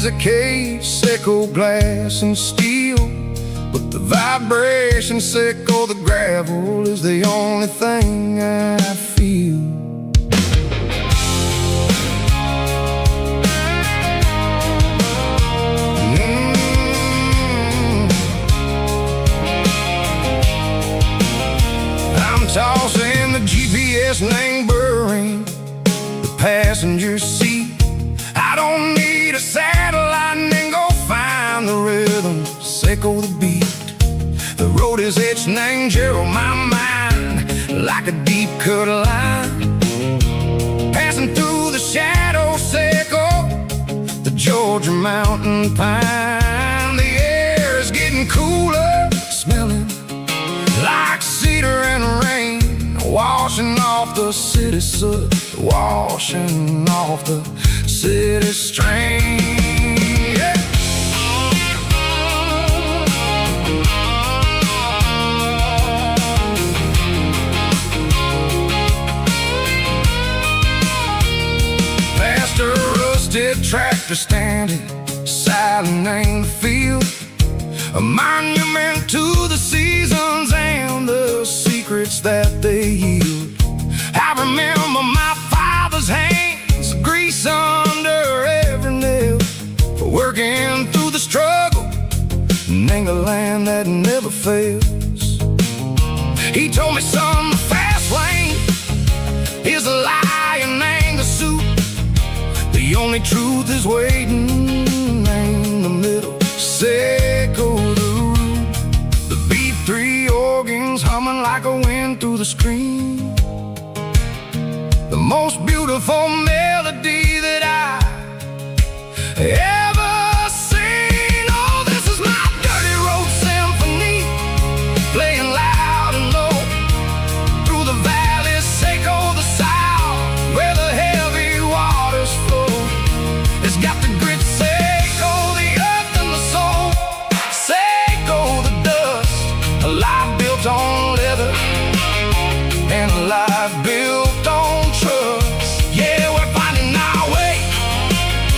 is a case, Seco glass and steel, but the vibration, Seco the gravel, is the only thing I feel. I'm tossing the GPS name burring the passenger seat. I don't need a satellite and then go find the rhythm, Seco the beat. The road is etched and angel on my mind like a deep cut line, passing through the shadow, Seco, the Georgia mountain pine. The air is getting cooler, smelling like cedar and rain, washing off the city soot, washing off the city strain. Yeah. Past a rusted tractor standing silent in the field, a monument to the seasons and the secrets that they yield. I remember my father's hands, grease under every nail, working through the struggle, and the land that never fails. He told me, son, the fast lane is a lie and ain't the suit. The only truth is waiting in the middle, Seco the root. The B3 organs humming like a wind through the screen, the most beautiful melody that I ever seen. Oh, this is my dirty road symphony, playing loud and low through the valleys, Seco the south, where the heavy waters flow. It's got the grit, Seco the earth and the soul, Seco the dust, a life built on leather and a life built on trust. Yeah, we're finding our way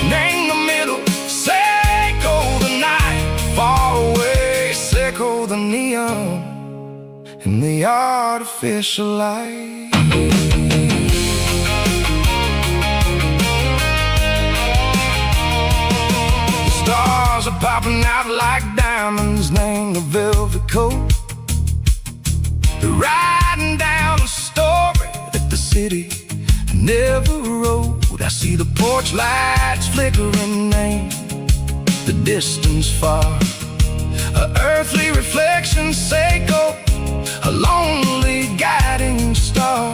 in the middle, Seco the night, far away, Seco the neon and the artificial light. The stars are popping out like diamonds, named the velvet coat. They're riding down a story that the city never wrote. I see the porch lights flickering, name the distance far, a earthly reflection, Seco, a lonely guiding star.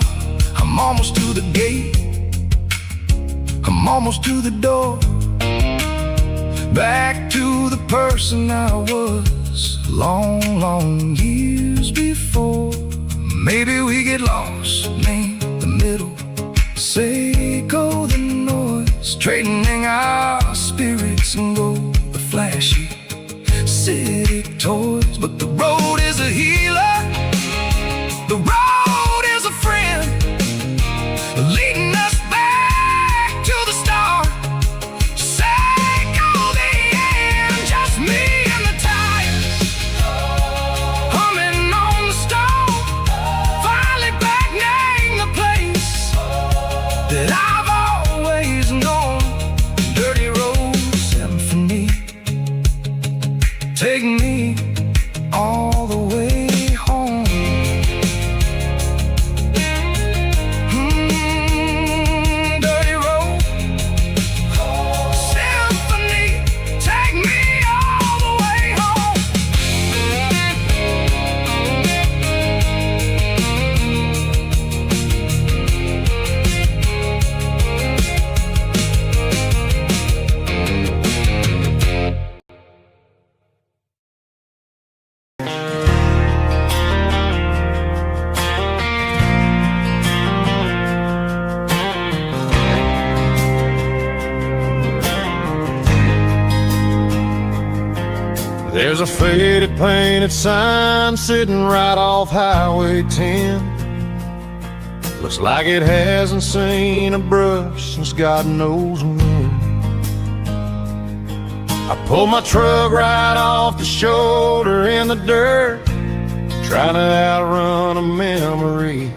I'm almost to the gate, I'm almost to the door, back to the person I was long, long years before. Maybe we get lost in the middle, Seco the noise, trading our spirits and go the flashy city toys. But the road is a healer, the road is a friend, leading us back to the start, Seco the end, just me and the tires, humming on the stove, finally back name the place that I've always known. Dirty road symphony, take me all the way home. Dirty road symphony, take me all the way home. There's a faded painted sign sitting right off Highway 10. Looks like it hasn't seen a brush since God knows when. I pulled my truck right off the shoulder in the dirt, trying to outrun a memory,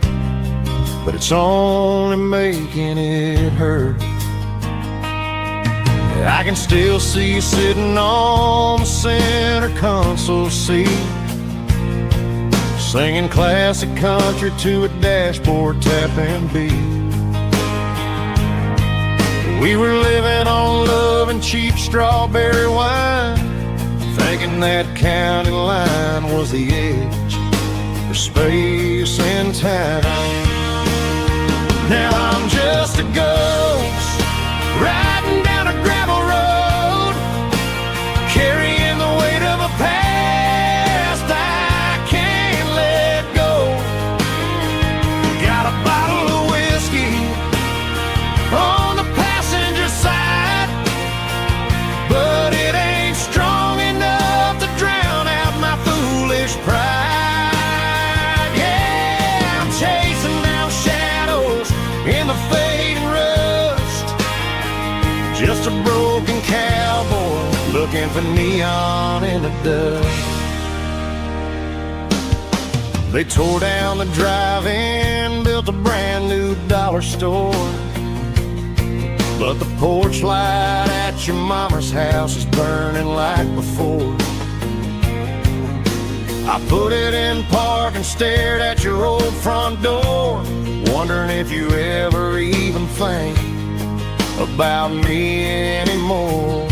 but it's only making it hurt. I can still see you sitting on the center console seat, singing classic country to a dashboard tapping beat. We were living on love and cheap strawberry wine, thinking that county line was the edge for space and time. Now I'm just a ghost riding down a gravel road, carrying the weight of a past I can't let go. Got a bottle of whiskey on the passenger side, but it ain't strong enough to drown out my foolish pride. Yeah, I'm chasing down shadows in the fading rust, just a broken cowboy looking for neon in the dust. They tore down the drive-in, built a brand new dollar store, but the porch light at your mama's house is burning like before. I put it in park and stared at your old front door, wondering if you ever even think about me anymore.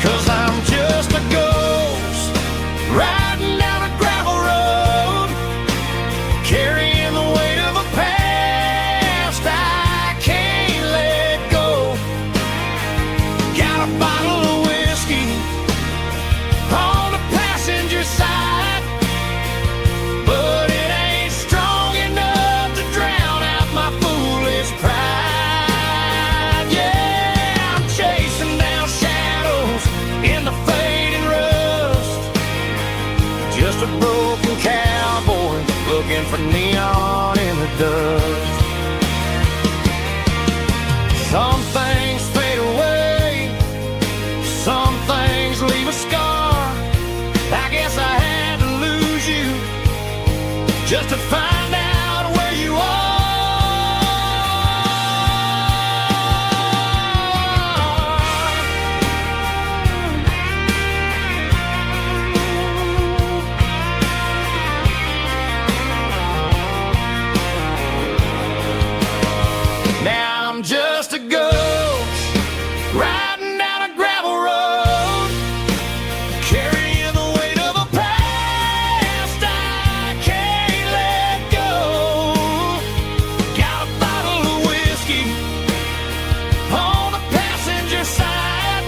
'Cause I'm just a ghost riding down a gravel road, carrying the weight of a past I can't let go. Got a bottle of whiskey on the passenger side, but it ain't strong enough to drown out my foolish pride. Yeah, I'm chasing down shadows in the fading rust, just a broken cowboy looking for neon in the dust. Some things fade away, some things leave a scar. I guess I had to lose you just to find out where you are. Now I'm just a ghost riding down a gravel road, carrying the weight of a past I can't let go. Got a bottle of whiskey on the passenger side,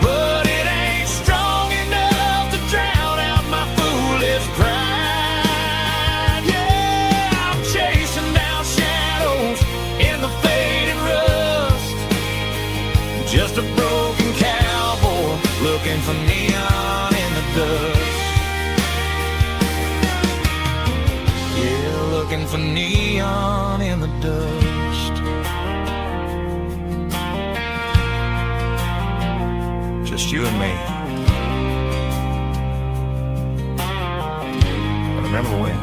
but it ain't strong enough to drown out my foolish pride. Yeah, I'm chasing down shadows in the fading rust, just a broken cowboy looking for neon in the dust. Yeah, looking for neon in the dust. Just you and me. I remember when.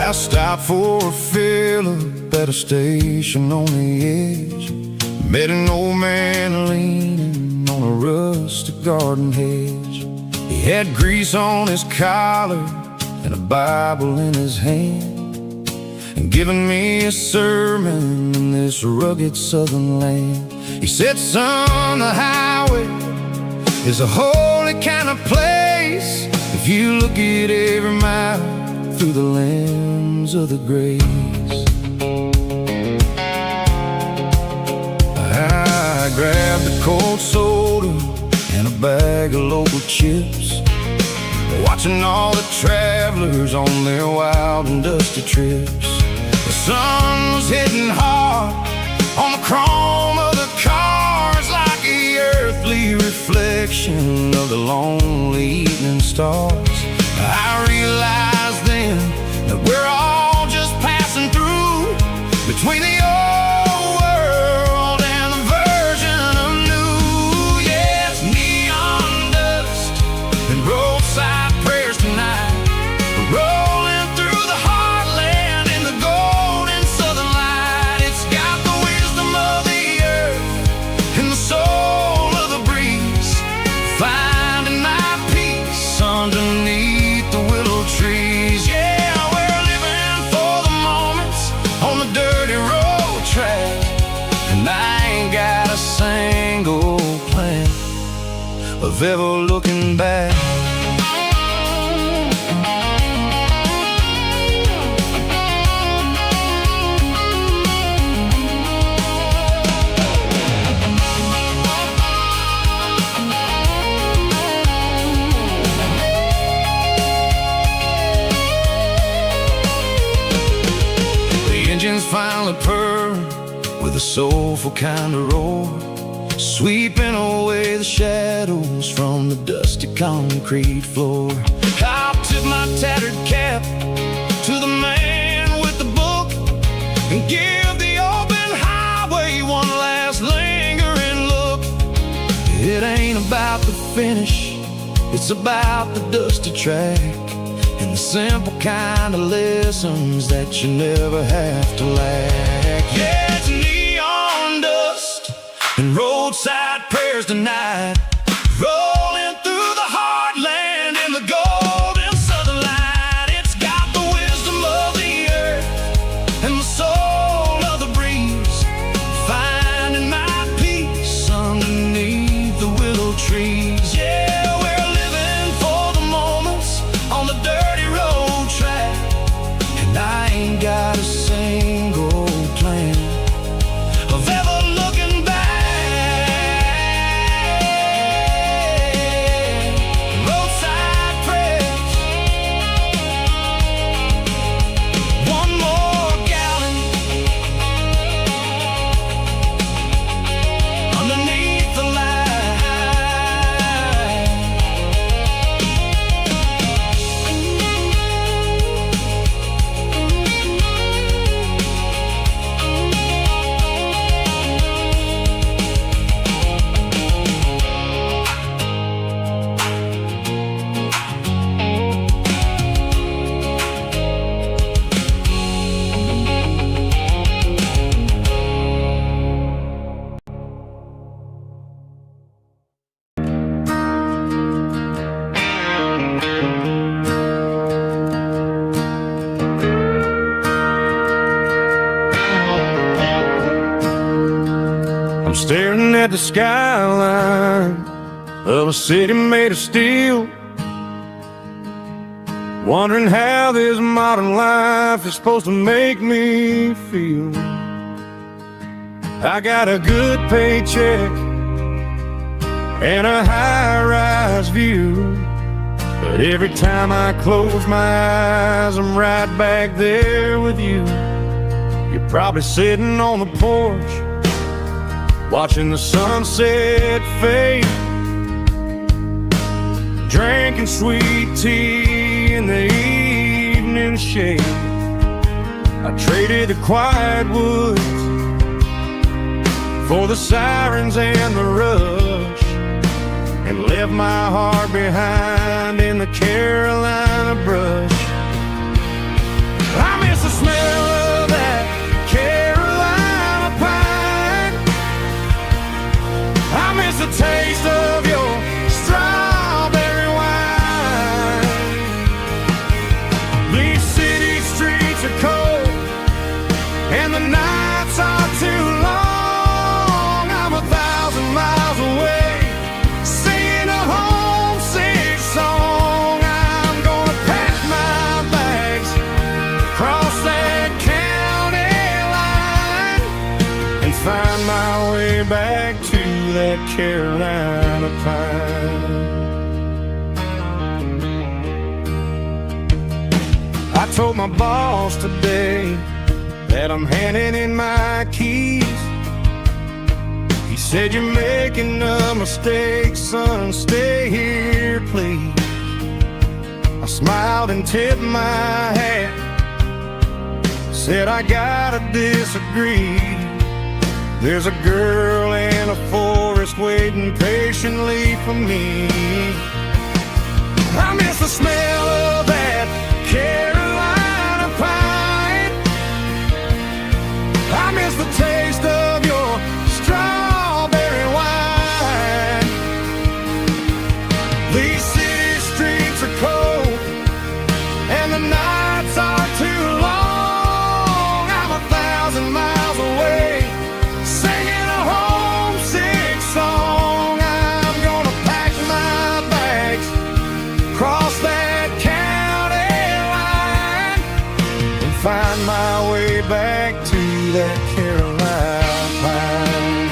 I stopped for a fill-up at a station on the edge. Met an old man leaning on a rustic garden hedge. He had grease on his collar and a Bible in his hand, and giving me a sermon in this rugged southern land. He said, son, the highway is a holy kind of place if you look at every mile through the lens of the grace. soda and a bag of local chips, watching all the travelers on their wild and dusty trips. The sun was hitting hard on the chrome of the cars, like the earthly reflection of the lonely evening stars. I realized then that we're all just passing through between the old world and the version of new. Yeah, it's neon dust and roadside prayers tonight, rolling through the heartland in the golden southern light. It's got the wisdom of the earth and the soul of the breeze, finding my peace underneath the willow trees. Yeah, we're living for the moments on the dirty road track, and I ain't got a single plan of ever looking back. Engines finally purr with a soulful kind of roar, sweeping away the shadows from the dusty concrete floor. I'll tip my tattered cap to the man with the book and give the open highway one last lingering look. It ain't about the finish, it's about the dusty track and the simple kind of lessons that you never have to lack. Yeah, it's neon dust and roadside prayers tonight, rolling through the heartland in the golden southern light. It's got the wisdom of the earth and the soul of the breeze, finding my peace underneath the willow trees. Yeah, we're living for the moments on the dirty road track, and I ain't got a single plan of ever looking back. Roadside prayers, one more gallon underneath the light. I'm staring at the skyline of a city made of steel, wondering how this modern life is supposed to make me feel. I got a good paycheck and a high-rise view, but every time I close my eyes, I'm right back there with you. You're probably sitting on the porch, watching the sunset fade, drinking sweet tea in the evening shade. I traded the quiet woods for the sirens and the rush, and left my heart behind in the Carolina brush. I miss the smell of that Carolina pine. I miss the taste of your strawberry wine. These city streets are cold and the nights are too long. I'm 1,000 miles away, singing a homesick song. I'm gonna pack my bags, cross that county line, and find my way back to that Carolina pine. I told my boss today that I'm handing in my keys. He said, "You're making a mistake, son, stay here, please." I smiled and tipped my hat, said, "I gotta disagree. There's a girl in a forest waiting patiently for me." I miss the smell of that Carolina pine. I miss the taste of your strawberry wine. These city streets are cold and the nights are too long. I'm 1,000 miles away, singing a homesick song. I'm gonna pack my bags, cross that county line, and find my way back to that Carolina pine.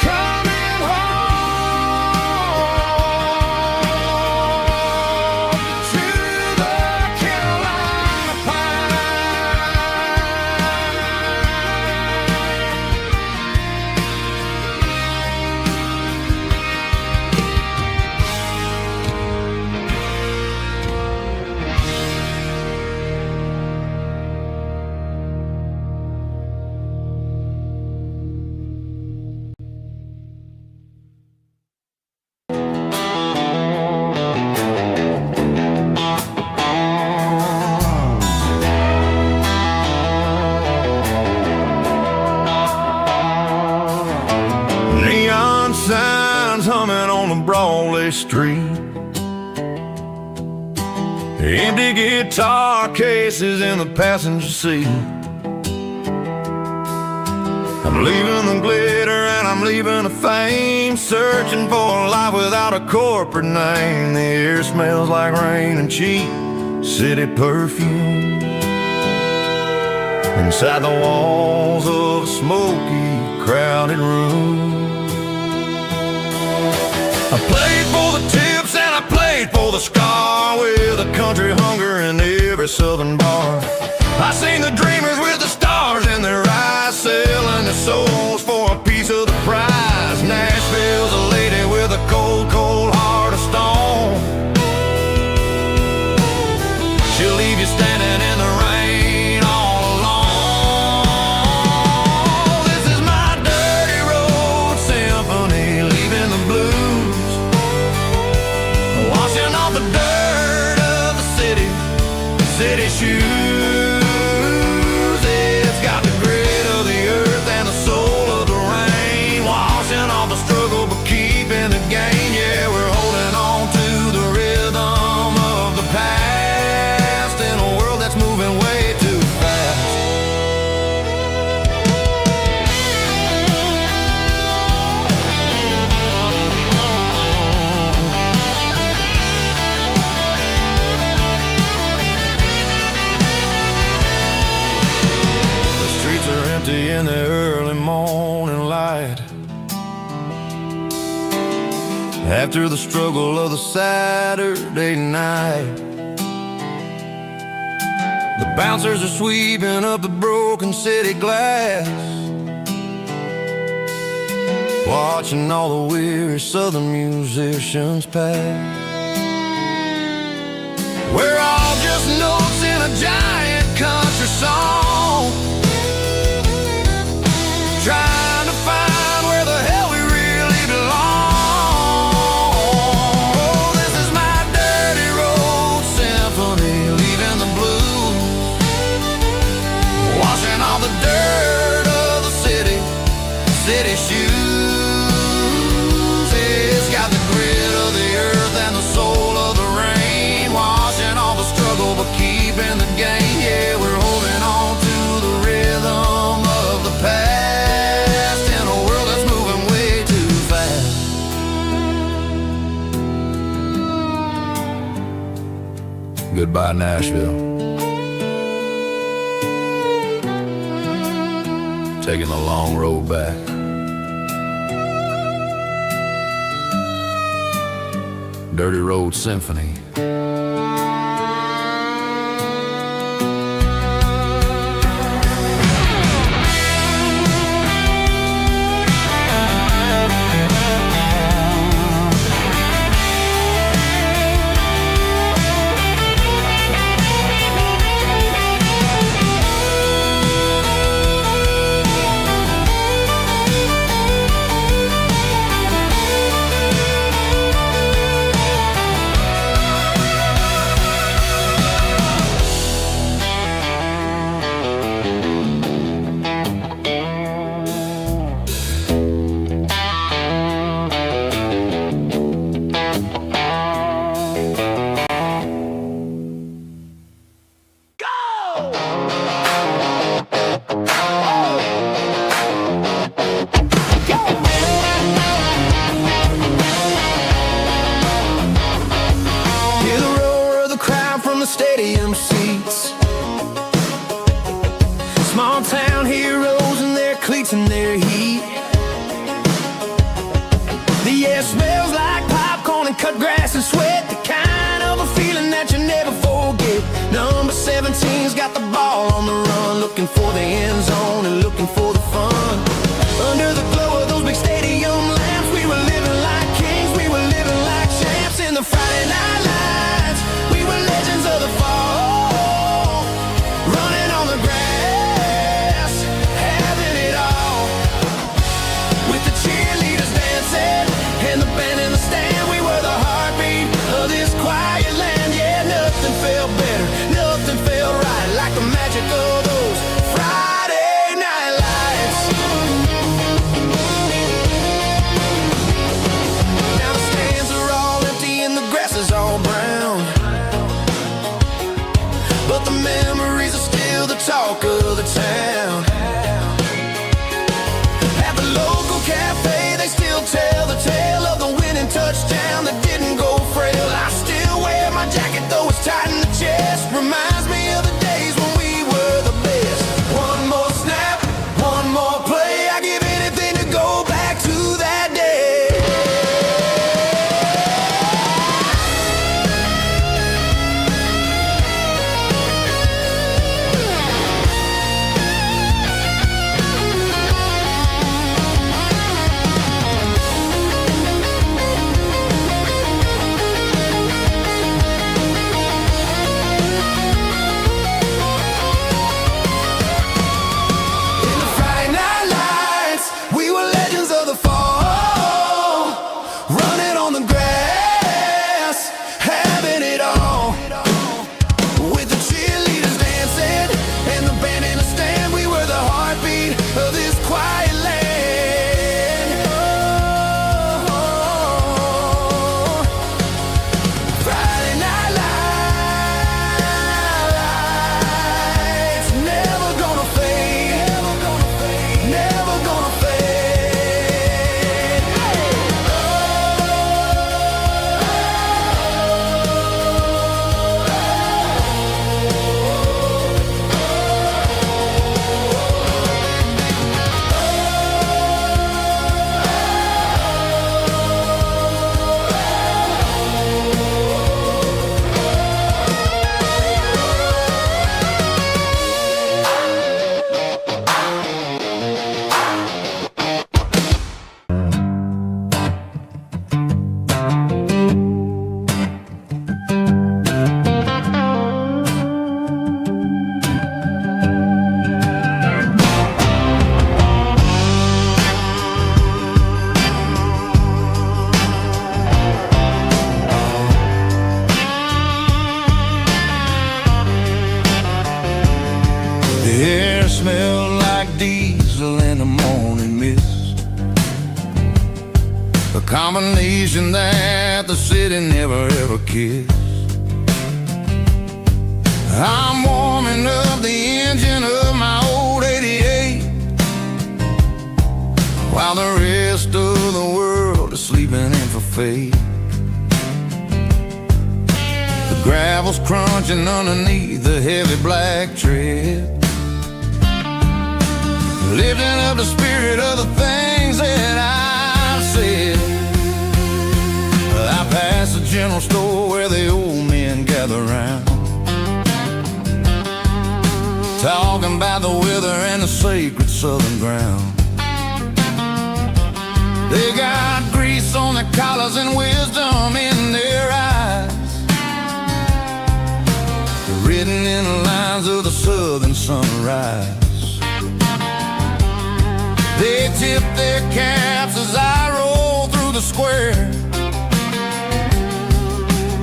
Coming home to the Carolina Neon signs humming on the Broadway street, empty guitar cases in the passenger seat. I'm leaving the glitter and I'm leaving the fame, searching for a life without a corporate name. The air smells like rain and cheap city perfume inside the walls of a smoky, crowded room. I played for the tips and I played for the scar, with a country hunger in every southern bar. I seen the dreamers with the stars in their eyes, selling their souls for a piece of the prize. Nashville's a lady with a cold, cold heart of stone. She'll leave you standing in the rain all alone. This is my dirty road symphony, leaving the blues, washing off the dirt of the city shoes. It's got the grit of the earth and the soul of the rain, washing off the struggle but keeping the gain. Yeah, we're holding on to the rhythm of the past in a world that's moving way too fast. In the early morning light, after the struggle of the Saturday night, the bouncers are sweeping up the broken city glass, watching all the weary southern musicians pass. We're all just notes in a giant country song, trying to find where the hell we really belong. Oh, this is my dirty road symphony, leaving the blues, washing all the dirt of the city shoes. It's got the grit of the earth and the soul of the rain, washing all the struggle but keeping the gain. Yeah, we're holding on to the rhythm of the past in a world that's moving way too fast. Goodbye, Nashville. taking the long road back. Dirty Road Symphony. Stadium seats, small town heroes in their cleats and their heat. The air smells like popcorn and cut grass and sweat, the kind of a feeling that you never forget. Number 17's got the ball on the run, looking for the end zone and looking for the fun. Under the glow of those big stadium lamps, we were living like kings, we were living like champs. In the Friday night lights, we were legends of the fall, running on the grass, having it all. With the cheerleaders dancing and the band in the stand, we were the heartbeat of this quiet land. Yeah, nothing felt better, nothing felt right like the magic of those Friday night lights. Now the stands are all empty and the grass is all brown, but the memories are still the talk of the town. At the local cafe, they still tell the tale of the winning touchdown that didn't go frail. I still wear my jacket though it's tight in the chest, reminds me of the days when we were the best. One more snap, one more play, I give anything to go back to that day. The air smelled like diesel in the morning mist, a combination that the city never ever kissed. I'm warming up the engine of my old 88, while the rest of the world is sleeping in for fate. The gravel's crunching underneath the heavy black tread, lifting the spirit of the things that I've said. I passed the general store where the old men gather round, talking about the weather and the sacred southern ground. They got grease on their collars and wisdom in their eyes, written in the lines of the southern sunrise. They tip their caps as I roll through the square,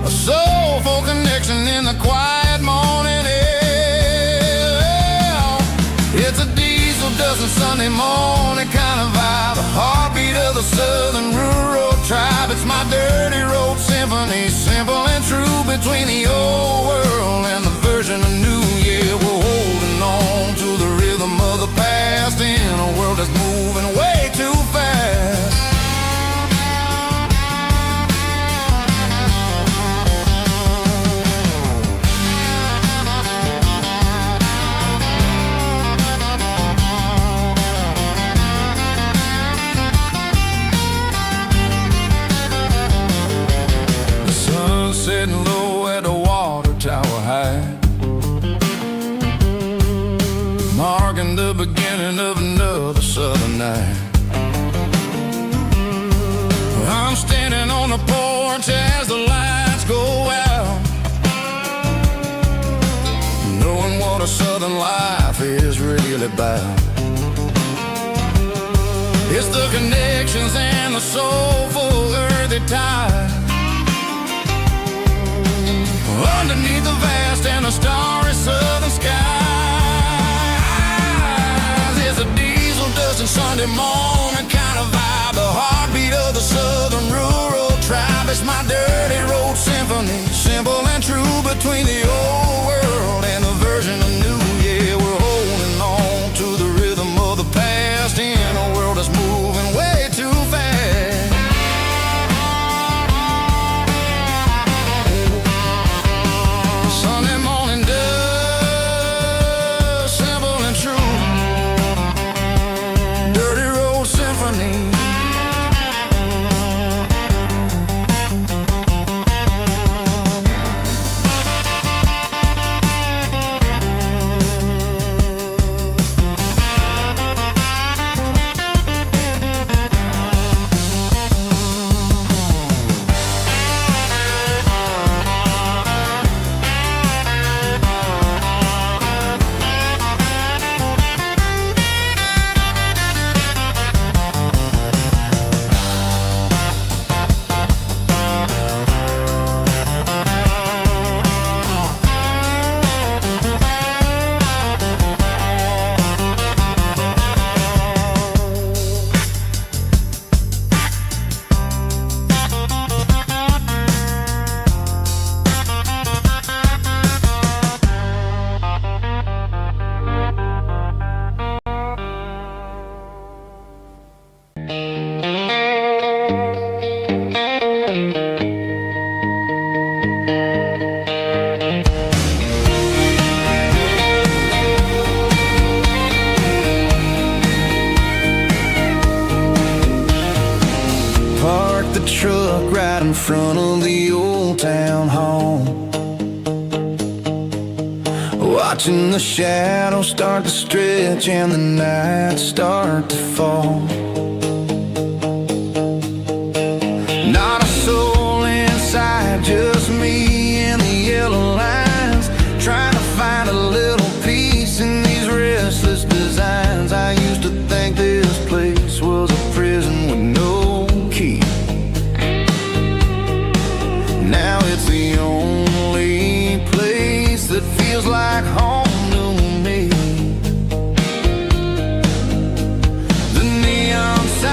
a soulful connection in the quiet morning air. It's a diesel dozen Sunday morning kind of vibe, a heartbeat of the southern rural tribe. It's my dirty road symphony, simple and true, between the old world and the version of new. Yeah, we're holding on to the rhythm of the past in a world that's moving way too fast. Sitting low at the water tower high, marking the beginning of another southern night. I'm standing on the porch as the lights go out, knowing what a southern life is really about. It's the connections and the soulful earthy ties, underneath the vast and the starry southern skies. It's a diesel dusting Sunday morning kind of vibe, the heartbeat of the southern rural tribe. It's my dirty road symphony, simple and true, between the old world and the version of new. Yeah, we're holding on to the rhythm of the past in a world that's moving way too fast. Sunday morning dust, simple and true, dirty road symphony. Parked the truck right in front of the old town hall, watching the shadows start to stretch and the nights start to fall. Not a soul inside, just me and the yellow lines, trying to find a little peace in these restless designs. I used to think this place was a prison with no key. Now it's the only place that feels like home to me. The neon sign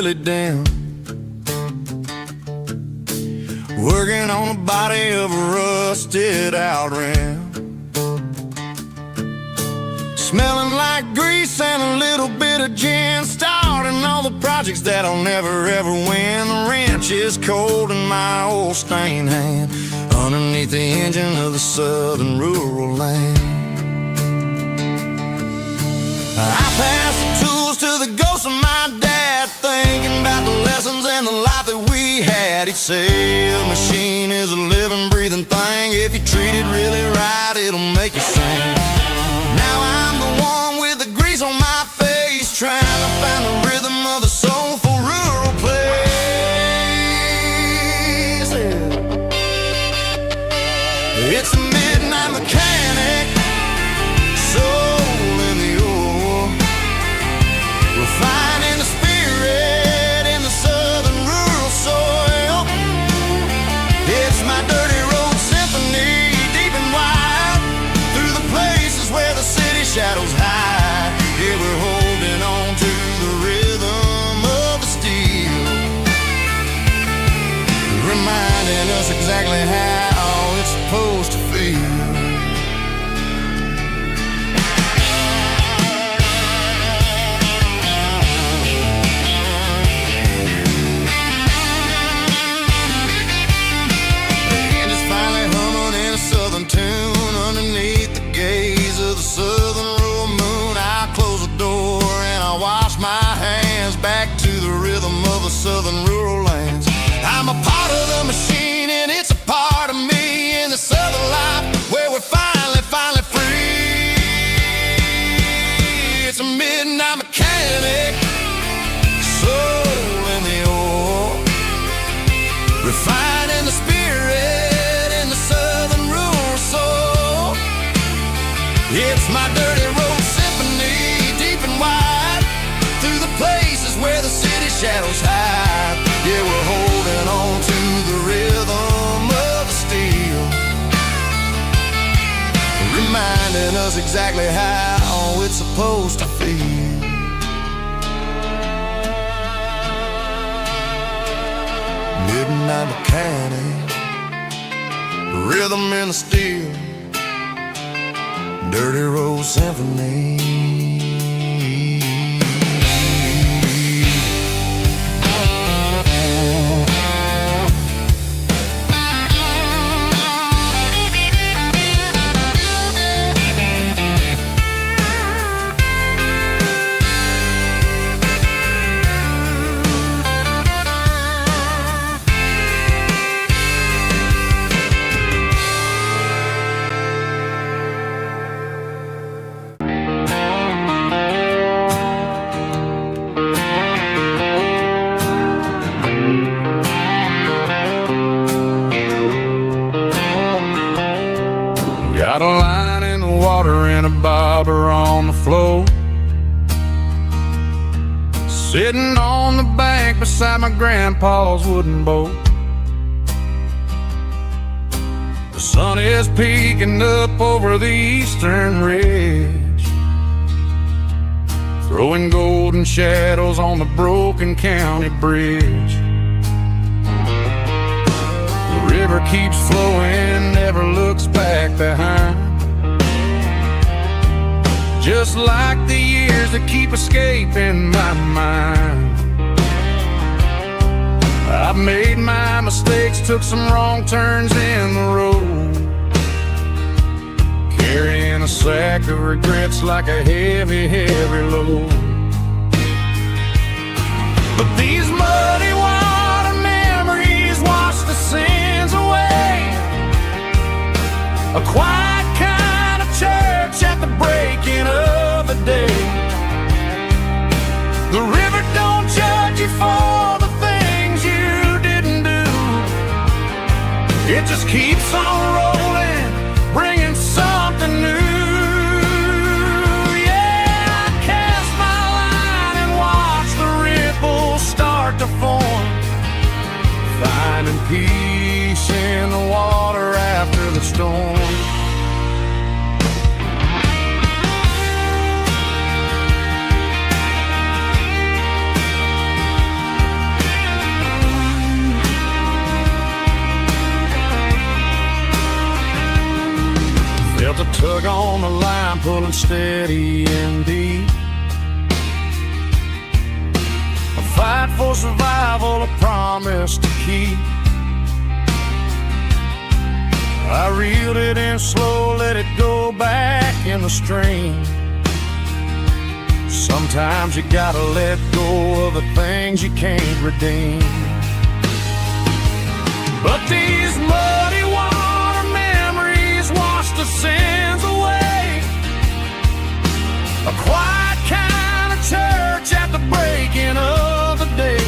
really dim, working on the body of a rusted out rim, smelling like grease and a little bit of gin, starting all the projects that I'll never ever win. The wrench is cold in my old stained hand, underneath the engine of the southern rural land. I pass the tools to the ghost of my dad, thinking about the lessons and the life that we had. He'd say a machine is a living, breathing thing. If you treat it really right, it'll make you sing. Now I'm the one with the grease on my face, trying to find the rhythm of the soulful rural place. It's a midnight mechanic, soul in the ore, refining the spirit in the southern rural soil. It's my dirty road symphony, deep and wide, through the places where the city shadows hide. Yeah, we're holding on to the rhythm of the steel, reminding us exactly how it's supposed to feel. Tune underneath the gaze of the southern rural moon. I close the door and I wash my hands, back to the rhythm of the southern rural lands. I'm a part of the machine and it's a part of me in the southern life where we're finally free. It's a midnight mechanic, soul in the ore, refining the spirit in the southern rural soul. It's my dirty road symphony, deep and wide, through the places where the city shadows hide. Yeah, we're holding on to the rhythm of the steel, reminding us exactly how it's supposed to feel. Midnight mechanic, rhythm in the steel, dirty road symphony. Got a line in the water and a bobber on the floor, sitting on the bank beside my grandpa's wooden boat. The sun is peeking up over the eastern ridge, throwing golden shadows on the broken county bridge. The river keeps flowing, never looks back behind, just like the years that keep escaping my mind. I've made my mistakes, took some wrong turns in the road, carrying a sack of regrets like a heavy, heavy load. But these muddy water memories wash the sins away. A quiet kind of church at the breaking of the day. The river don't judge you for the things you didn't do. It just keeps on rolling, bringing something new. Yeah, I cast my line and watch the ripples start to form, finding peace in the water after the storm. tug on the line, pulling steady and deep. A fight for survival, a promise to keep. I reeled it in slow, let it go back in the stream. Sometimes you gotta let go of the things you can't redeem. But these muddy water memories wash the sins away. A quiet kind of church at the breaking of the day.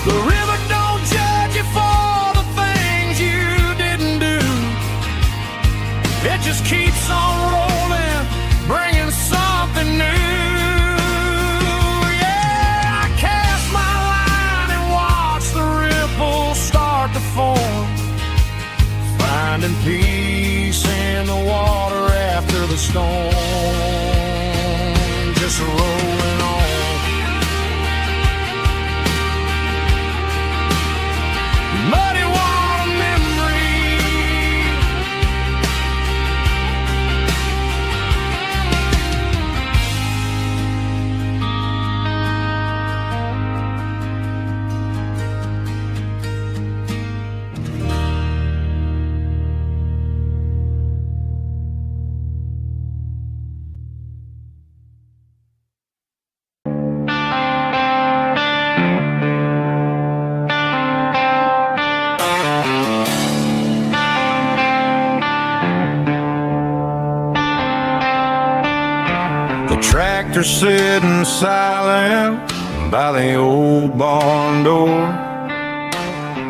The river don't judge you for the things you didn't do. It just keeps on rolling, bringing something new. Yeah, I cast my line and watch the ripples start to form, finding peace in the water after the storm, just rolling on. Muddy water memory. The tractor sitting silent by the old barn door.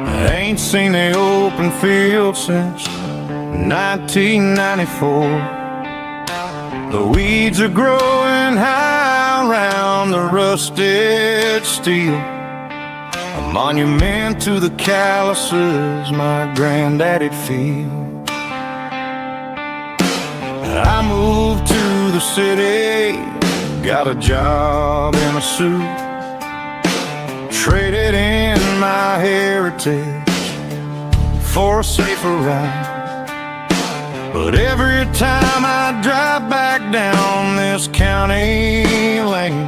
I ain't seen the open field since 1994. The weeds are growing high around the rusted steel, a monument to the calluses my granddaddy'd feel. I moved to the city, got a job in a suit, traded in my heritage for a safer ride. But every time I drive back down this county lane,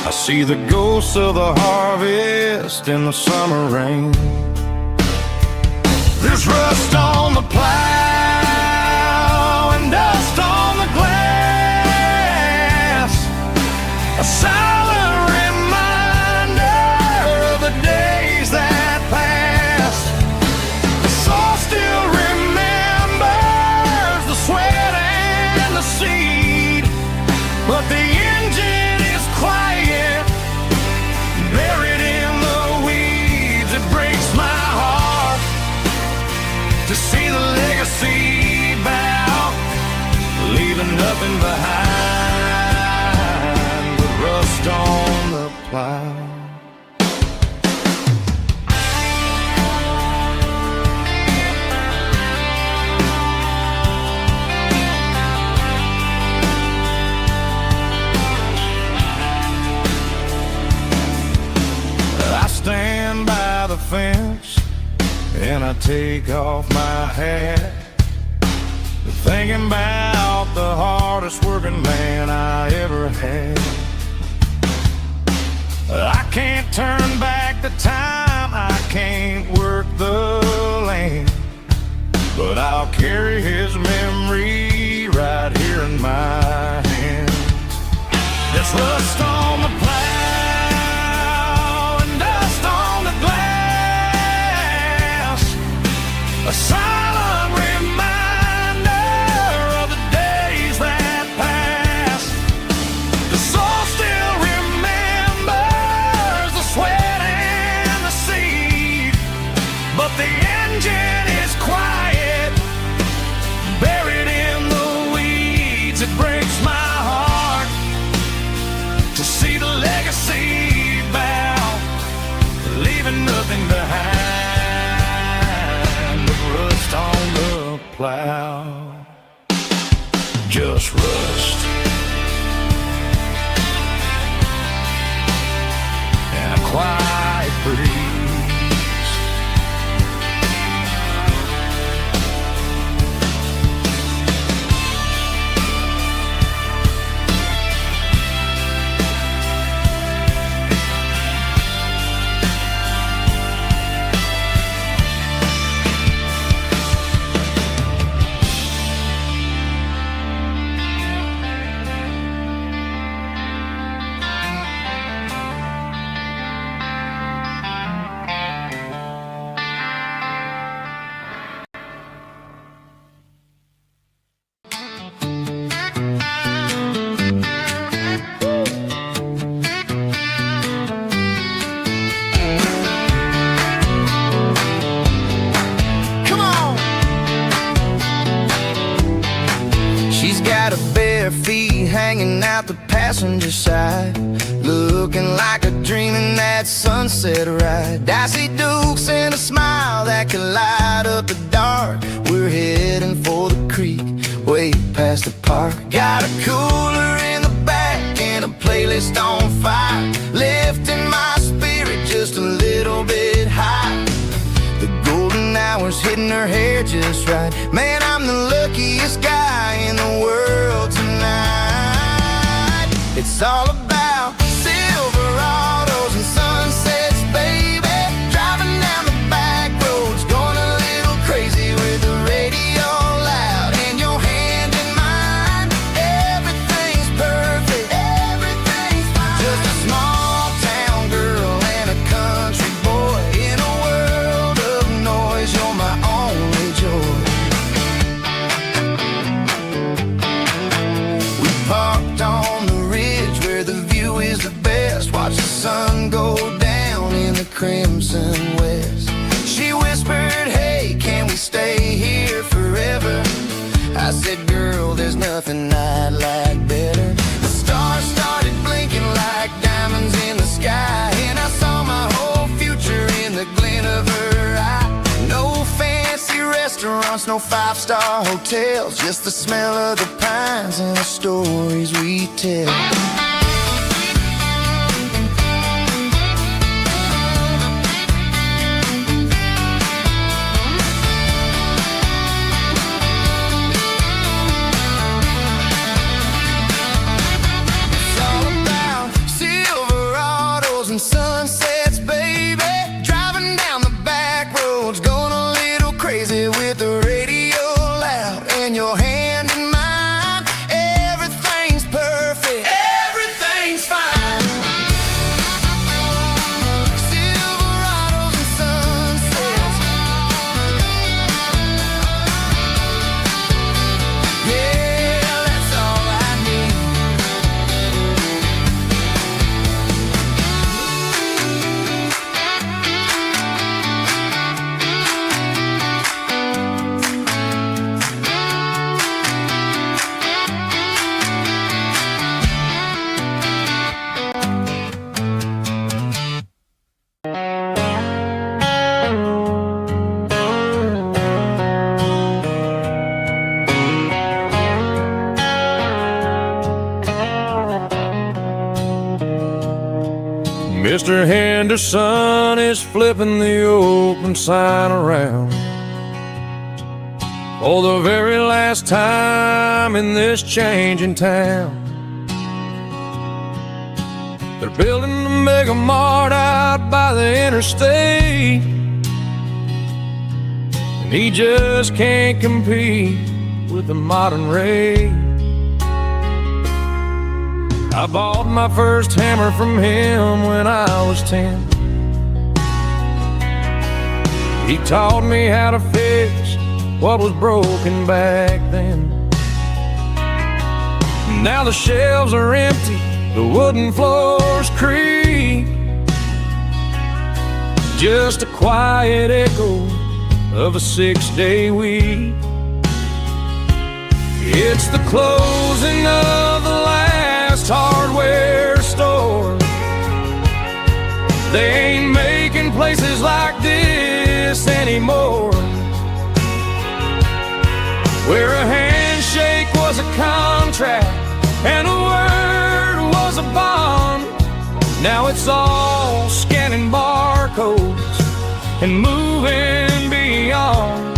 I see the ghosts of the harvest in the summer rain. There's rust on the plow and dust on the glass, a silent reminder of the days that passed. The soul still remembers the sweat and the seed, but the engine is quiet, buried in the weeds. It breaks my heart to see the legacy bow, leaving nothing behind but rust on the plow. I stand by the fence and I take off my hat, thinking about the hardest working man I ever had. I can't turn back the time, I can't work the land, but I'll carry his memory right here in my hands. There's rust on the plow and dust on the glass, a silent reminder of the days that passed. The soul still remembers the sweat and the seed, but the engine is quiet, buried in the weeds. It breaks my heart to see the legacy bow, leaving nothing behind but rust on the plow. Just rust and a quiet breeze. bare feet hanging out the passenger side, looking like a dream in that sunset ride. I see Dukes and a smile that could light up the dark. We're heading for the creek, way past the park. Got a cooler in the back and a playlist on fire, lifting my spirit just a little bit high. The golden hours hitting her hair just right. Man, I'm the luckiest guy in the world tonight. It's all about Silverados and sunsets, baby. Driving down the back roads, going a little crazy with the radio loud and your hand in mine. Everything's perfect, everything's fine. Just a small town girl and a country boy in a world of noise. You're my only joy. We parked on the ridge where the view is the best. Watch the sun go down in the crimson west. She whispered, hey, can we stay here forever? I said, girl, there's nothing I'd like better. The stars started blinking like diamonds in the sky, and I saw my whole future in the glint of her eye. No fancy restaurants, no five-star hotels, just the smell of the pines and the stories we tell. It's all about Silverados and sunsets, baby. Driving down the back roads, going a little crazy with the radio loud and your hand in mine. Everything's perfect, everything's fine. Silverados and sunsets, yeah, that's all I need. Mr. Henderson is flipping the open sign around for the very last time in this changing town. They're building a mega mart out by the interstate, and he just can't compete with the modern rate. I bought my first hammer from him when I was 10. He taught me how to fix what was broken back then. Now the shelves are empty, the wooden floors creak, just a quiet echo of a 6-day week. It's the closing of the last hardware store. They ain't making places like this anymore, where a handshake was a contract and a word was a bond. Now it's all scanning barcodes and moving beyond.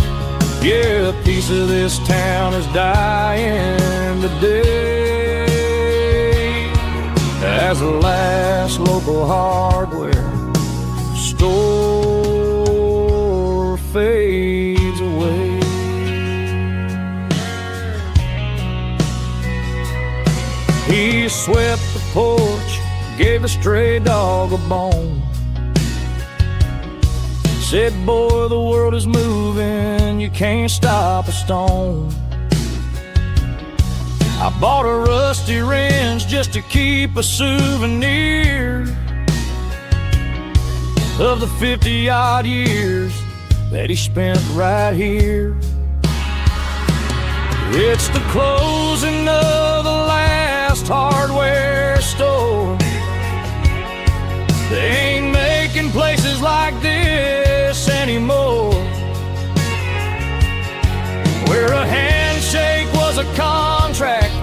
Yeah, a piece of this town is dying today as the last local hardware store fades away. He swept the porch, gave a stray dog a bone, said, boy, the world is moving, you can't stop a stone. I bought a rusty wrench just to keep a souvenir of the 50-odd years that he spent right here. It's the closing of the last hardware store. They ain't making places like this anymore, where a handshake was a contract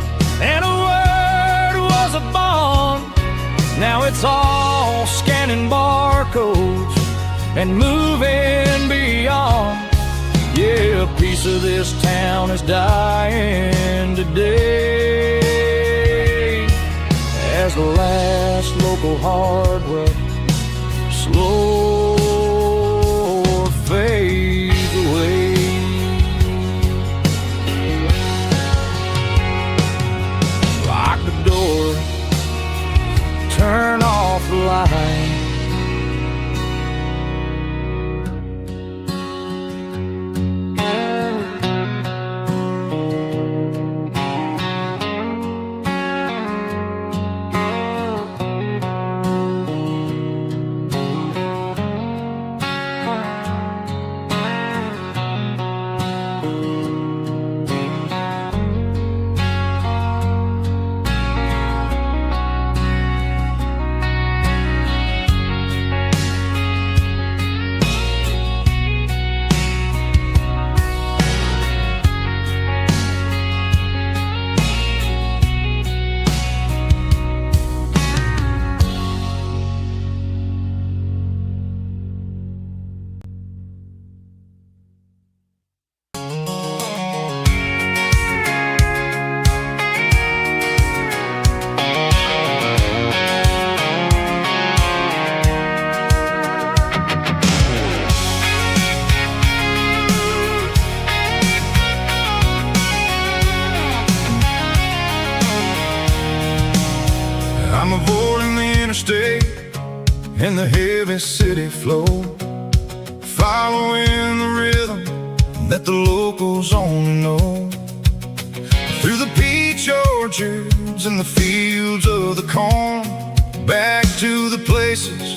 and a word was a bond. Now it's all scanning barcodes and moving beyond. Yeah, a piece of this town is dying today, as the last local hardware slow fades away. Lock the door, turn off the light. I'm avoiding the interstate and the heavy city flow, following the rhythm that the locals only know. Through the peach orchards and the fields of the corn, back to the places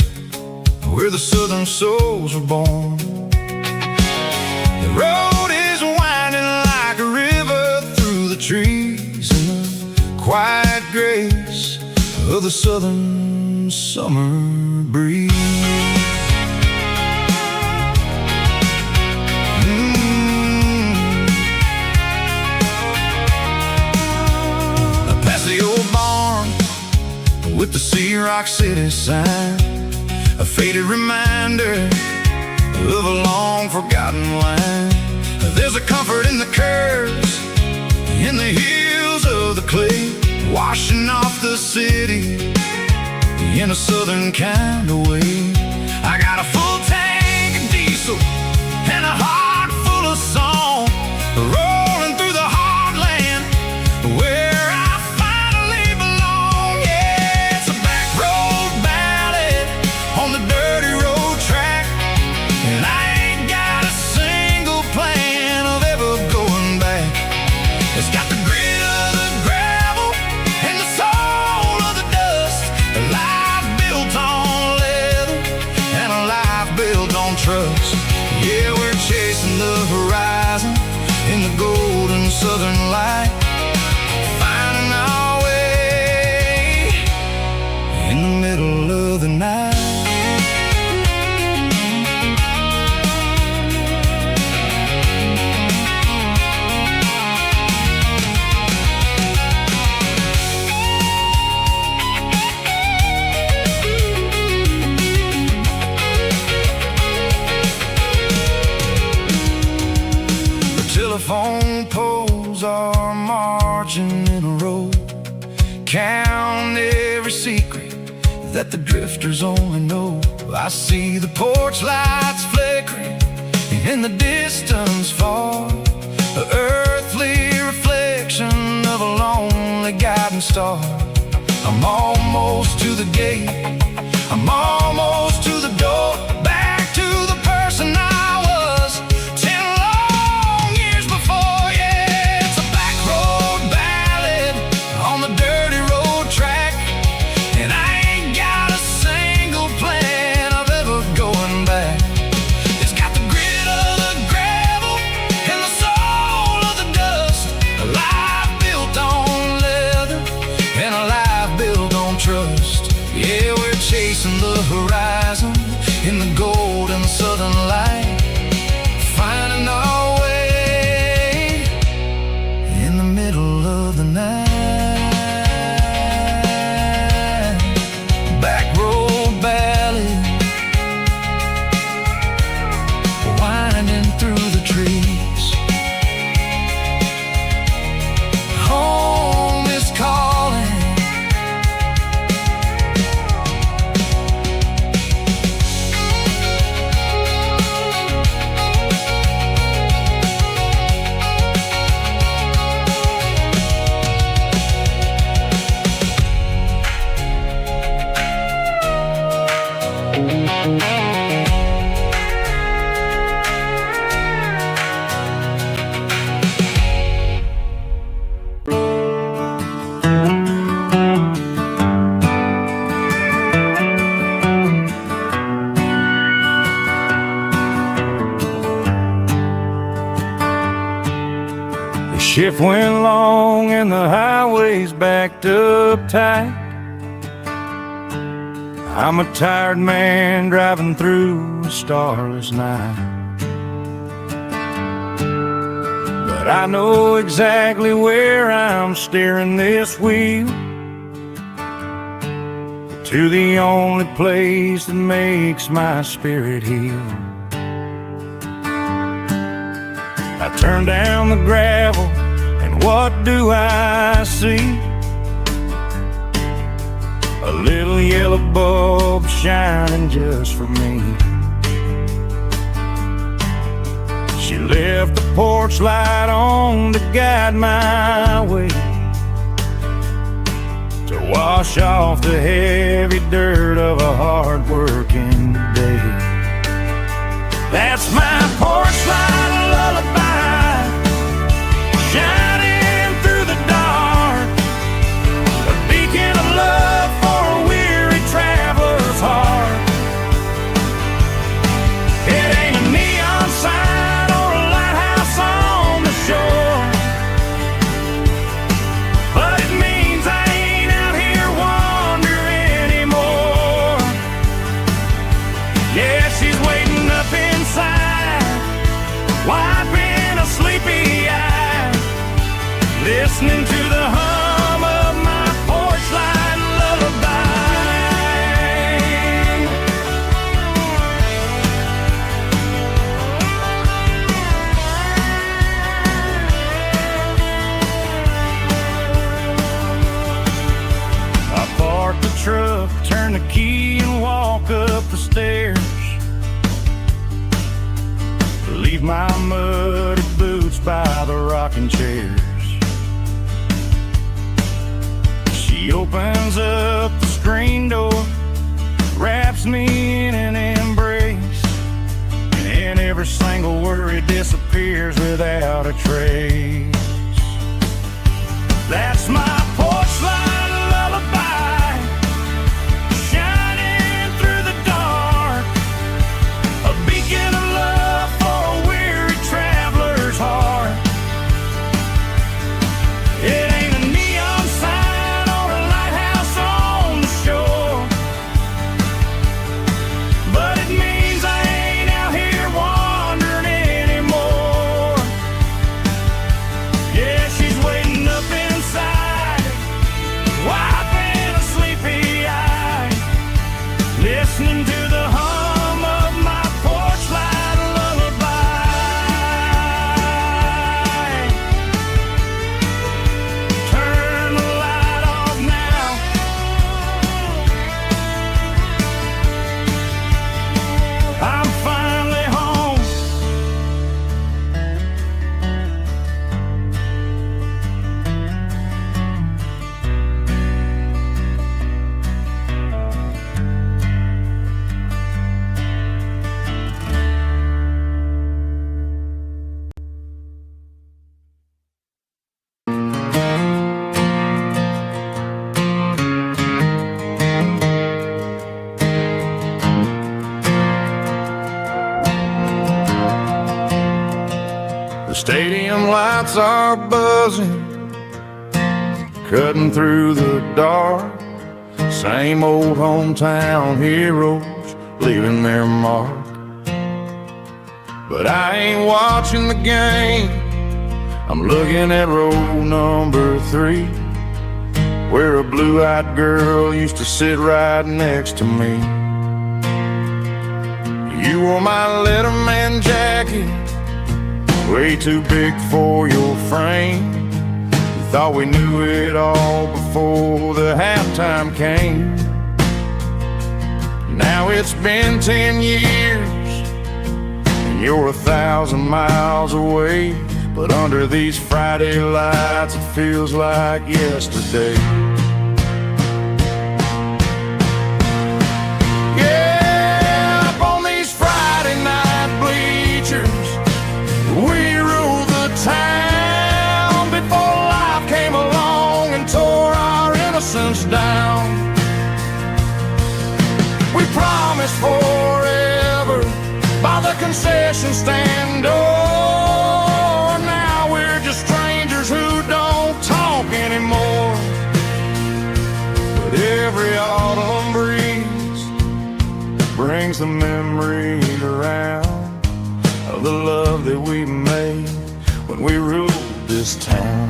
where the southern souls were born. The road is winding like a river through the trees in the quiet grace of the southern summer breeze. Past the old barn with the Sea Rock City sign, a faded reminder of a long forgotten line. There's a comfort in the curves, in the hills of the clay, washing off the city in a southern kind of way. I got a full tank of diesel and a heart full of song, rolling through the heartland where I finally belong. Yeah, it's a back road ballad on the dirty road track, and I ain't got a single plan of ever going back. It's got the grit of the gravel and the soul of the dust, a life built on leather and a life built on trust. Yeah, we're chasing the horizon in the golden southern light, finding our way in the middle of the night. Telephone poles are marching in a row, count every secret that the drifters only know. I see the porch lights flickering in the distance far, an earthly reflection of a lonely guiding star. I'm almost to the gate, I'm almost to the door, back to the person I was 10 long years before. Yeah, it's a back road ballad on the dirty road track, and I ain't got a single plan of ever going back. It's got the grit of the gravel and the soul of the dust, a The shift went long and the highway's backed up tight. I'm a tired man driving through a starless night. But I know exactly where I'm steering this wheel, to the only place that makes my spirit heal. I turn down the gravel, and what do I see? A little yellow bulb shining just for me. She left the porch light on to guide my way, to wash off the heavy dirt of a hard-working day. That's my porch light lullaby, shining through the dark, a beacon of love for a weary traveler's heart. It ain't a neon sign or a lighthouse on the shore, but it means I ain't out here wandering anymore. Yeah, she's waiting up inside, wiping a sleepy eye, listening to the hum of my porch light lullaby. I park the truck, turn the key and walk up the stairs, leave my muddy boots by the rocking chairs. She opens up the screen door, wraps me in an embrace, and every single worry disappears without a trace. That's my porch light lullaby, shining through the dark, a beacon of love for a weary traveler's heart. It ain't a neon sign or a lighthouse on the shore, but it means I ain't out here wandering anymore. Yeah, she's waiting up inside, wiping a sleepy eye, listening to the hum of my porch light lullaby. Turn the light off now, I'm finally home. The stadium lights are buzzing, cutting through the dark. Same old hometown heroes leaving their mark. But I ain't watching the game, I'm looking at row number 3, where a blue-eyed girl used to sit right next to me. You wore my Letterman jacket, way too big for your frame. We thought we knew it all before the halftime came. Now it's been 10 years, and you're 1,000 miles away. But under these Friday lights, it feels like yesterday. Yeah, up on these Friday night bleachers, we rule the town before life came along and tore our innocence down. We promised forever by the concession stand door. Now we're just strangers brings the memories around of the love that we made when we ruled this town.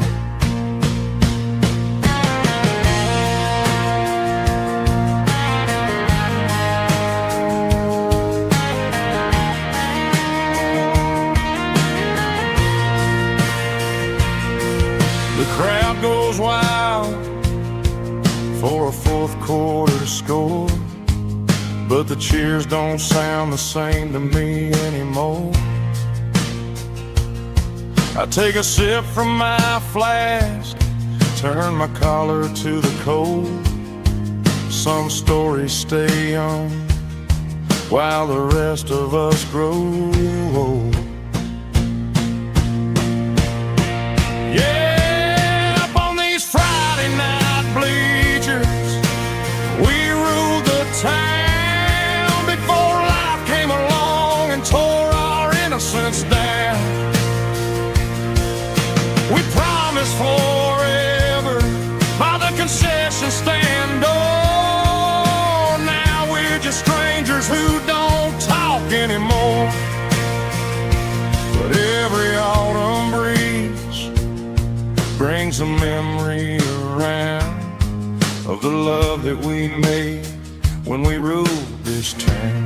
The crowd goes wild for a fourth quarter score, but the cheers don't sound the same to me anymore. I take a sip from my flask, turn my collar to the cold. Some stories stay young while the rest of us grow old. Yeah, up on these Friday night bleachers, we ruled the town before life came along and tore our innocence down. We promised forever by the concession stand door. Now we're just strangers who don't talk anymore. But every autumn breeze brings a memory around of the love that we made when we ruled this town.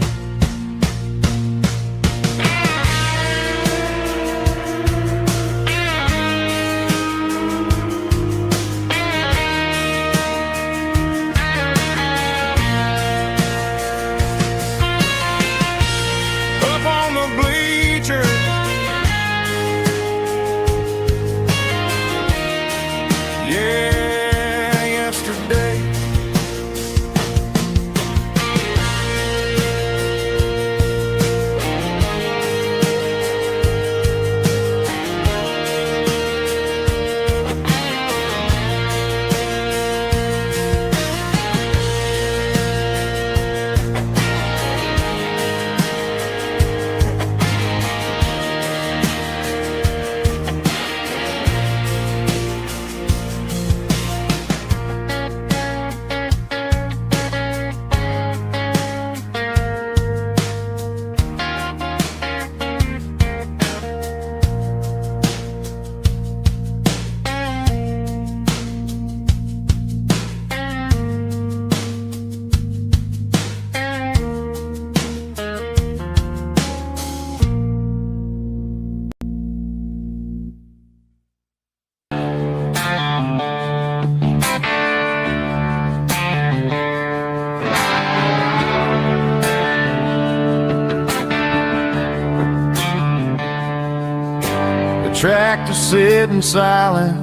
Tractor sitting silent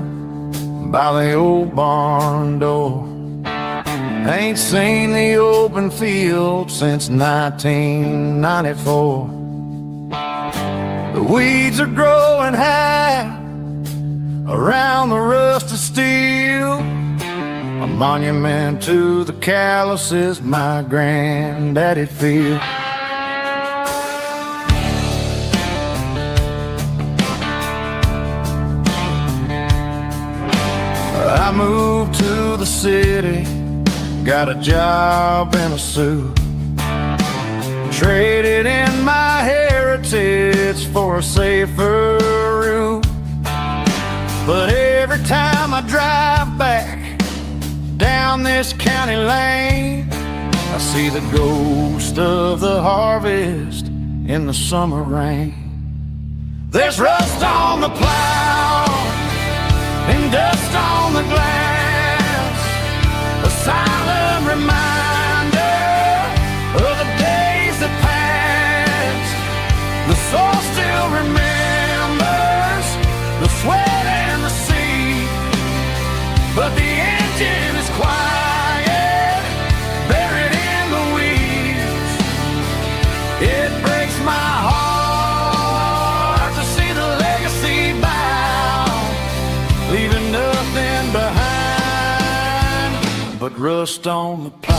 by the old barn door. Ain't seen the open field since 1994. The weeds are growing high around the rusted steel, a monument to the calluses my granddaddy feel. I moved to the city, got a job in a suit, traded in my heritage for a safer route. But every time I drive back down this county lane, I see the ghost of the harvest in the summer rain. There's rust on the plow and dust on the glass, a silent reminder of the days that passed. The soul still remembers the sweat and the sea, but the engine is quiet, buried in the weeds. It breaks my heart to see the legacy bow, leaving nothing behind but rust on the plow.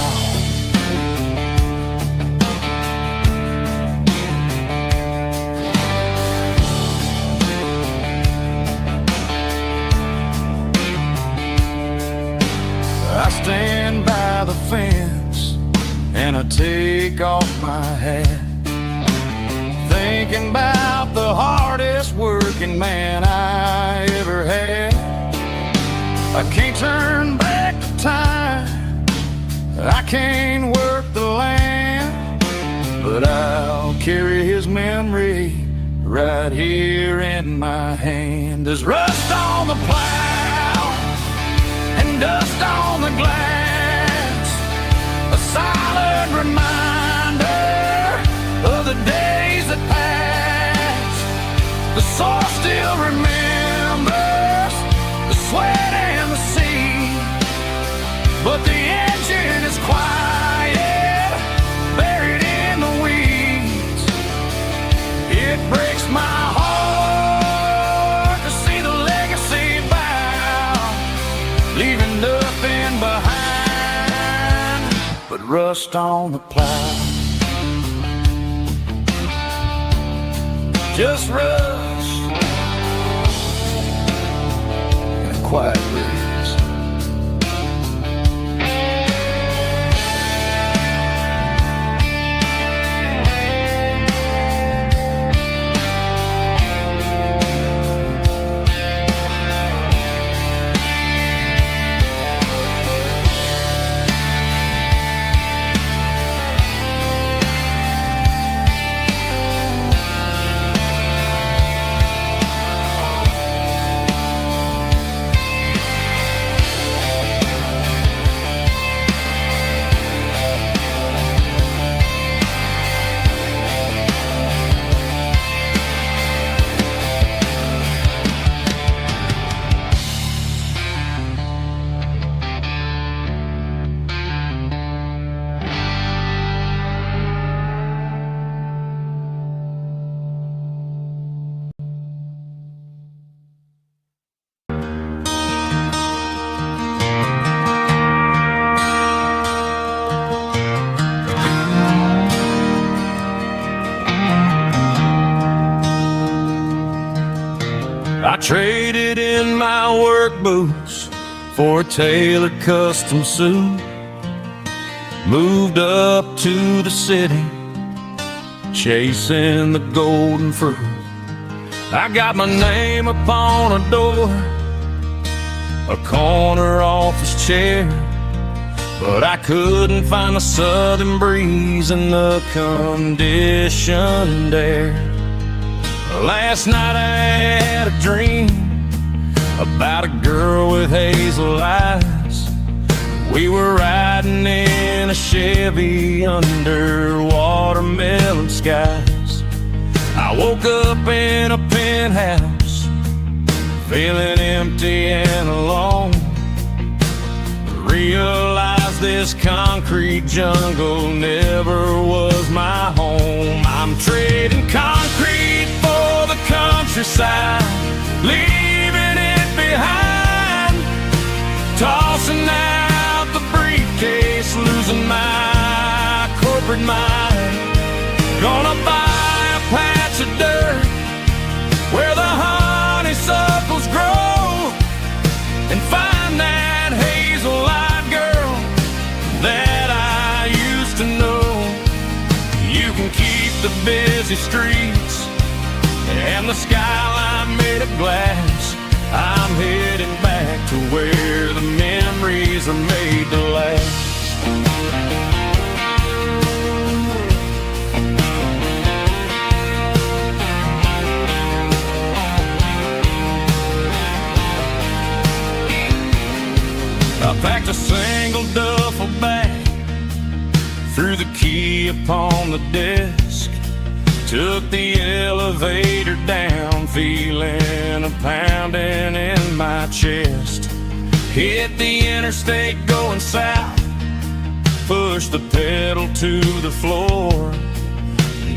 I stand by the fence and and I take off my hat, thinking about the hardest working man I ever had. I can't turn back the time, I can't work the land, but I'll carry his memory right here in my hand. There's rust on the plow and dust on the glass, a silent reminder of the days that passed. The soil still remembers the sweat and the sea, but the engine is quiet, buried in the weeds. It breaks my heart to see the legacy bow, leaving nothing behind but rust on the plow. Just rust and a quiet breeze. I traded in my work boots for a tailored custom suit, moved up to the city, chasing the golden fruit. I got my name upon a door, a corner office chair, but I couldn't find the southern breeze in the conditioned air. Last night I had a dream about a girl with hazel eyes. We were riding in a Chevy under watermelon skies. I woke up in a penthouse, feeling empty and alone. Realized this concrete jungle never was my home. I'm trading concrete for the countryside, leaving it behind, tossing out the briefcase, losing my corporate mind. Gonna buy a patch of dirt where the honeysuckles grow and find that hazel-eyed girl that I used to know. You can keep the busy streets and the skyline made of glass. I'm heading back to where the memories are made to last. I packed a single duffel bag, threw the key upon the desk, took the elevator down, feeling a pounding in my chest. Hit the interstate going south, pushed the pedal to the floor.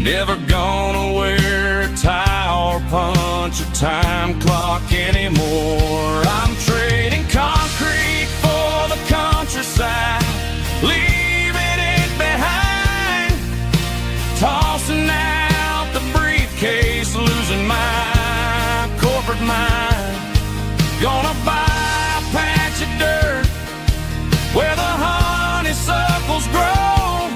Never gonna wear a tie or punch a time clock anymore. I'm trading concrete for the countryside, leaving it behind, tossing out the briefcase, losing my corporate mind. Gonna buy a patch of dirt where the honeysuckles grow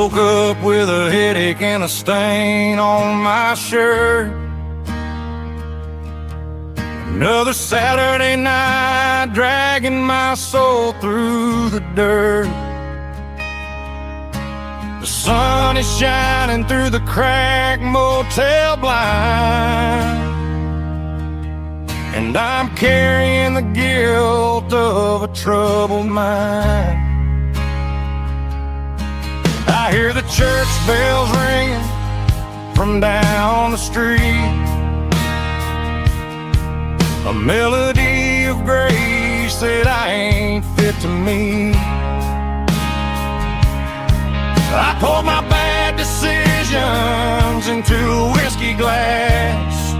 woke up with a headache and a stain on my shirt. Another Saturday night, dragging my soul through the dirt. The sun is shining through the cracked motel blind, and I'm carrying the guilt of a troubled mind. I hear the church bells ringing from down the street, a melody of grace that I ain't fit to meet. I poured my bad decisions into a whiskey glass.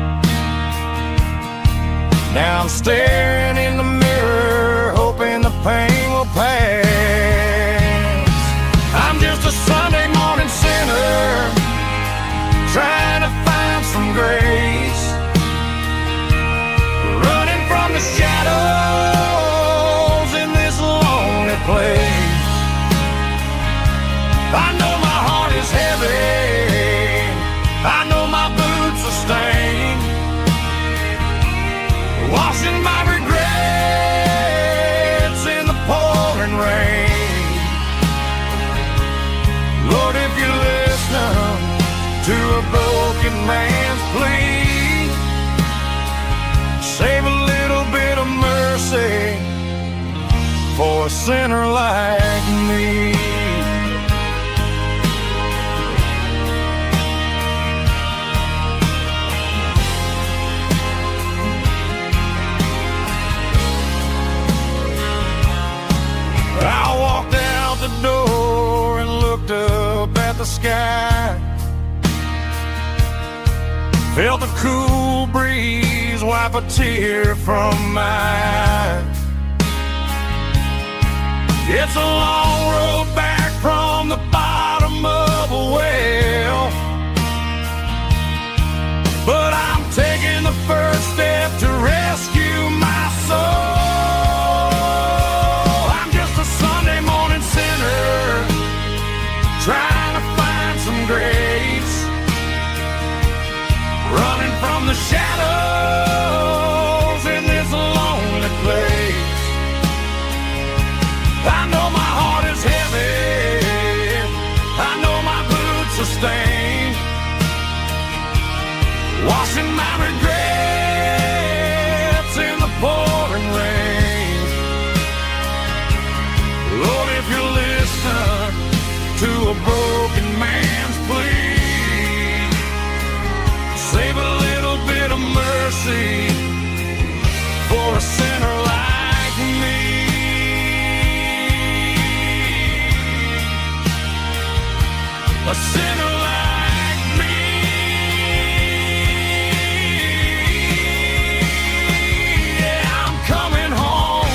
Now I'm staring in the mirror, hoping the pain will pass. I'm just a Sunday morning sinner, trying to find some grace, running from the shadows in this lonely place. I know my heart is heavy, I know my boots are stained, washing my regrets in the pouring rain. Lord, if you listen to a broken man's plea, save a little bit of mercy for a sinner like me. I walked out the door and looked up at the sky, felt the cool breeze wipe a tear from my eye. It's a long road back from the bottom of a well, but I'm taking the first step to rescue my soul. Trying to find some grace, running from the shadows in this lonely place. I know my heart is heavy, I know my boots are stained, washing my regrets in the pouring rain. Lord, if you listen to a broken man's plea, save a little bit of mercy for a sinner like me. A sinner like me. Yeah, I'm coming home.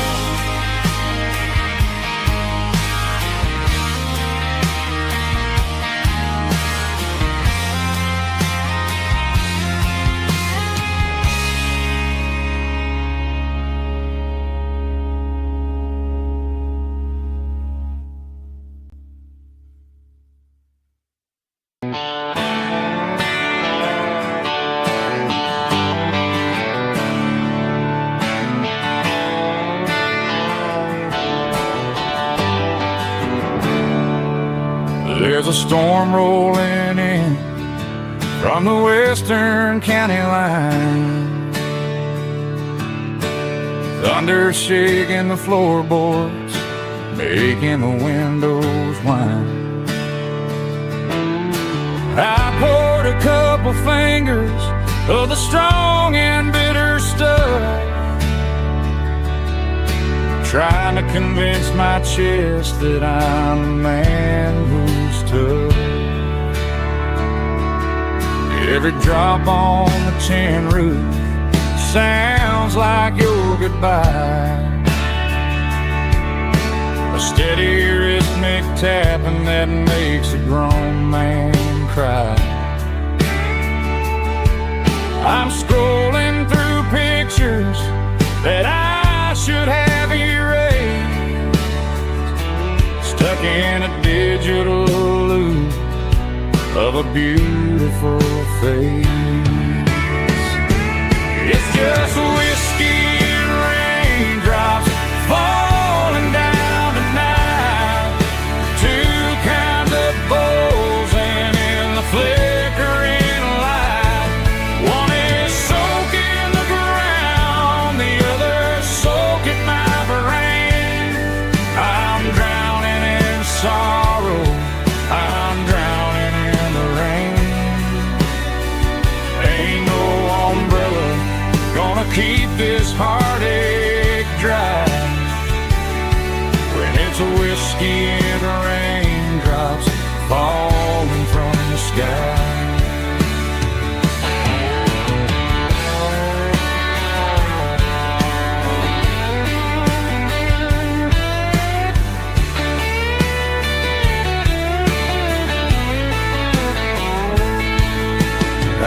There's a storm rolling in from the western county line, thunder shaking the floorboards, making the windows whine. I poured a couple fingers of the strong and bitter stuff, trying to convince my chest that I'm a man who's tough. Every drop on the tin roof sounds like your goodbye, a steady rhythmic tapping that makes a grown man cry. I'm scrolling through pictures that I should have erased, stuck in a digital loop of a beautiful face. It's just whiskey and raindrops falling down tonight. Two kinds of bowls and in the flickering light. One is soaking the ground, the other soaking my brain. I'm drowning in sorrow, I'm drowning in the rain. Ain't no umbrella gonna keep this heartache dry when it's a whiskey and raindrops falling from the sky.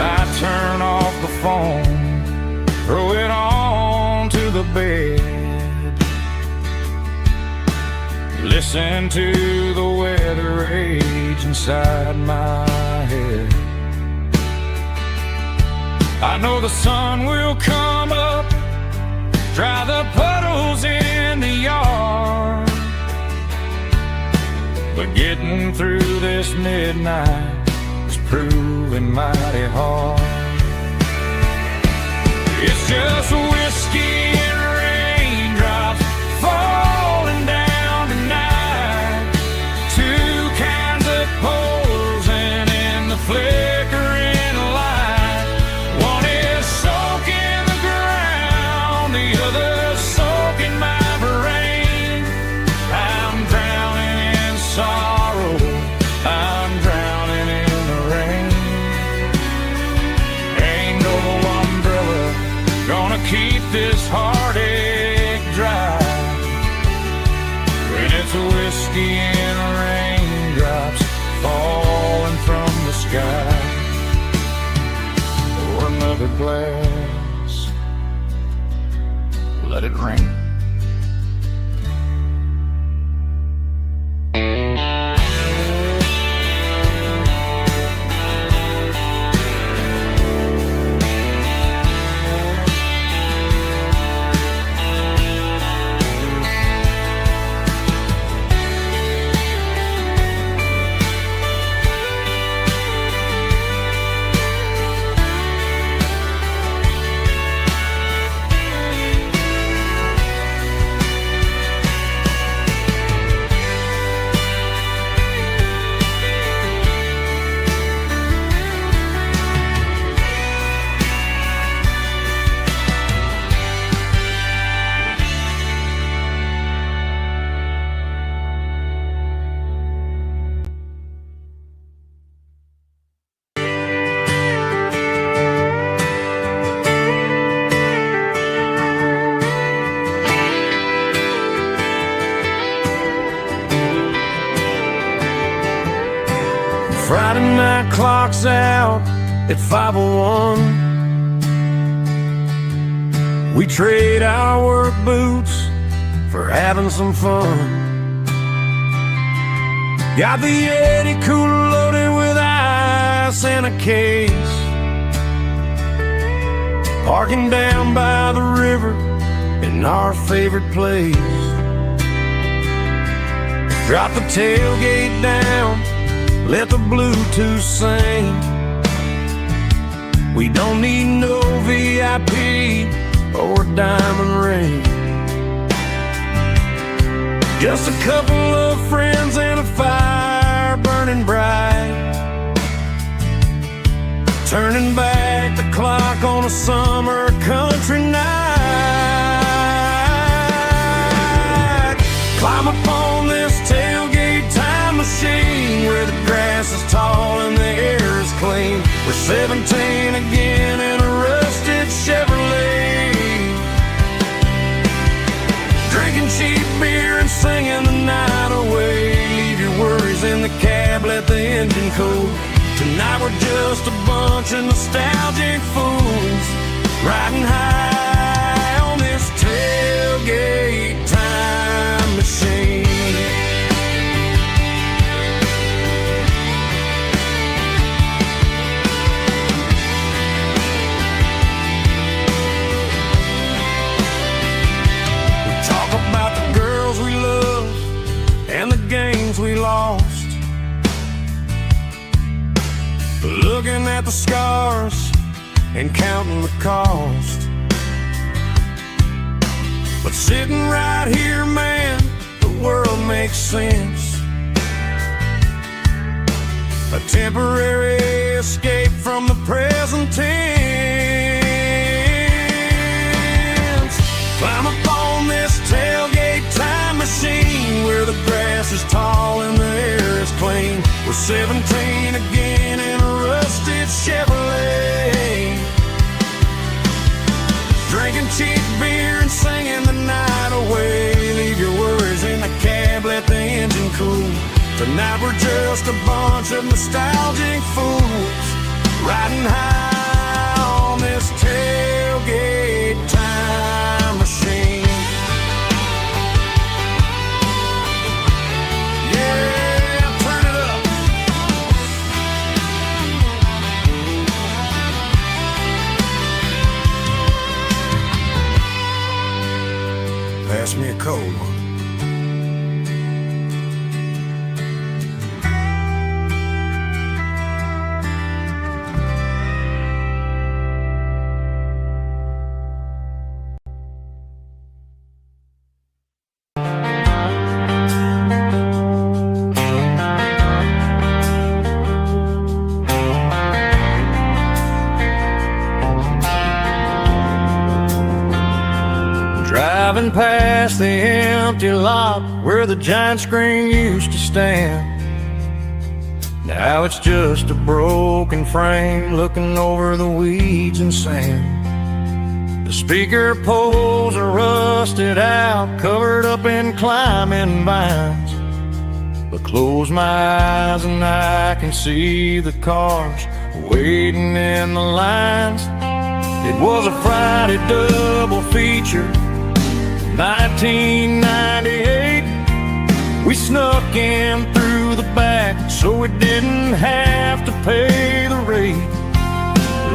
I turn off the phone, throw it on to the bed, listen to the weather rage inside my head. I know the sun will come up, dry the puddles in the yard, but getting through this midnight is proving mighty hard. It's just whiskey and raindrops falling down tonight. Two kinds of poles and in the flickering light. One is soaking the ground, the other soaking my brain. I'm drowning in sorrow, I'm drowning in the rain. Ain't no umbrella gonna keep this heartache dry when it's a whiskey and raindrops falling from the sky. Pour another glass, let it rain. Friday night clock's out at 5:01. We trade our work boots for having some fun. Got the Yeti cooler loaded with ice and a case, parking down by the river in our favorite place. Drop the tailgate down, let the Bluetooth sing. We don't need no VIP or diamond ring. Just a couple of friends and a fire burning bright, turning back the clock on a summer country night. Climb up on this tailgate time machine where the grass is tall and the air is clean. We're 17 again in a rusted Chevrolet, drinking cheap beer and singing the night away. Leave your worries in the cab, let the engine cool. Tonight we're just a bunch of nostalgic fools riding high on this tailgate time machine. looking at the scars and counting the cost. But sitting right here, man, the world makes sense. A temporary escape from the present tense. Climb up on this tailgate time machine where the grass is tall and the air is clean. We're 17 again in a rusted Chevrolet, drinking cheap beer and singing the night away. Leave your worries in the cab, let the engine cool. Tonight we're just a bunch of nostalgic fools riding high on this tailgate time machine. Yeah, turn it up. Pass me a cold one. Driving past the empty lot where the giant screen used to stand. Now it's just a broken frame looking over the weeds and sand. The speaker poles are rusted out, covered up in climbing vines. But close my eyes and I can see the cars waiting in the lines. It was a Friday double feature, 1998. We snuck in through the back so we didn't have to pay the rate.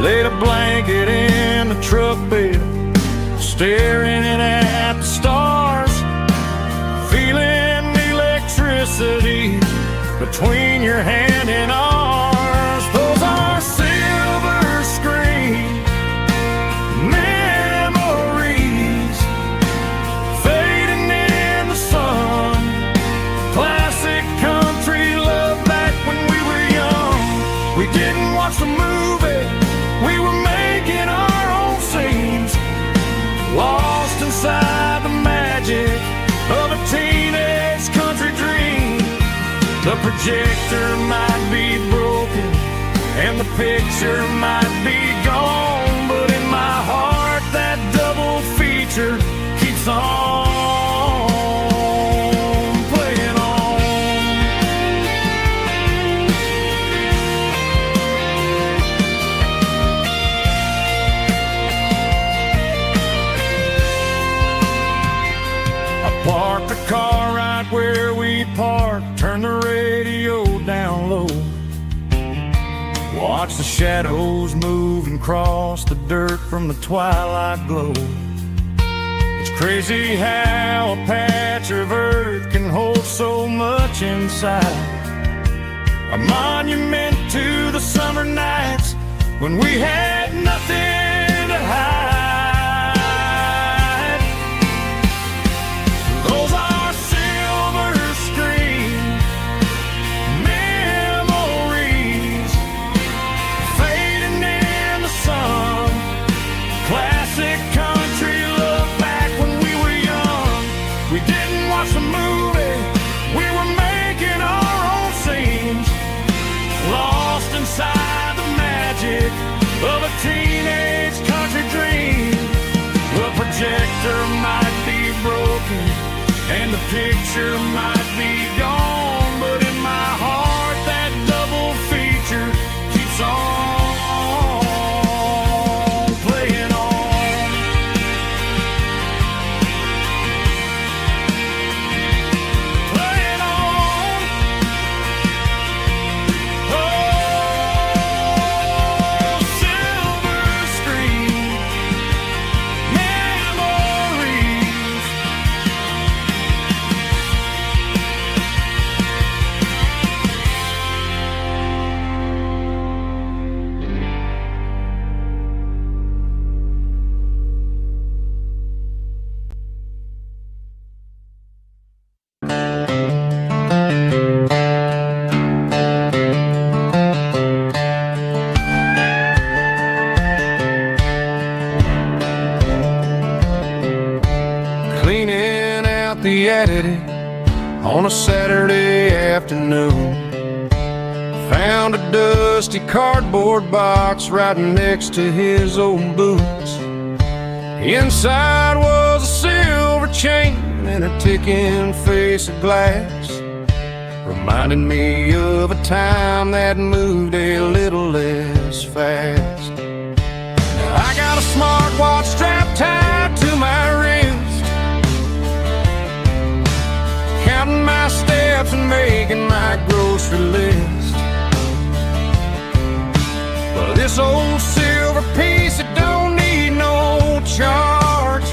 Laid a blanket in the truck bed, staring at the stars, feeling the electricity between your hand and ours. Those are silver screen memories fading in the sun. Classic country love back when we were young. We didn't watch the movie, we were making our own scenes, lost inside the magic of a teenage country dream. The projector might be broken and the picture might be gone, but in my heart that double feature keeps on playing on. I parked the car right where we parked, turned the radio down low, watch the shadows move and cross the dirt from the twilight glow. It's crazy how a patch of earth can hold so much inside. A monument to the summer nights when we had nothing to hide. Those are silver screen memories fading in the sun. Classic country love back when we were young. We didn't watch the movie, we were making our own scenes, lost inside the magic of a teenage country dream. The projector might be broken and the picture might be gone, but in my heart that double feature keeps on playing on. Playing on. Oh, silver screen memories. daddy on a Saturday afternoon. Found a dusty cardboard box right next to his old boots. Inside was a silver chain and a ticking face of glass, reminding me of a time that moved a little less fast. Now I got a smartwatch strapped tied to my wrist, counting my steps and making my grocery list. But this old silver piece, it don't need no charge,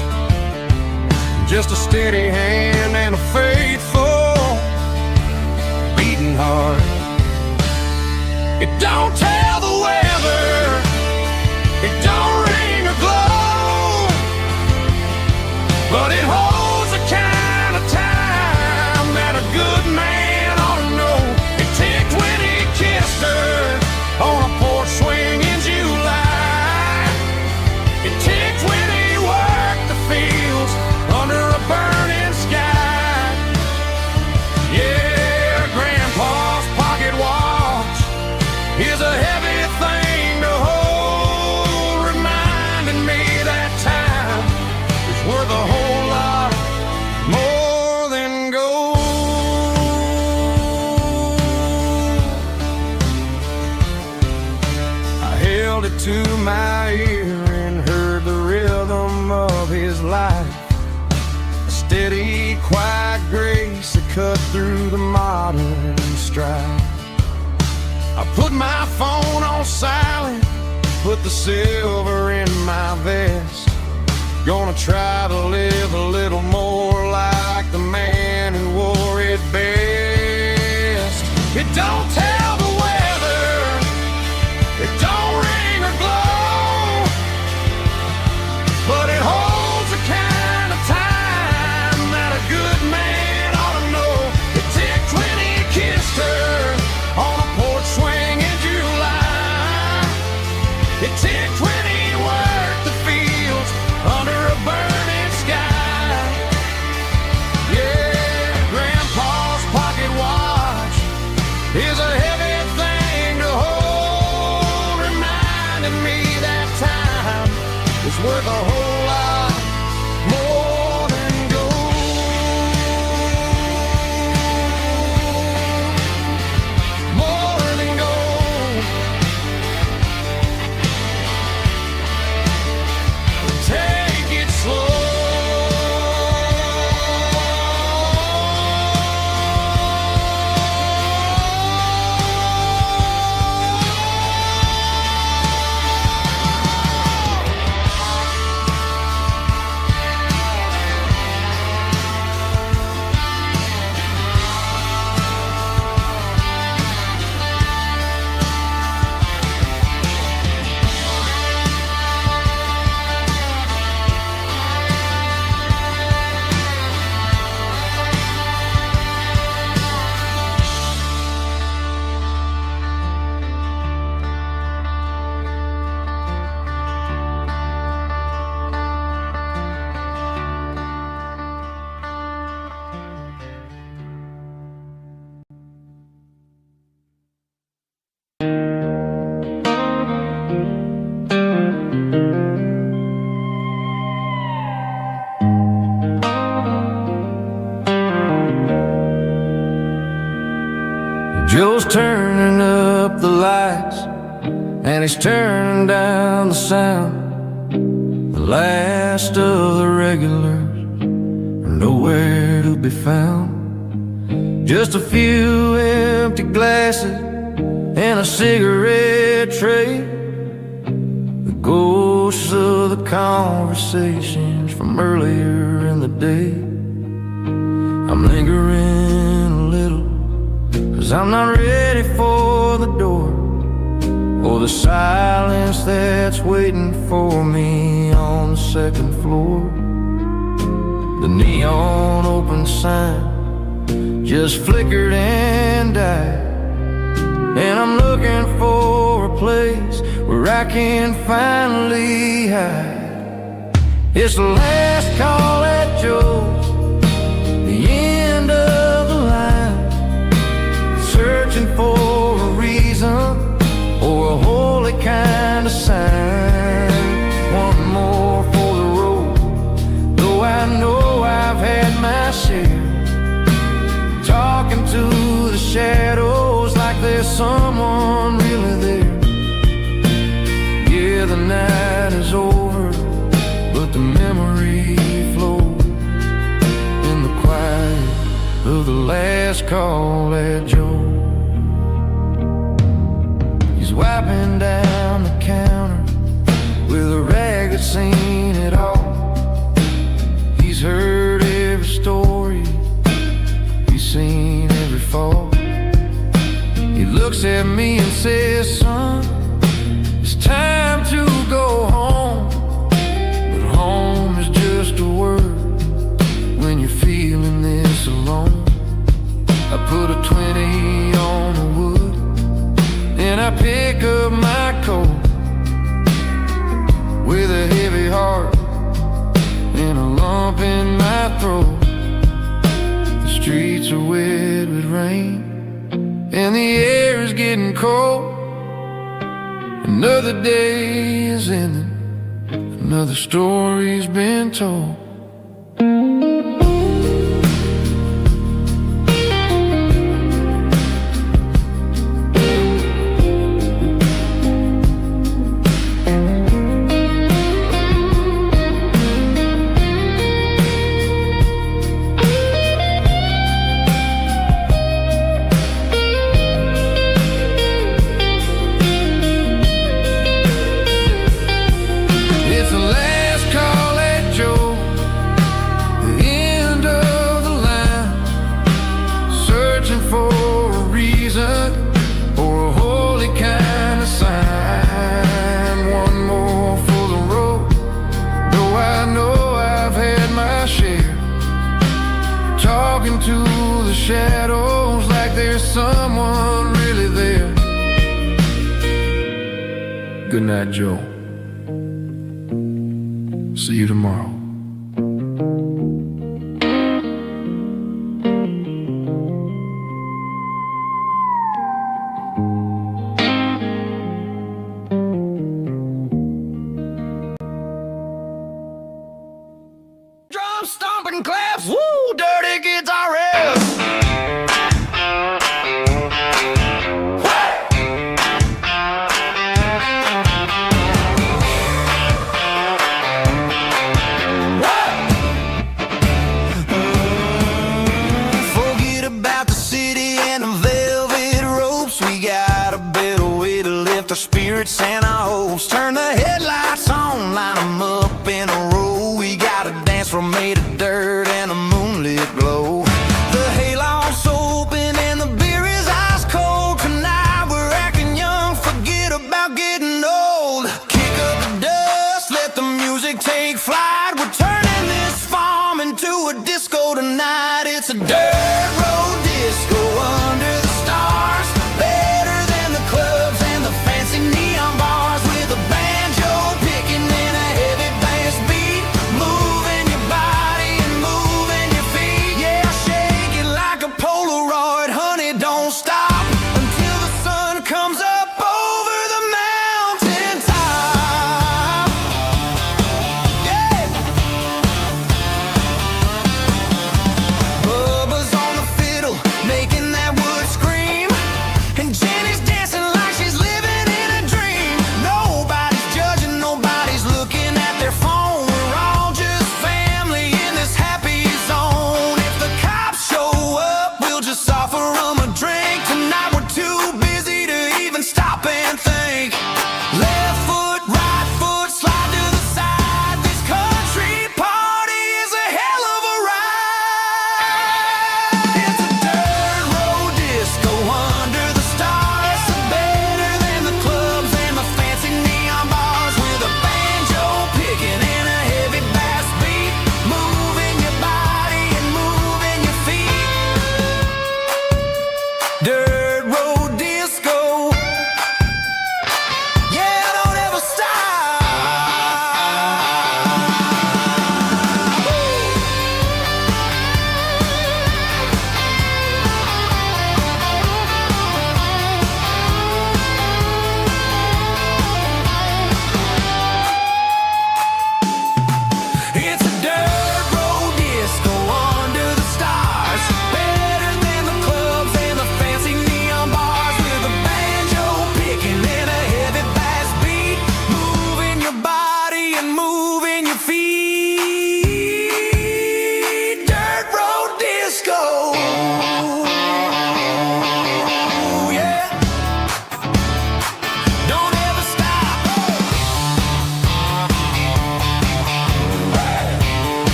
just a steady hand and a faithful beating heart. It don't tell the weather, it don't ring or glow, but it holds the kind of time that a good man ought to know. It ticked when he kissed her on a porch swing in July. It ticked when he worked the fields under a burning sky. Yeah, Grandpa's pocket watch is a heavy thing to hold, reminding me that time is worth a whole lot more than gold. I held it to my ear and heard the rhythm of his life, a steady, quiet grace that cut through the modern strife. I put my phone on silent, put the silver in my vest. Gonna try to live a little more like the man who wore it best. It don't tell the weather, it don't ring or glow, but it holds the kind of time that a good man ought to know. It ticked when he kissed her on a porch swing in July. It ticked when he worked the fields under a burning sky. Yeah, Grandpa's pocket watch is a heavy thing to hold, reminding me that time is worth a whole lot more than gold. More than gold. Take it slow. Joe's turning up the lights and he's turning down the sound. The last of the regulars are nowhere to be found. Just a few empty glasses and a cigarette tray, the ghosts of the conversations from earlier in the day. I'm lingering a little, 'cause I'm not ready for the door or the silence that's waiting for me on the second floor. The neon open sign just flickered and died, and I'm looking for a place where I can finally hide. It's the last call at Joe's, the wiping down the counter with a rag that's seen it all. He's heard every story, he's seen every fall. He looks at me and says, son, it's time to go home. But home is just a word when you're feeling this alone. I put a 20 on the wood and I pick up my coat with a heavy heart and a lump in my throat. The streets are wet with rain and the air is getting cold. Another day is ending, another story's been told. Talking to the shadows like there's someone really there. Good night, Joe. See you tomorrow. Drum stomping claps, woo, dirty guitar riffs. Forget about the city and the velvet ropes. We got a better way to lift our spirits and our hopes. Turn the headlights on, line them up in a row. We got a dance floor made of dirt and a moonlit glow. The hayloft's open and the beer is ice cold. Tonight we're acting young, forget about getting old. Kick up the dust, let the music take flight. We're turning this farm into a disco tonight. It's a dirt road disco under the stars. Better than the clubs and the fancy neon bars. With a banjo picking in a heavy bass beat, moving your body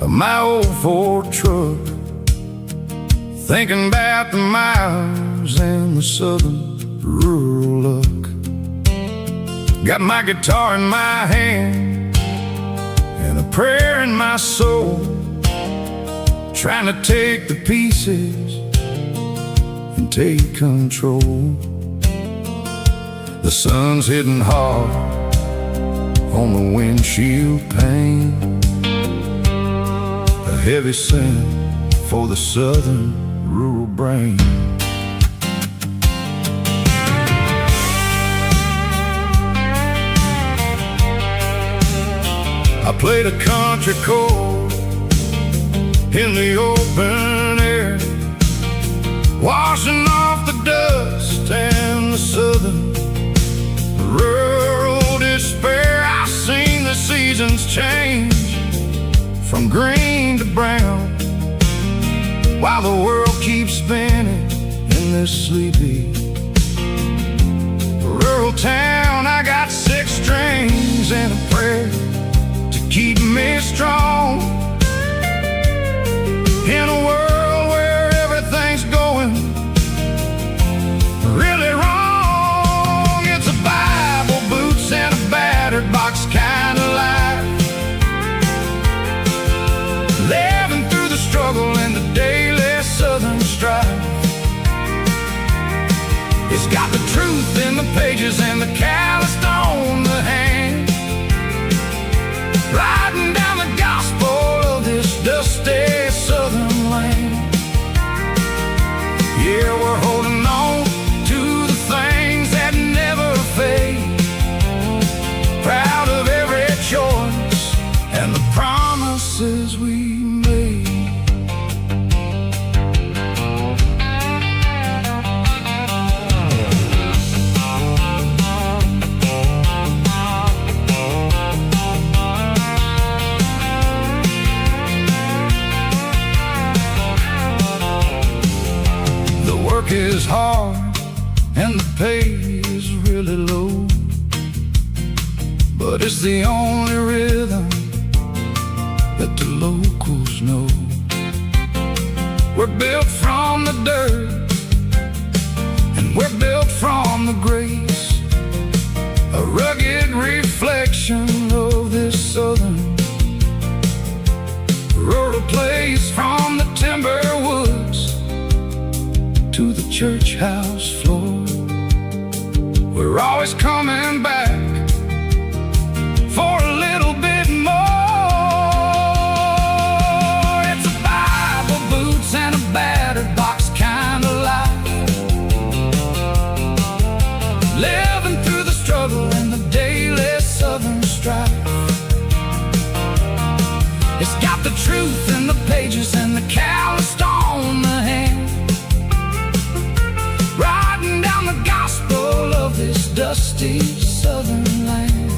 of my old Ford truck, thinking about the miles and the southern rural luck. Got my guitar in my hand and a prayer in my soul, trying to take the pieces and take control. The sun's hitting hard on the windshield pane, a heavy scent for the southern rural brain. I played a country chord in the open air, washing off the dust and the southern rural despair. I've seen the seasons change from green to brown, while the world keeps spinning in this sleepy rural town. I got 6 strings and a prayer to keep me strong in a world where everything's going really wrong. It's a Bible, boots, and a battered box kind of life, living through the struggle and the daily southern strife. It's got the truth in the pages and the calloused on the hand, riding down the gospel of this dusty southern land. Yeah, we're holding on to the things that never fade, proud of every choice and the promises we made. The work is hard and the pay is really low, but it's the only rhythm that the locals know. We're built from the dirt and we're built from the grace, a rugged reflection of this southern rural place. From the timber woods to the church house floor, we're always coming back for a little bit more. It's a Bible, boots, and a battered box kind of life, living through the struggle and the daily southern strife. It's got the truth in the pages and the calloused on the hand, riding down the gospel of this dusty southern land.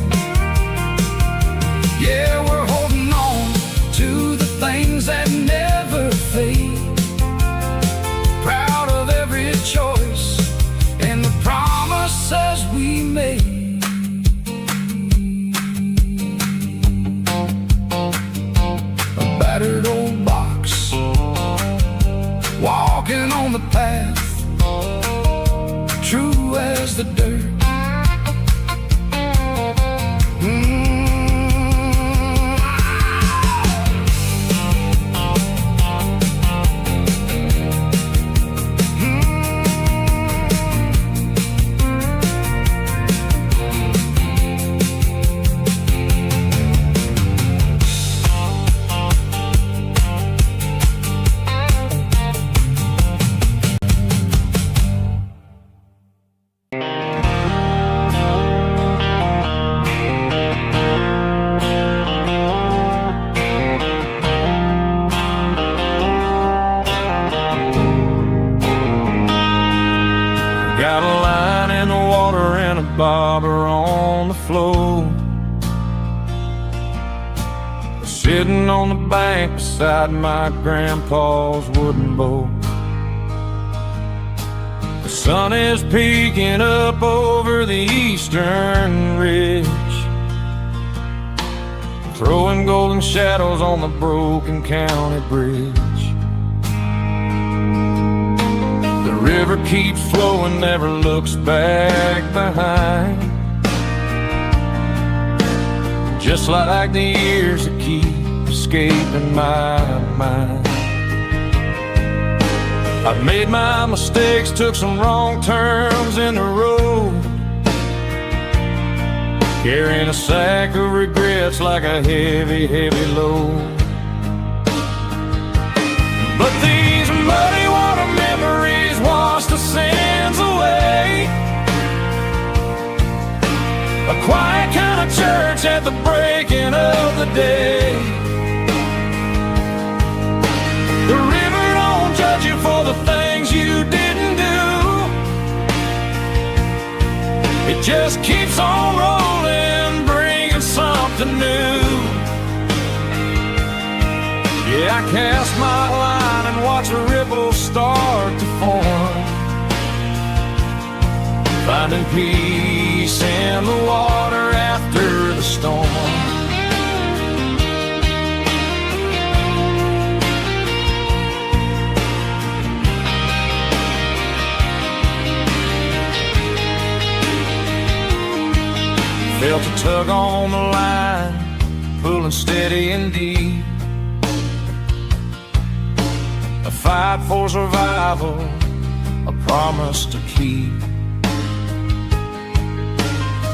Yeah, we're holding on to the things that never fade, proud of every choice and the promises we made. A battered old box, walking on the path, true as the dirt. Got a line in the water and a bobber on the floor, sitting on the bank beside my grandpa's wooden boat. The sun is peeking up over the eastern ridge, throwing golden shadows on the broken county bridge. The river keeps flowing, never looks back behind, just like the years that keep escaping my mind. I've made my mistakes, took some wrong turns in the road, carrying a sack of regrets like a heavy, heavy load. But these muddy water memories wash the sins away. A quiet kind of church at the breaking of the day. The river don't judge you for the things you didn't do. It just keeps on rolling, bringing something new. Yeah, I cast my line and watch a ripple start to form, finding peace in the water after the storm. Felt a tug on the line, pulling steady and deep. A fight for survival, a promise to keep.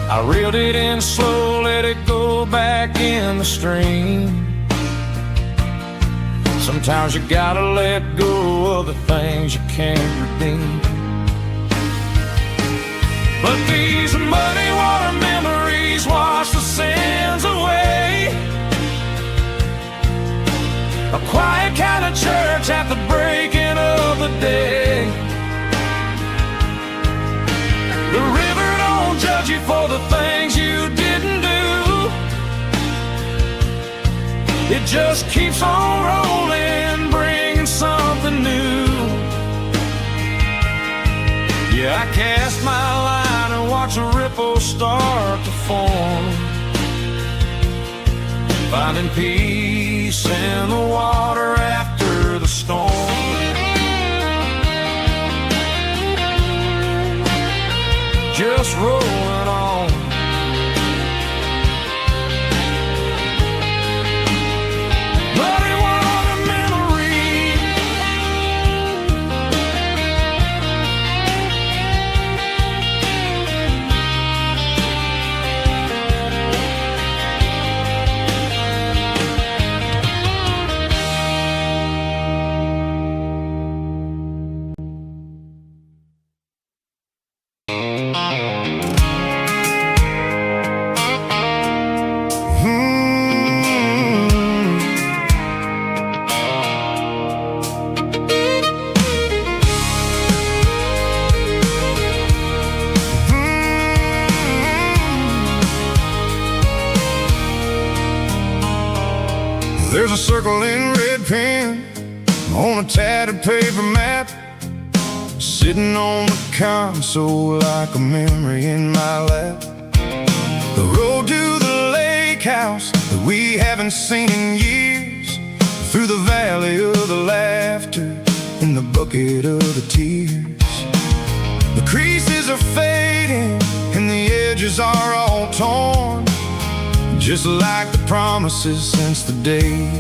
I reeled it in slow, let it go back in the stream. Sometimes you gotta let go of the things you can't redeem. But these muddy water memories wash the sins away. A quiet kind of church at the breaking of the day. The river don't judge you for the things you didn't do. It just keeps on rolling, bringing something new. Yeah, I cast my line and watch a ripple start to form, finding peace in the water after the storm. Just rolling on. Muddy water memory. There's a circle in red pen on a tattered paper map, sitting on the console like a memory in my lap. The road to the lake house that we haven't seen in years, through the valley of the laughter and the bucket of the tears. The creases are fading and the edges are all torn, just like the promises since the day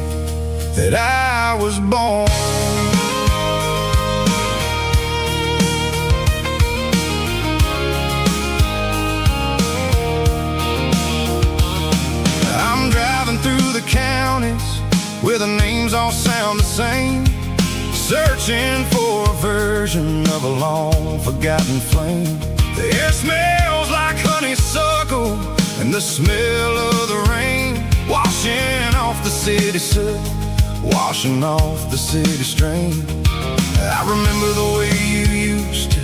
that I was born. I'm driving through the counties where the names all sound the same, searching for a version of a long-forgotten flame. The air smells like honeysuckle and the smell of the rain, washing off the city soot, washing off the city strain. I remember the way you used to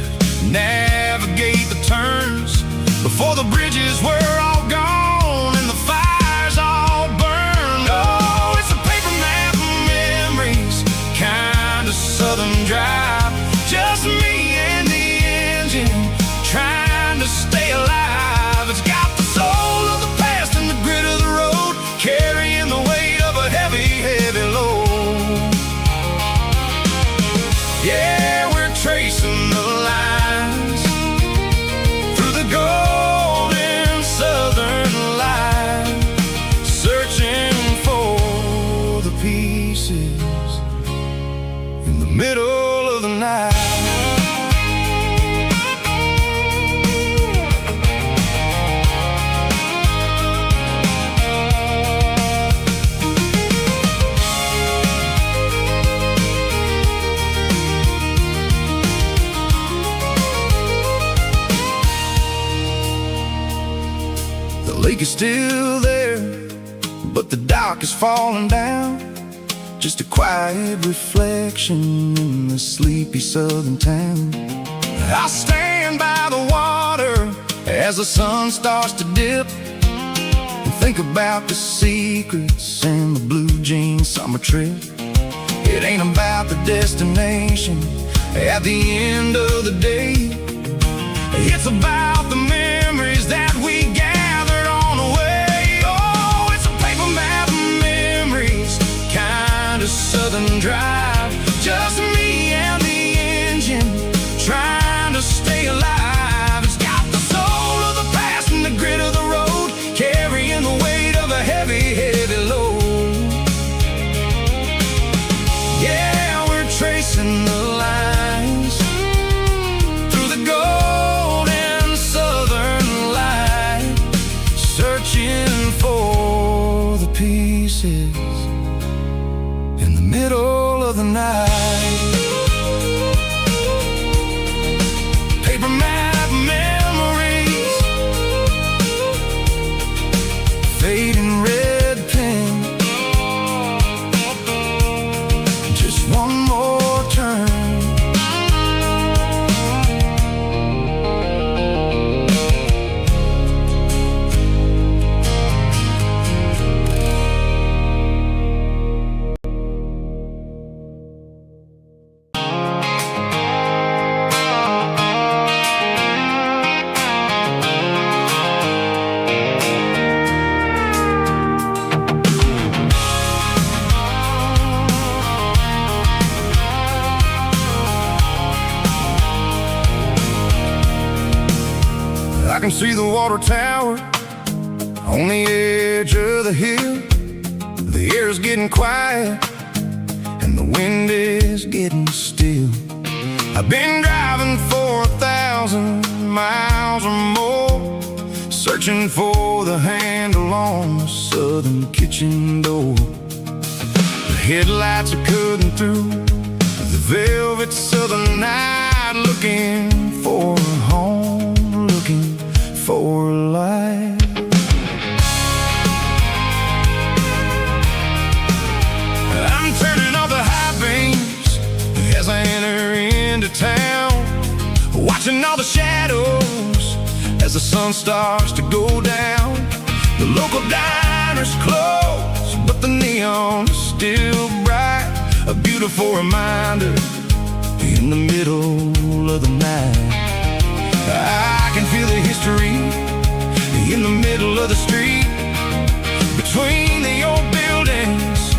navigate the turns before the bridges were all gone and the fires all burned. Oh, it's a paper map of memories, kind of southern drive, just me and the engine trying to stay alive. It's got the soul of the past and the grit of the road, carrying middle of the night. The lake is still there, but the dock is falling down. Just a quiet reflection in the sleepy southern town. I stand by the water as the sun starts to dip, and think about the secrets and the blue jean summer trip. It ain't about the destination at the end of the day. It's about the memories that we gathered on the way. Oh, it's a paper map of memories, kind of southern drive. Just me and the engine, trying to stay alive. It's got the soul of the past and the grit of the road, carrying the weight of a heavy, heavy load. Yeah, we're tracing the lines through the golden southern light, searching for the pieces in the middle of the night. Paper map memories, fading red pen, just one more turn. I can see the water tower on the edge of the hill. The air is getting quiet and the wind is getting still. I've been driving for 1,000 miles or more, searching for the handle on the southern kitchen door. The headlights are cutting through the velvet southern night, looking for a home, looking for life. I'm turning off the high beams as I enter into town, watching all the shadows as the sun starts to go down. The local diner's closed, but the neon is still bright, a beautiful reminder in the middle of the night. I can feel the history in the middle of the street, between the old buildings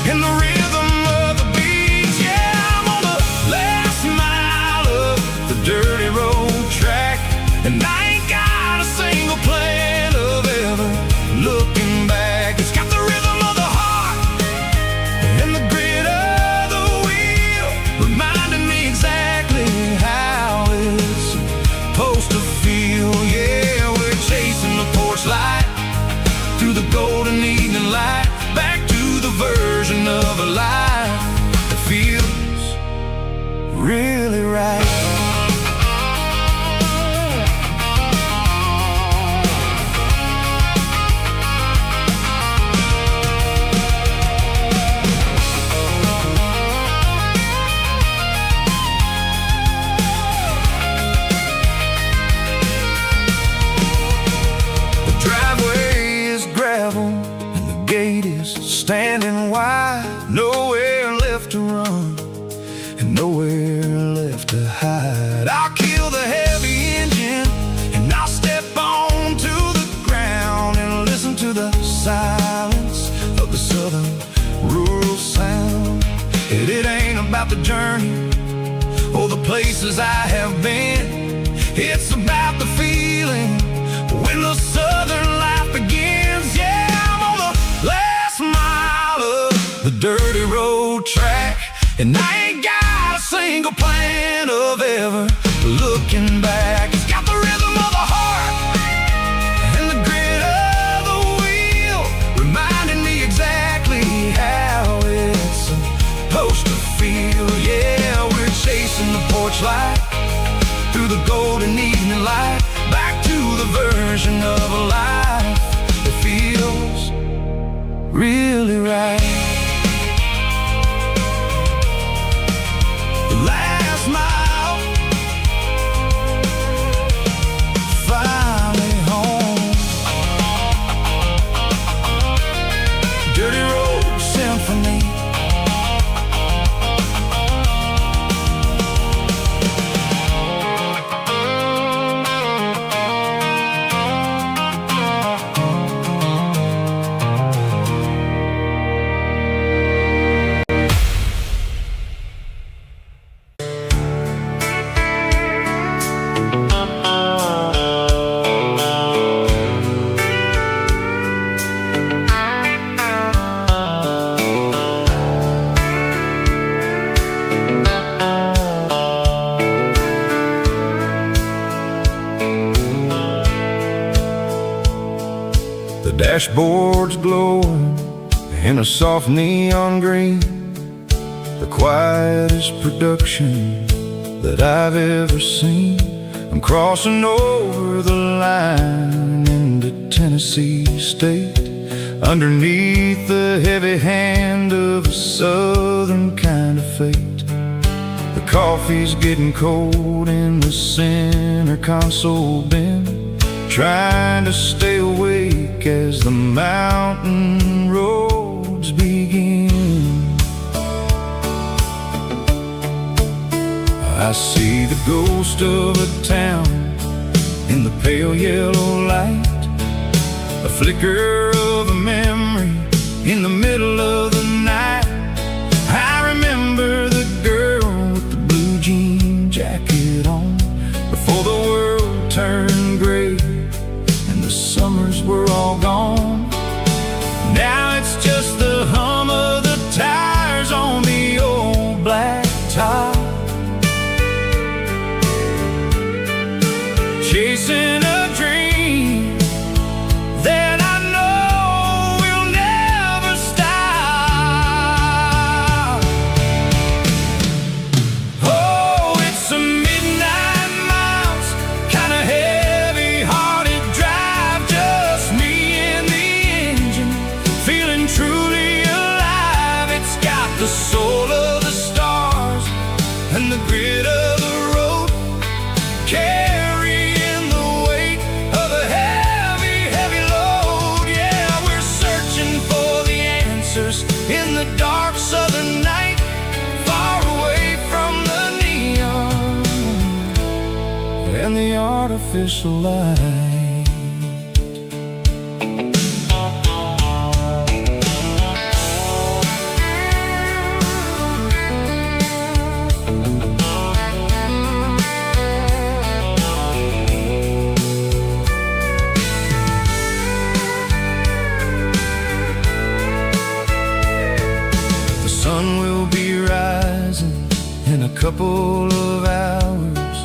and the rhythm of the beats. Yeah, I'm on the last mile of the dirty road track, and I ain't got a single plan of ever looking back. It's got the rhythm of the heart and the grit of the wheel, reminding me exactly how it's supposed to feel. Yeah, we're chasing the porch light through the golden evening light, back to the version of a life that feels really right. Standing wide, nowhere left to run and nowhere left to hide. I'll kill the heavy engine and I'll step onto the ground and listen to the silence of the southern rural sound. It ain't about the journey or the places I have been, it's about the feeling when the southern life begins. Yeah, I'm on the last mile of the dirty road track, and I ain't got a single plan of ever looking back. It's got the rhythm of the heart and the grit of the wheel, reminding me exactly how it's supposed to feel. Yeah, we're chasing the porch light through the golden evening light, back to the version of a life that feels really right. The last mile, finally home. Dirty Road Symphony. The dashboard's glowing in a soft neon green, the quietest production that I've ever seen. I'm crossing over the line into Tennessee State, underneath the heavy hand of a southern kind of fate. The coffee's getting cold in the center console bin, trying to stay awake as the mountain roads begin. I see the ghost of a town in the pale yellow light, a flicker of a memory in the middle of the night. I remember the girl with the blue jean jacket on, before the world turned gray and the summers were all gone. Now it's just the hum of the tires on the old black top, chasing a dream that I know will never stop. Oh, it's a midnight miles, kind of heavy-hearted drive, just me and the engine, feeling truly alive. It's got the soul of the stars and the grit of the road, carrying the weight of a heavy, heavy load. Yeah, we're searching for the answers in the dark southern night, far away from the neon and the artificial light. The sun will be rising in a couple of hours,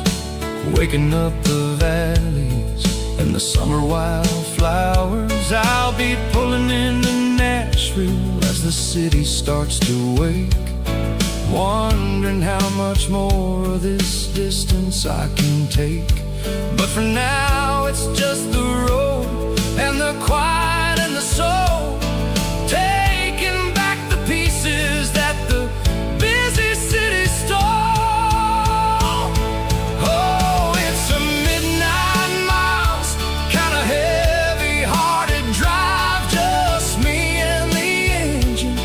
waking up the valleys and the summer wildflowers. I'll be pulling into Nashville as the city starts to wake, wondering how much more of this distance I can take. But for now it's just the road and the quiet and the soul, taking back the pieces that the busy city stole. Oh, it's a midnight miles, kind of heavy-hearted drive, just me and the engine,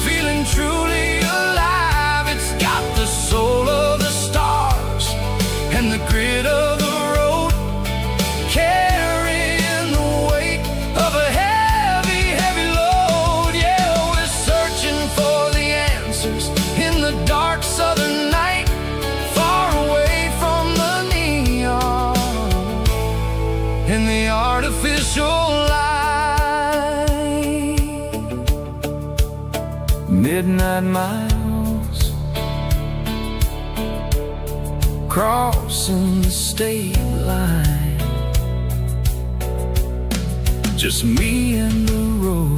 feeling truly alive. It's got the soul of the stars and the grit of the road, carrying the weight of a heavy, heavy load. Yeah, we're searching for the answers in the dark southern night, far away from the neon and the artificial light. Midnight miles, crossing the state line. Just me and the road.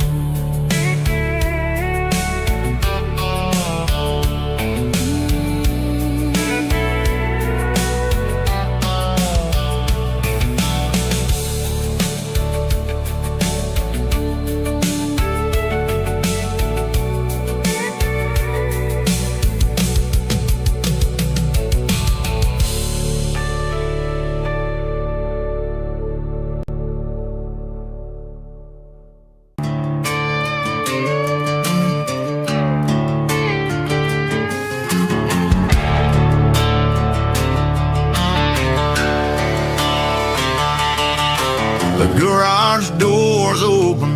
The garage door's open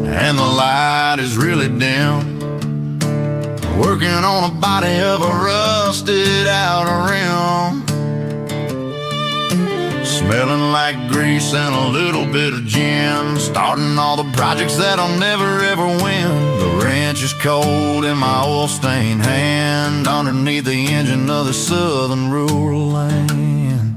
and the light is really dim. Working on a body of a rusted out rim. Smelling like grease and a little bit of gin. Starting all the projects that I'll never ever win. The wrench is cold in my oil-stained hand, underneath the engine of the southern rural land.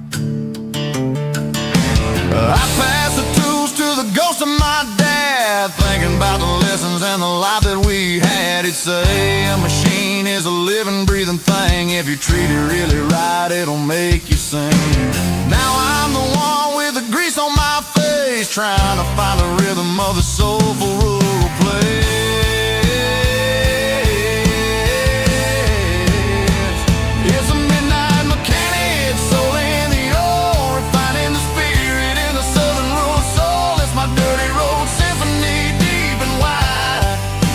I pass the tools to the ghost of my dad, thinking about the lessons and the life that we had. He'd say a machine is a living, breathing thing. If you treat it really right, it'll make you sing. Now I'm the one with the grease on my face, trying to find the rhythm of the soulful rural place. It's a midnight mechanic, soul in the ore, refining the spirit in the southern rural soul. It's my dirty road symphony, deep and wide,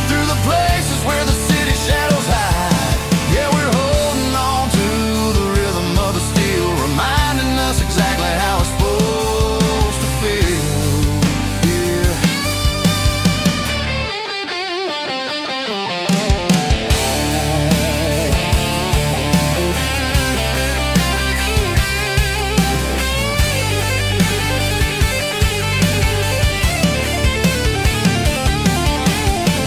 through the places where the city shadows hide. Yeah, we're holding on to the rhythm of the steel, reminding us exactly how it's supposed to feel. Yeah.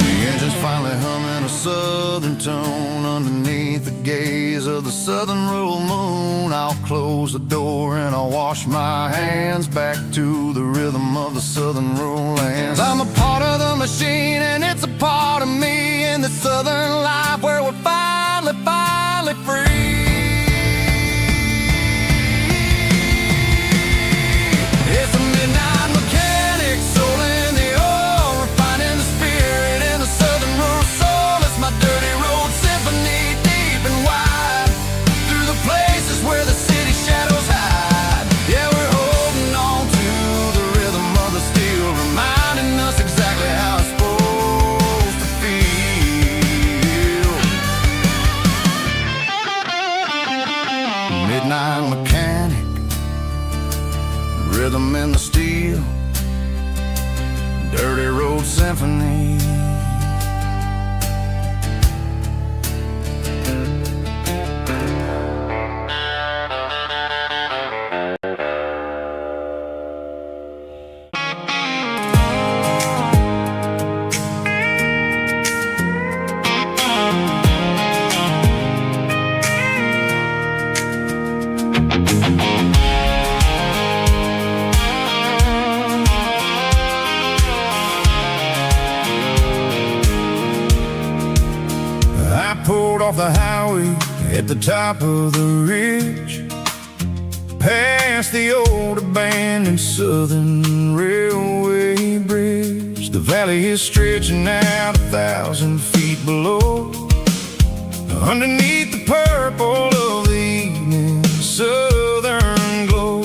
The engine's finally humming a southern tone underneath the gaze of the southern rural moon. I'll close the door and I'll wash my hands back to the rhythm of the southern rural lands. I'm a part of the machine and it's a part of me in the southern life where we're finally free. It's a midnight mechanic, soul in the ore, refining the spirit in the southern rural soul. It's my dirty road symphony, deep and wide, through the places where the city shadows hide. Yeah, we're holding on to the rhythm of the steel, reminding us exactly how it's supposed to feel. Midnight mechanic, rhythm in the steel, dirty road symphony. I pulled off the highway at the top of the ridge, past the old abandoned southern railway bridge. The valley is stretching out 1,000 feet below, underneath the purple of the evening southern glow.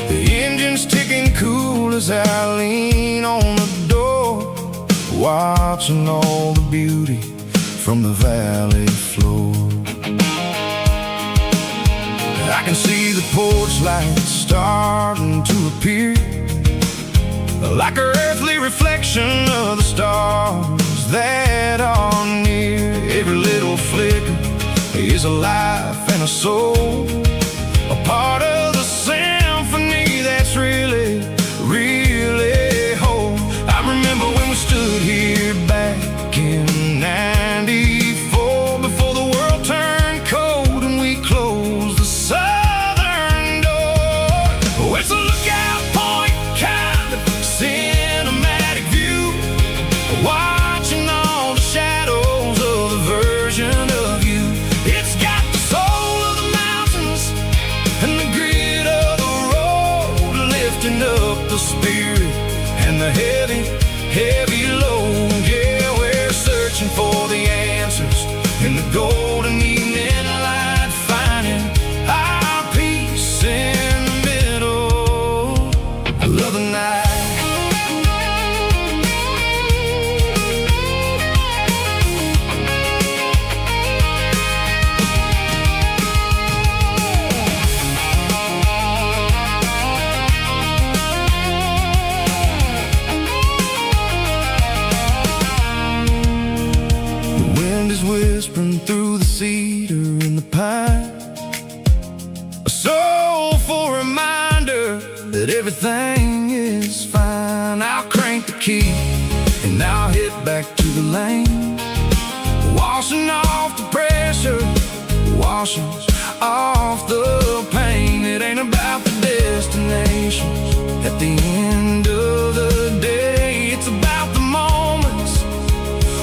The engine's ticking cool as I lean on the door, watching all the beauty from the valley floor. I can see the porch lights starting to appear, like an earthly reflection of the stars that are near. Every little flicker is a life and a soul, a part of the symphony that's really whole. I remember when we stood here back in '94, before the world turned cold and we closed the Looking through the cedar and the pine, a soulful reminder that everything is fine. I'll crank the key and I'll hit back to the lane, washing off the pressure, washing off the pain. It ain't about the destinations at the end of the day. It's about the moments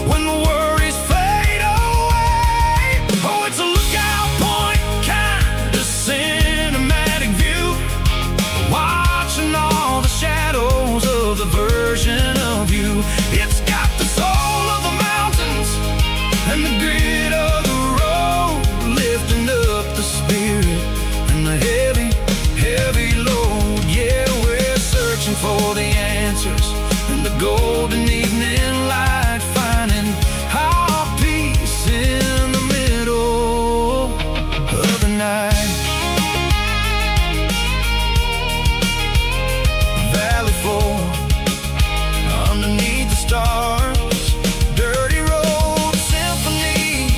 when the worries fade away. Oh, it's a lookout point, kind of cinematic view, watching all the shadows of the version of you. It's got the soul of the mountains and the grit of the road, lifting up the spirit and the heavy, heavy load. Yeah, we're searching for the answers in the golden evening light, finding our peace in the middle of the night. Valley floor, underneath the stars, dirty road symphony.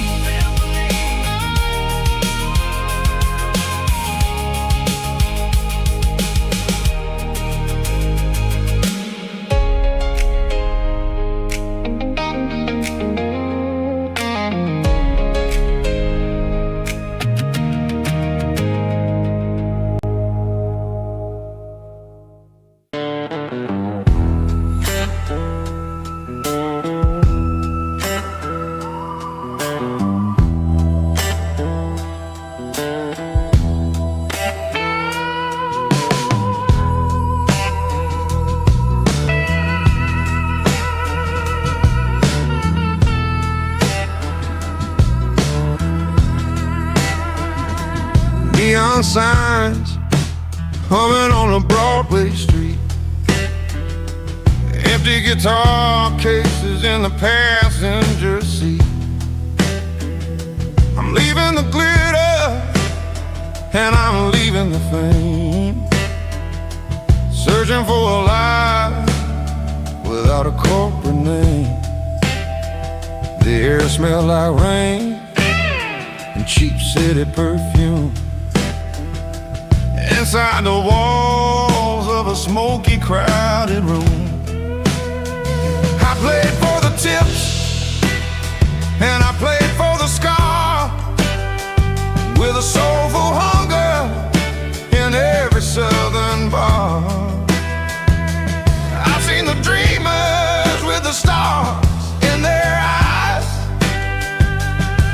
Neon signs humming on a Broadway street, empty guitar cases in the passenger seat. I'm leaving the glitter and I'm leaving the fame, searching for a life without a corporate name. The air smells like rain and cheap city perfume. Inside the walls of a smoky, crowded room, I played for the tips and I played for the scar, with a soulful hunger in every southern bar. I've seen the dreamers with the stars in their eyes,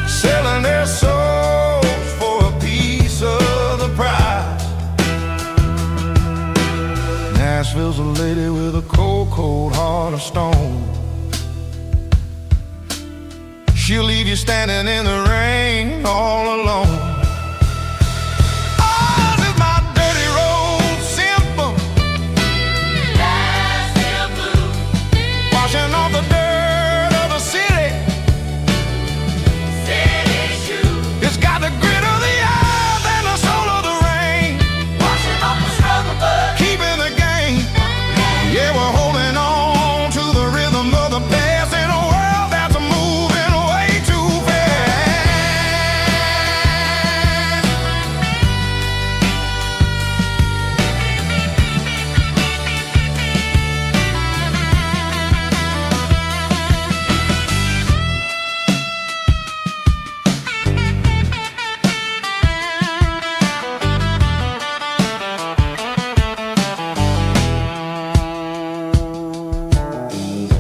selling their souls for a piece of the prize. Nashville's a lady with a cold, cold heart of stone. She'll leave you standing in the rain all alone. Oh, this is my dirty road symphony, Nashville blues, washing off the dirt of the city, city shoes. It's got the grit of the earth and the soul of the rain, washing off the struggle, but keeping the game. Yeah, we're holding on to the rhythm of the past in a world that's moving way too fast.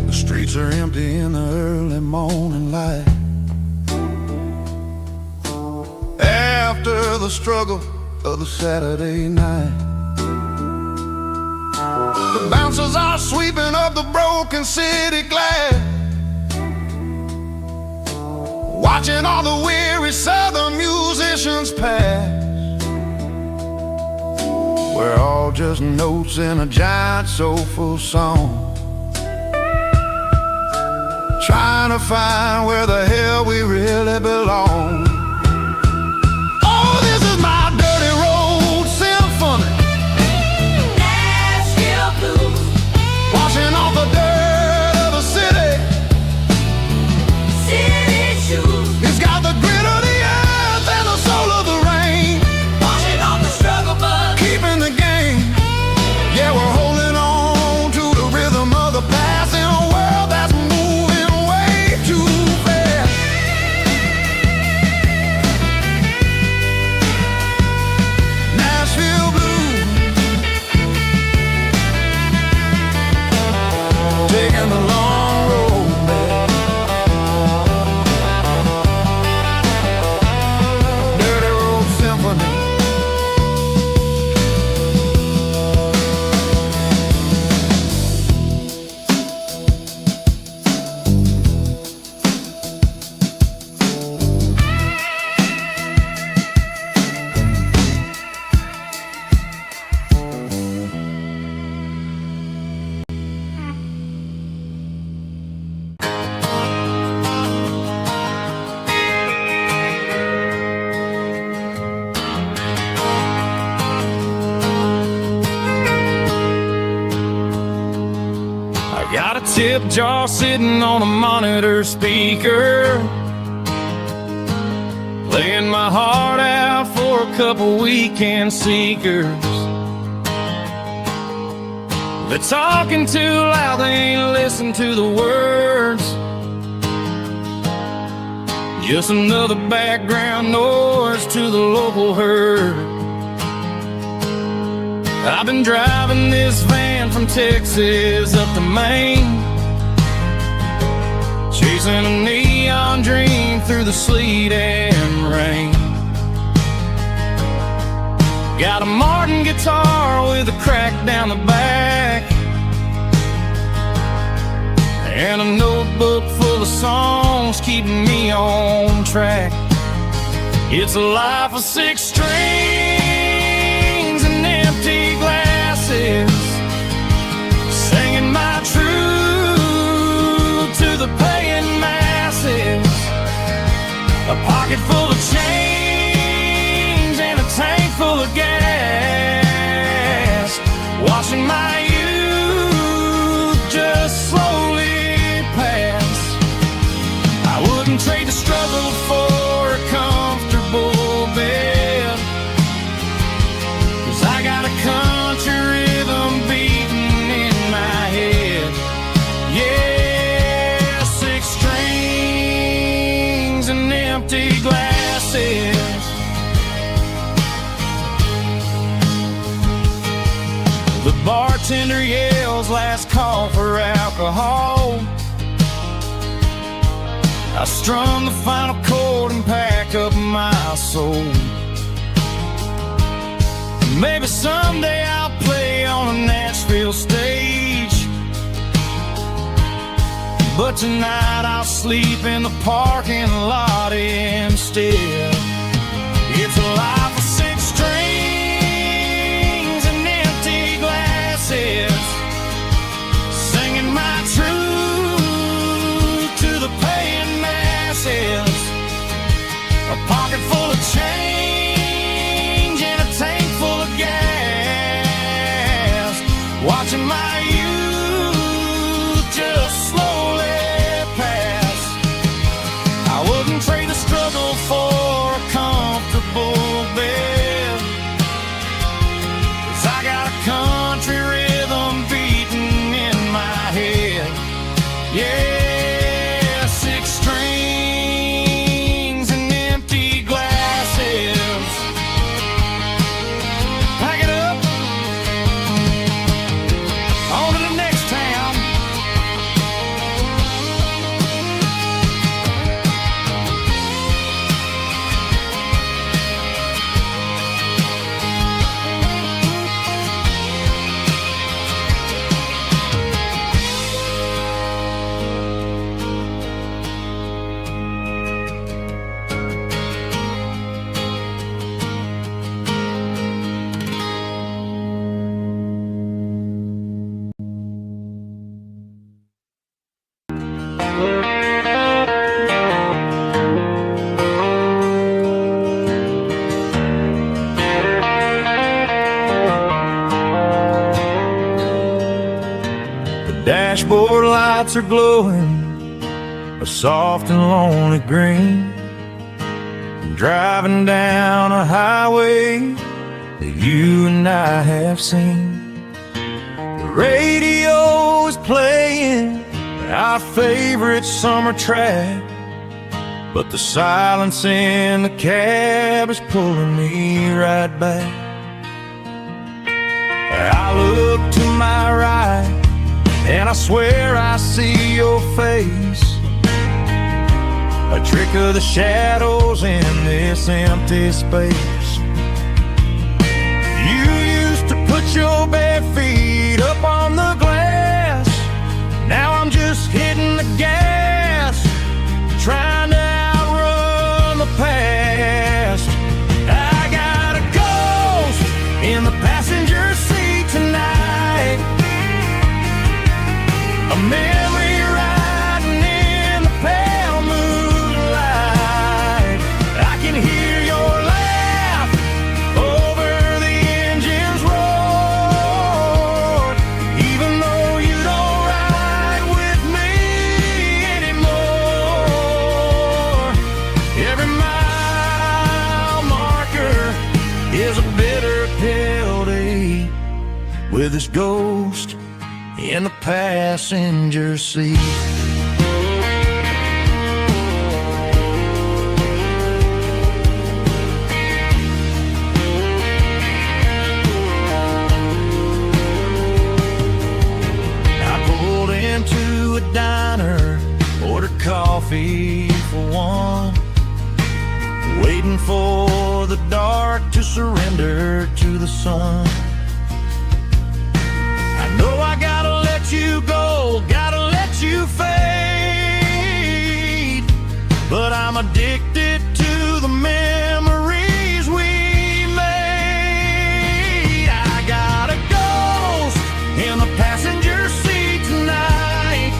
The streets are empty in the early morning light, after the struggle of the Saturday night. The bouncers are sweeping up the broken city glass, watching all the weary southern musicians pass. We're all just notes in a giant soulful song, trying to find where the hell we really belong. Oh, this is my dirty road symphony, Nashville blues, washing off the dirt of the city, city shoes. It's got the tip jar sitting on a monitor speaker, playing my heart out for a couple weekend seekers. They're talking too loud, they ain't listen to the words. Just another background noise to the local herd. I've been driving this van from Texas up to Maine, chasing a neon dream through the sleet and rain. Got a Martin guitar with a crack down the back, and a notebook full of songs keeping me on track. It's a life of 6 strings and empty glasses, singing my truth to the paying masses. A pocket full of change and a tank full of gas, watching my youth just slowly pass. I wouldn't trade the struggle for a comfortable bed, 'cause I got a country rhythm beating in my head. Yeah, 6 strings and empty glasses. The bartender yells last call for alcohol. I strum the final chord and pack up my soul. Maybe someday I'll play on a Nashville stage, but tonight I'll sleep in the parking lot instead. It's a life of 6 strings and empty glasses, singing my truth to the paying masses. A pocket full of change and a tank full of gas, watching my youth just slowly pass. I wouldn't trade the struggle for a comfortable bed, 'cause I got a country rhythm beating in my head. Yeah, 6 strings and empty glasses. Pack it up, on to the next town. Dashboard lights are glowing a soft and lonely green. I'm driving down a highway that you and I have seen. The radio is playing our favorite summer track, but the silence in the cab is pulling me right back. I look to my right and I swear I see your face, a trick of the shadows in this empty space. You used to put your bare feet up on the glass, now I'm just hitting the gas, trying to outrun the past. I got a ghost in the passenger seat tonight, a memory riding in the pale moonlight. I can hear your laugh over the engine's roar. with his ghost in the passenger seat. Into a diner, ordered coffee for one, waiting for the dark to surrender to the sun. I know I gotta let you go, gotta let you fade, but I'm addicted to the memories we made. I got a ghost in the passenger seat tonight,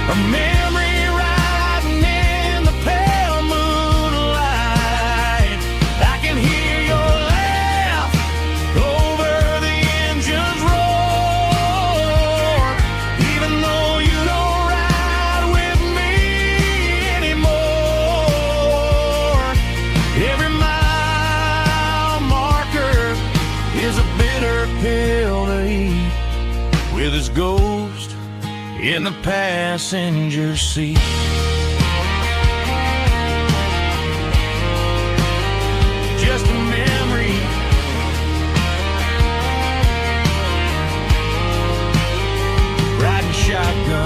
a memory riding in the pale moonlight. I can hear your laugh over the engine's roar, even though you don't ride with me anymore. Every mile marker is a bitter pill to eat, with his ghost in the passenger seat. Just a memory, riding shotgun.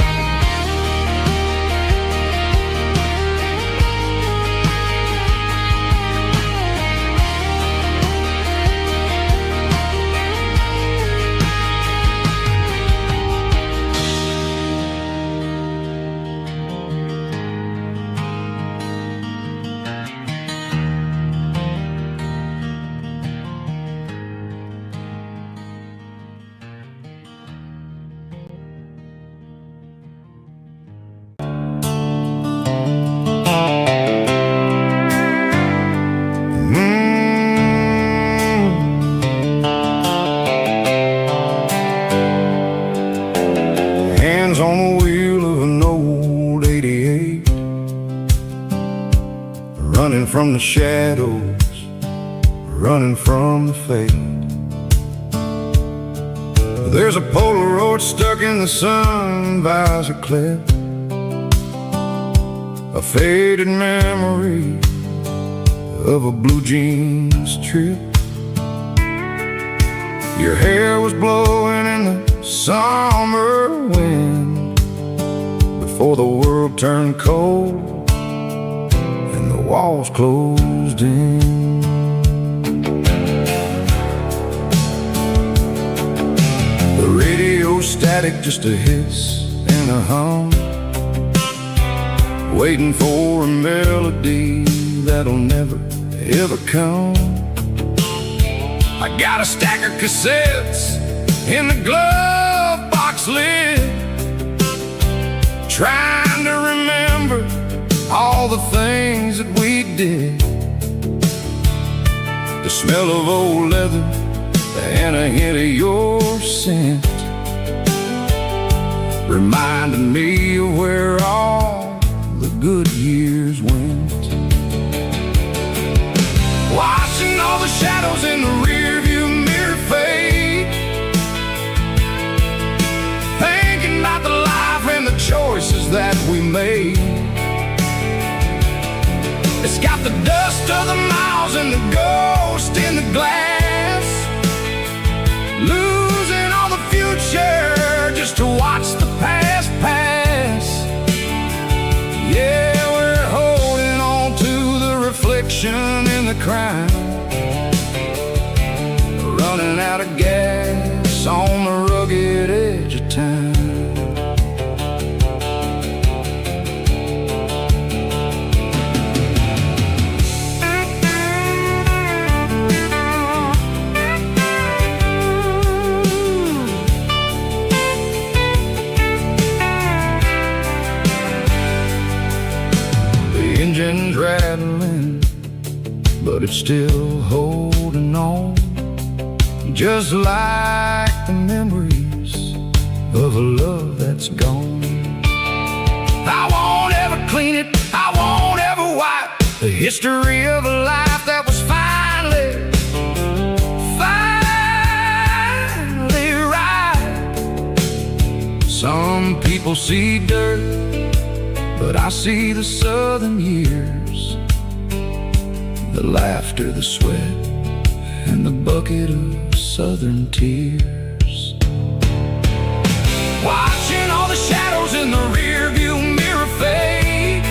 Hands on the wheel of an old 88, running from the shadows, running from the fate. There's a Polaroid stuck in the sun visor clip, a faded memory of a blue jeans trip. Your hair was blowing in the summer wind before the world turned cold and the walls closed in. The radio static, just a hiss and a hum, waiting for a melody that'll never ever come. I got a stack of cassettes in the glove box lid, trying to remember all the things that we did. The smell of old leather and a hint of your scent reminded me of where all the good years went. Watching all the shadows in the rearview mirror fade, thinking about the life and the choices that we made. It's got the dust of the miles and the ghost in the glass, losing all the future just to watch the past pass. Yeah, we're holding on to the reflection in the crowd, running out of gas on the rugged edge of town. The engine's rattling, but it's still holding on, just like the memories of a love that's gone. I won't ever clean it, I won't ever wipe the history of a life that was finally Some people see dirt, but I see the southern years, the laughter, the sweat, and the bucket of southern tears. Watching all the shadows in the rearview mirror fade,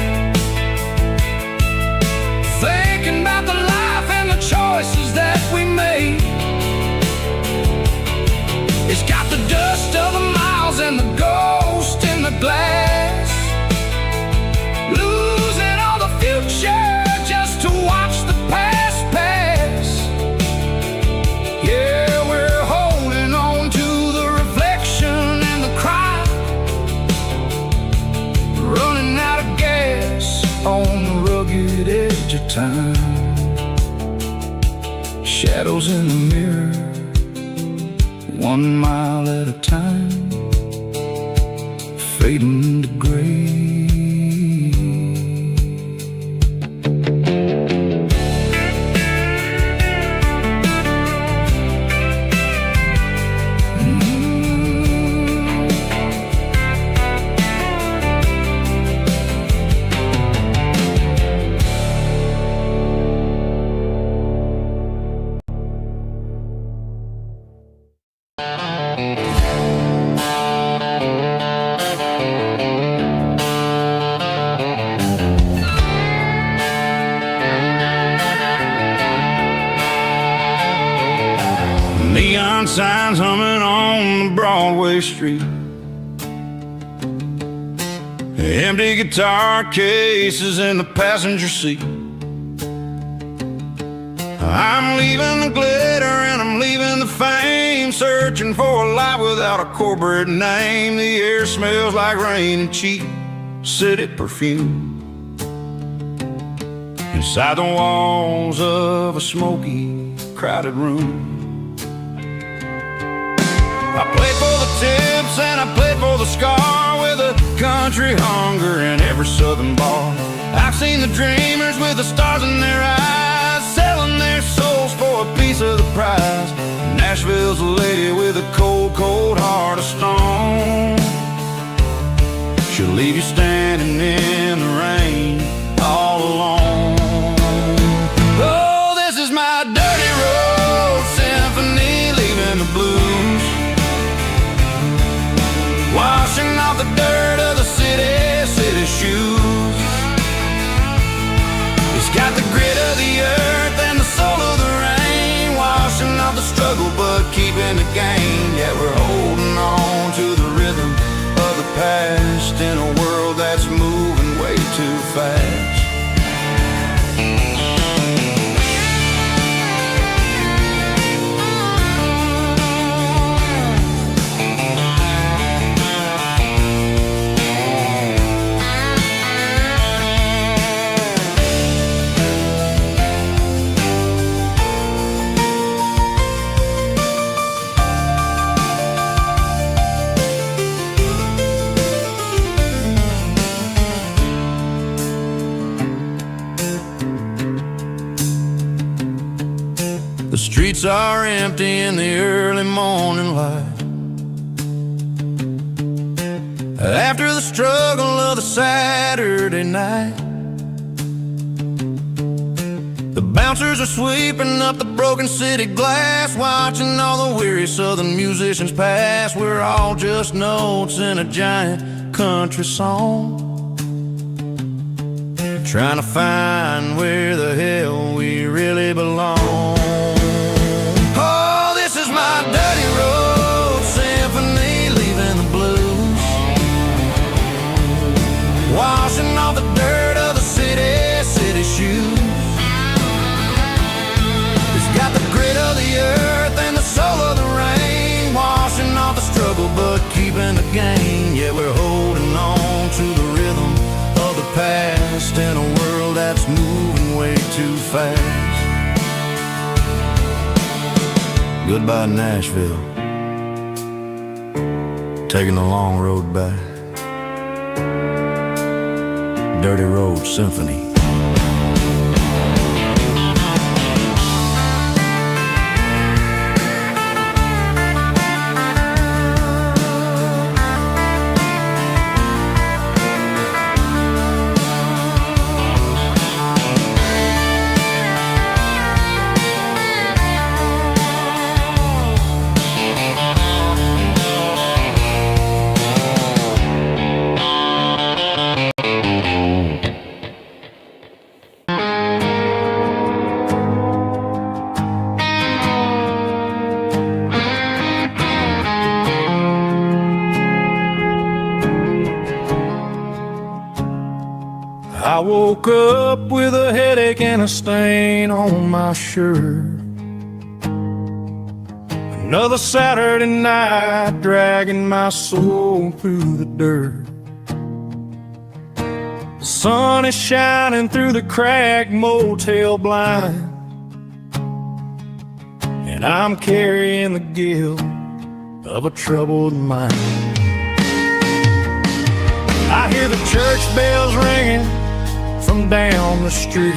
thinking about the life and the choices that we made. It's got the dust of the miles and the ghost in the glass, losing all the future just to watch the past pass. Yeah, we're holding on to the reflection and the cry, running out of gas on the rugged edge of time. Shadows in the mirror, 1 mile at a time, fading to gray. Neon signs humming on the Broadway street, empty guitar cases in the passenger seat. I'm leaving the glitter and I'm leaving the fame, searching for a life without a corporate name. The air smells like rain and cheap city perfume inside the walls of a smoky, crowded room. I played for the tips and I played for the scar, with a country hunger in every southern bar. I've seen the dreamers with the stars in their eyes, selling their souls for a piece of the prize. Nashville's a lady with a cold, cold heart of stone. She'll leave you standing in the rain all alone. Oh, this is my dirty road symphony, leaving the blues, washing off the dirt of the city shoes. It's got the grit of the earth and the soul of the rain, washing off the struggle but keeping the gain. Yeah, we're holding on to the rhythm of the past in a world that's moving way too fast. The streets are empty in the early morning light, after the struggle of the Saturday night. The bouncers are sweeping up the broken city glass, watching all the weary southern musicians pass. We're all just notes in a giant country song, trying to find where the hell we really belong. Oh, this is my dirty road symphony, leaving the blues, washing off the dirt of the city shoes. It's got the grit of the earth and the soul of the rain, washing off the struggle but keeping the gain. Yeah, we're holding on to the rhythm of the past in a world that's moving way too fast. Goodbye, Nashville, taking the long road back. Dirty Road Symphony. woke up with a headache and a stain on my shirt. Another Saturday night dragging my soul through the dirt. The sun is shining through the cracked motel blind, and I'm carrying the guilt of a troubled mind. I hear the church bells ringing from down the street,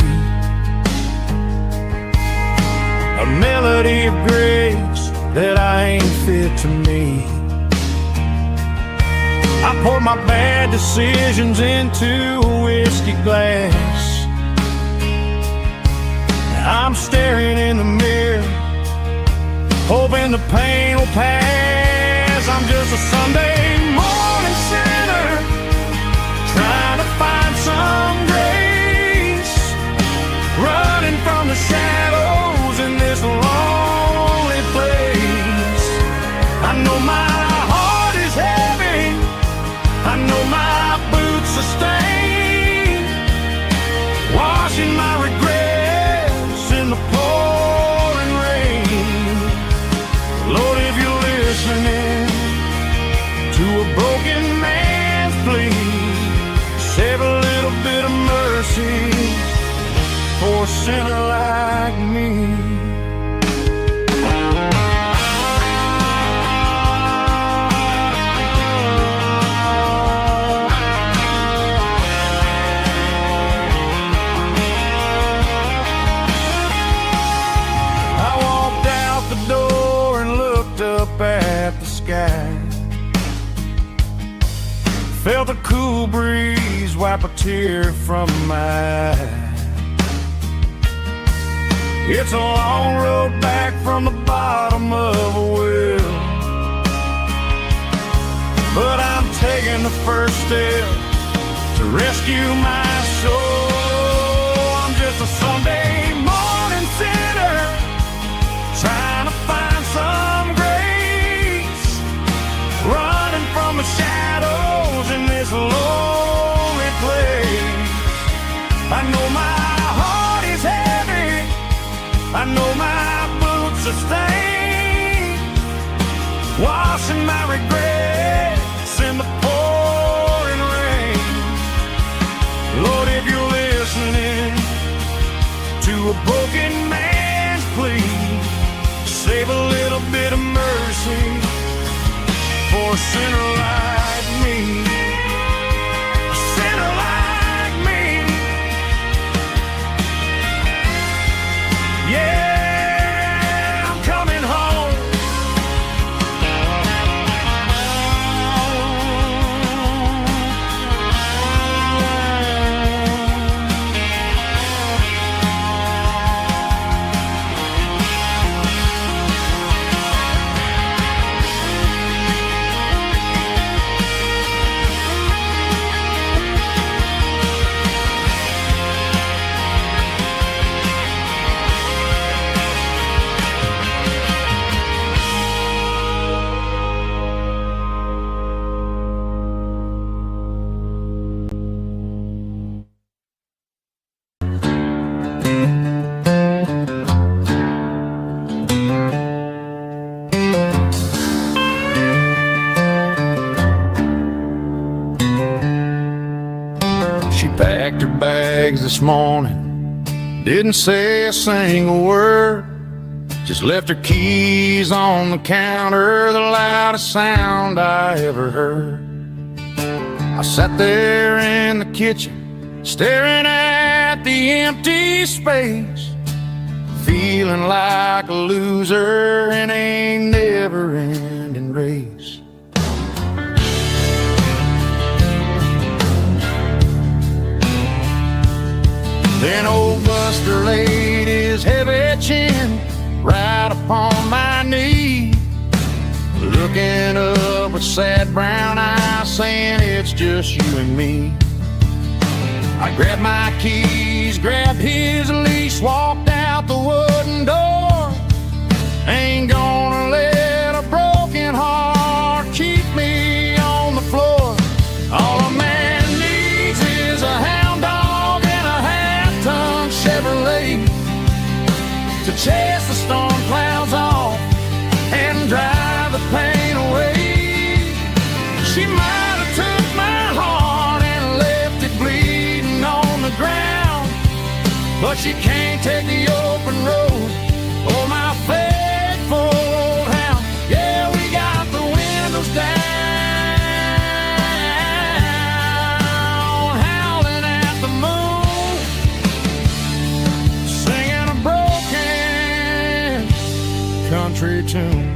a melody of grace that I ain't fit to meet. I pour my bad decisions into a whiskey glass. I'm staring in the mirror, hoping the pain will pass. I'm just a Sunday morning sinner, trying to find some grace, running from the shadows in this lonely place. I know my heart is heavy, I know my boots are stained, washing my regrets in the pouring rain. Lord, if you're listening to a broken man's plea, save a little bit of mercy for a sinner like me. I walked out the door and looked up at the sky, felt a cool breeze wipe a tear from my eye. It's a long road back from the bottom of a well, but I'm taking the first step to rescue my soul. I'm just a Sunday morning sinner, trying to find some grace, running from the shadows in this lonely place. I know my heart is heavy, I know my boots are stained, washing my regrets in the pouring rain. Lord, if you're listening to a broken man's plea, save a little bit of mercy for a sinner like me. A sinner like me. Yeah, I'm coming home. She packed her bags this morning, didn't say a single word, just left her keys on the counter, the loudest sound I ever heard. I sat there in the kitchen, staring at the empty space, feeling like a loser in a never-ending race. Then old Buster laid his heavy chin right upon my knee, looking up with sad brown eyes, saying it's just you and me. I grabbed my keys, grabbed his leash, walked out the wooden door. Ain't gonna let a broken heart keep me on the floor. All a man needs is a hound dog and to chase the storm clouds off and drive the pain away. She might have took my heart and left it bleeding on the ground, but she can't take the open road or my faithful old hound. Yeah, we got the windows down, howling at the moon, singing a broken country tune.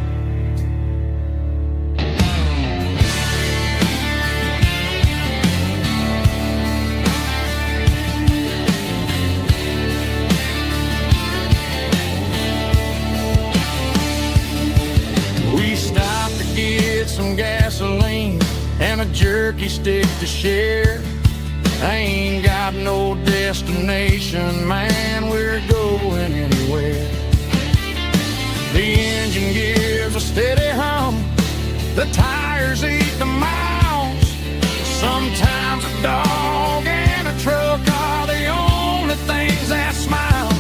Some gasoline and a jerky stick to share. I ain't got no destination, man, we're going anywhere. The engine gives a steady hum, the tires eat the miles. Sometimes a dog and a truck are the only things that smile.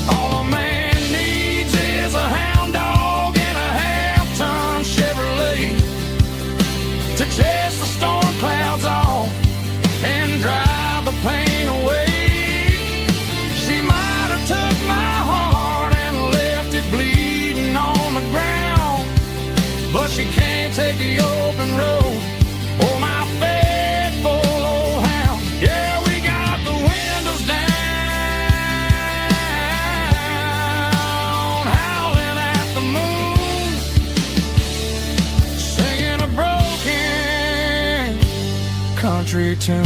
All a man needs is a hound dog and a half-ton Chevrolet to chase the storm clouds off and drive the pain away. She might have took my heart and left it bleeding on the ground, but she can't take the open road or my faithful old hound. Yeah, we got the windows down, howling at the moon, singing a broken country tune.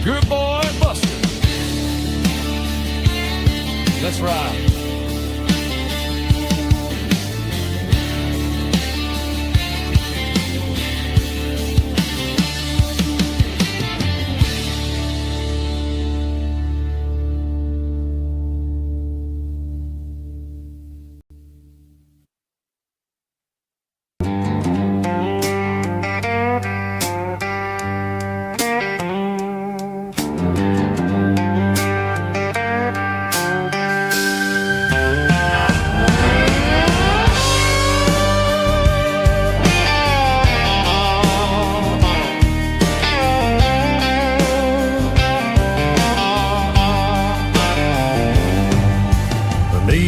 Good boy, Buster. Let's ride.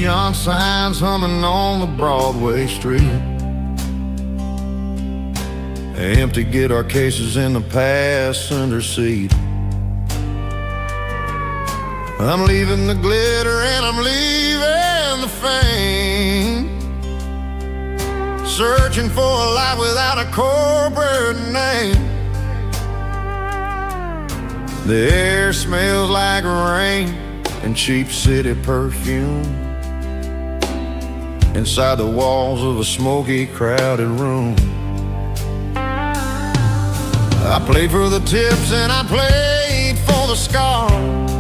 Neon signs humming on the Broadway street. Empty guitar cases in the passenger seat. I'm leaving the glitter and I'm leaving the fame, searching for a life without a corporate name. The air smells like rain and cheap city perfume inside the walls of a smoky, crowded room. I played for the tips and I played for the scars,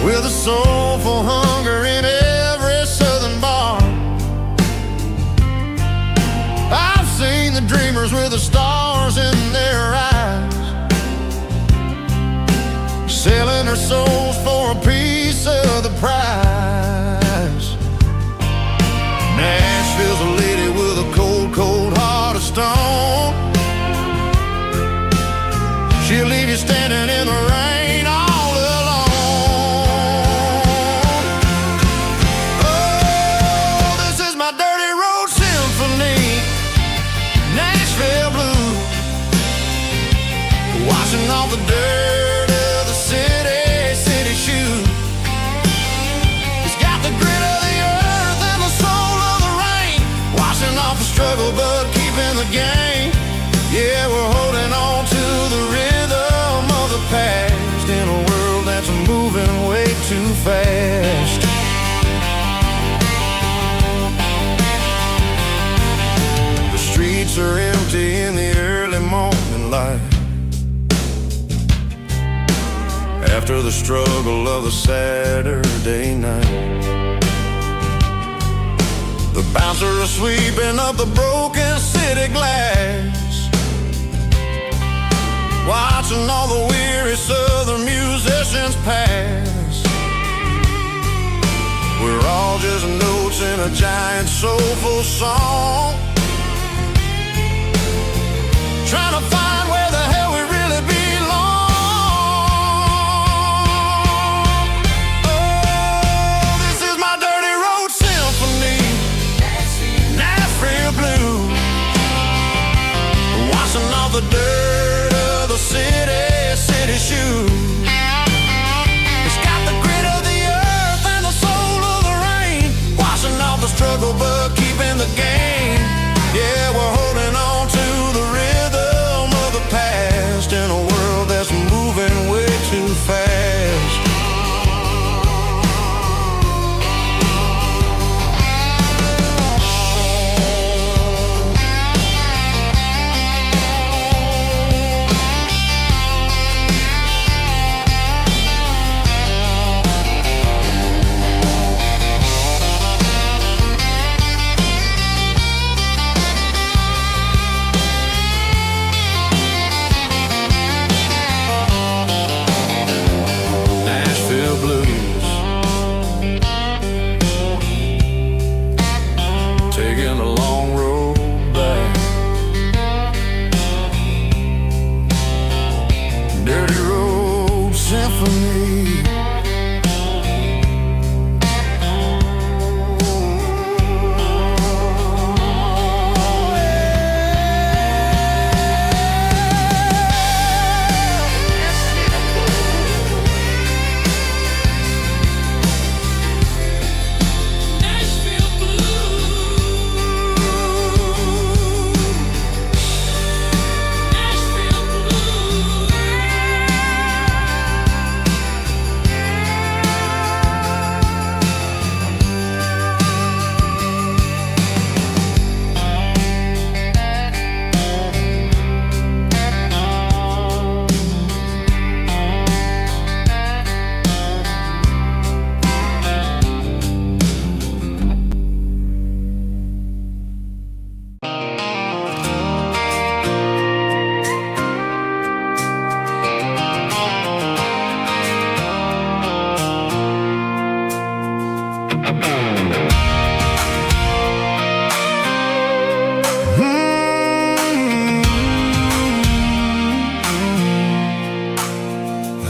with a soulful hunger in every southern bar. I've seen the dreamers with the stars in their eyes, selling their souls for a piece of the prize. Nashville's a lady with a cold, cold heart of stone. She'll leave you standing in the rain all alone. Oh, this is my dirty road symphony, Nashville blues, washing off the dirt of the city shoes. It's got the grit of the earth and the soul of the rain, washing off the struggle but keeping the game. Yeah, we're holding on to the rhythm of the past in a world that's moving way too fast. The streets are empty in the early morning light, after the struggle of the Saturday night. The bouncer is sweeping up the broken city glass, watching all the weary southern musicians pass. 1,000 notes in a giant soulful song, trying to find where the hell we really belong. Oh, this is my dirty road symphony, Nashville blues, washing off the dirt of the city shoes. It's got the grit of the earth and the soul of the rain, washing off the struggle but keeping the game. Yeah, we're holding on to the rhythm of the past in a world that's moving way too fast. Taking a long road back, dirty road symphony.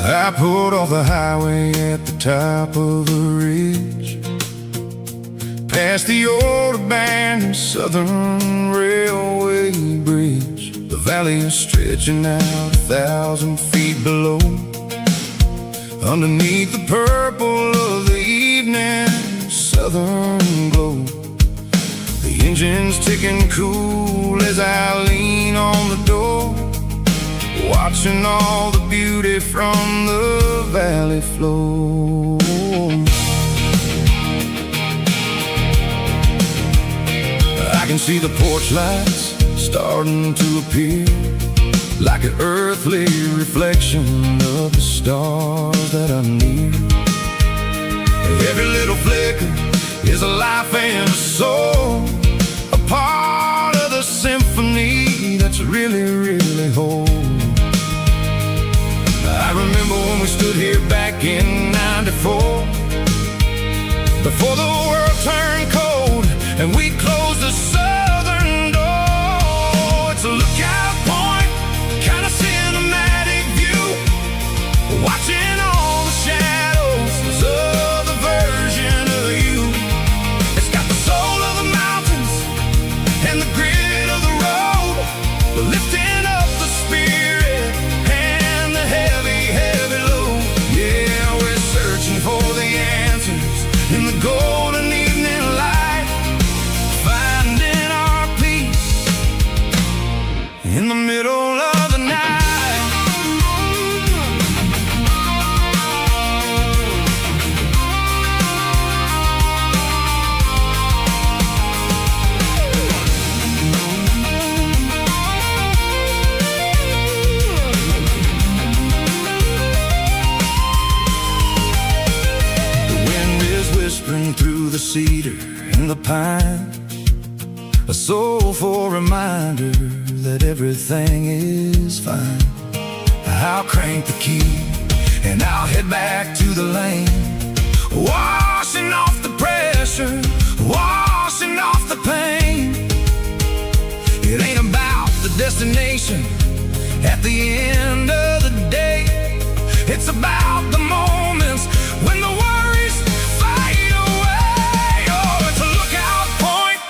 I pulled off the highway at the top of a ridge, past the old abandoned Southern Railway bridge. The valley is stretching out 1,000 feet below, underneath the purple of the evening southern glow. The engine's ticking cool as I lean on the door, watching all the beauty from the valley flow. I can see the porch lights starting to appear, like an earthly reflection of the stars that are near. Every little flicker is a life and a soul, a part of the symphony that's really, really whole. I remember when we stood here back in '94, before the world turned cold and we closed the southern door. It's a lookout point, kind of cinematic view, watching all the shadows of the version of you. It's got the soul of the mountains and the grit of the road, lifting up the spirit and the heavy, heavy load. Yeah, we're searching for the answers in the golden evening light, finding our peace in the middle of the night. Whispering through the cedar and the pine, a soulful reminder that everything is fine. I'll crank the key and I'll head back to the lane, washing off the pressure At the end of the day, it's about the moments when the worries fade away. Oh, it's a lookout point,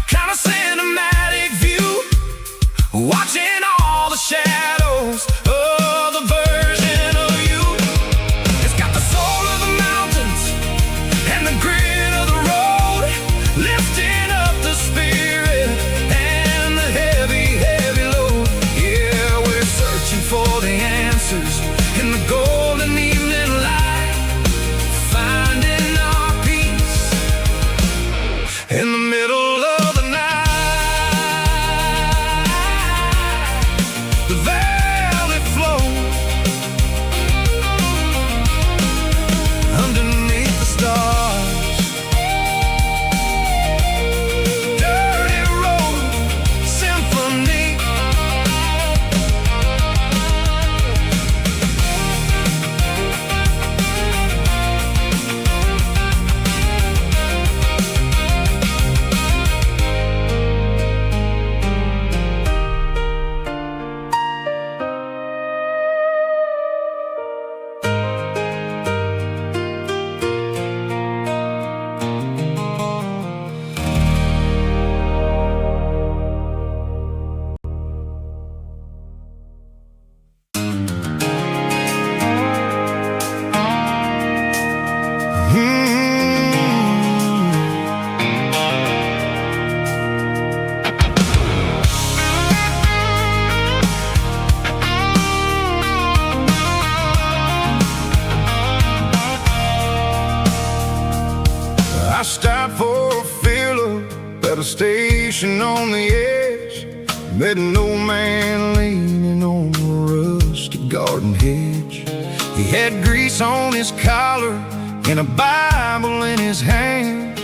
kind of cinematic view, watching all the shadows of the version of you. It's got the soul of the mountains and the grit of the road, lifting up the spirit and the heavy, heavy load. Yeah, we're searching for the answers in the golden evening light, finding our peace in the middle of the night. The valley flows underneath the stars. Dirty road symphony. I stopped for a fill-up at a station on the edge. Met an old man leaning on a rusty garden hedge. He had grease on his collar and a Bible in his hand,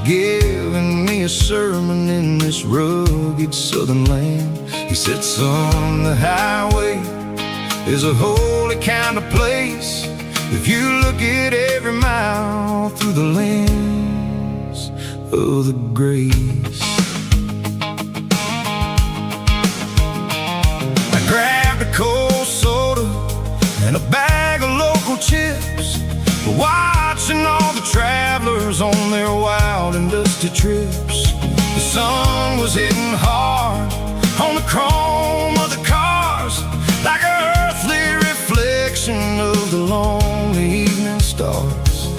giving me a sermon in this rugged southern land. He said, son, the highway is a holy kind of place if you look at every mile through the lens of the grace. I grabbed a cold soda and a bag of local chips, watching all the travelers on their wild and dusty trips. The sun was hitting hard on the chrome of the cars, like an earthly reflection of the lonely evening stars.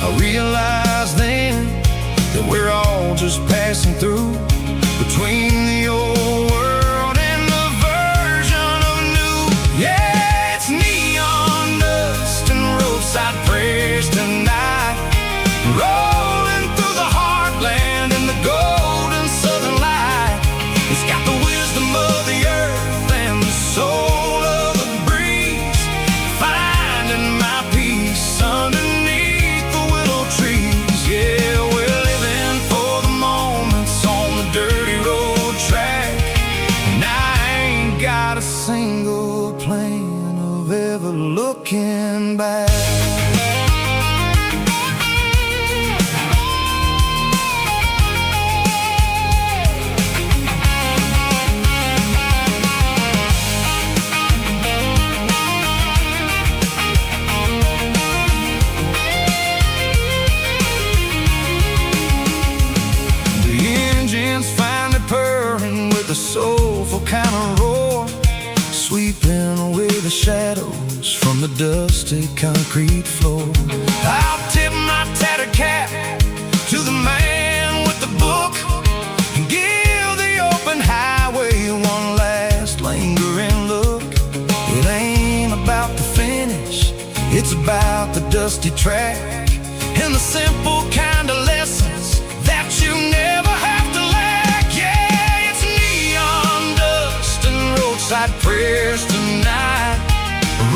I realized then that we're all just passing through between the old world and the version of new. Yeah, it's neon dust and roadside prayers tonight, rolling through the heartland in the golden southern light. It's got the wisdom of the earth and the soul of the breeze, finding my peace underneath the willow trees. Yeah, we're living for the moments on the dirty road track, and I ain't got a single plan of ever looking back. Finally purring with a soulful kind of roar, sweeping away the shadows from the dusty concrete floor. I'll tip my tattered cap to the man with the book and give the open highway one last lingering look. It ain't about the finish, it's about the dusty track and the simple kind of lessons that you never have to lack. Yeah, it's neon dust and roadside prayers tonight,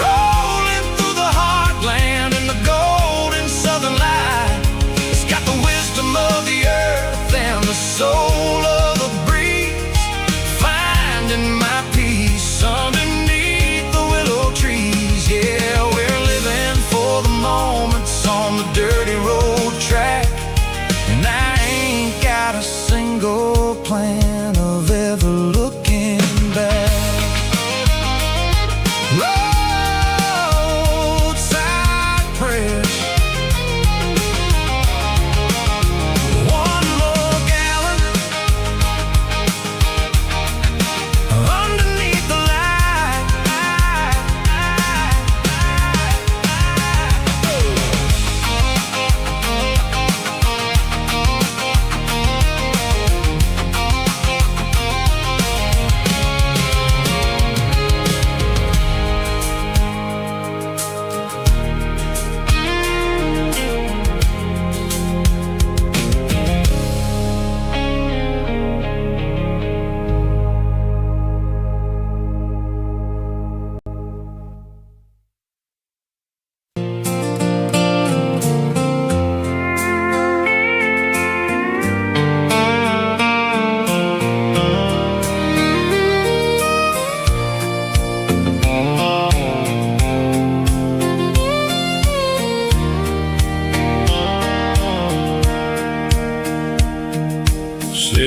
rolling through the heartland in the golden southern light. It's got the wisdom of the earth and the soul of the breeze, finding my peace underneath the willow trees. Yeah, we're living for the moments on the dirty road track, and I ain't got a single plan of ever looking back.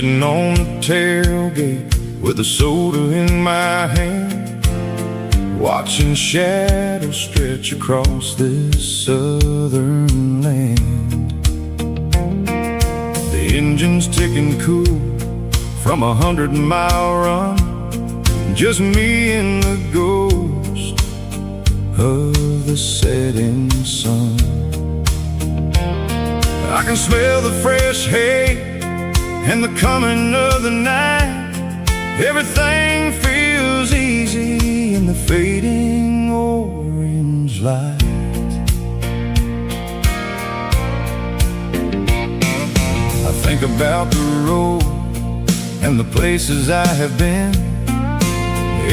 Sitting on the tailgate with a soda in my hand, watching shadows stretch across this southern land. The engine's ticking cool from 100-mile run, just me and the ghost of the setting sun. I can smell the fresh hay and the coming of the night. Everything feels easy in the fading orange light. I think about the road and the places I have been,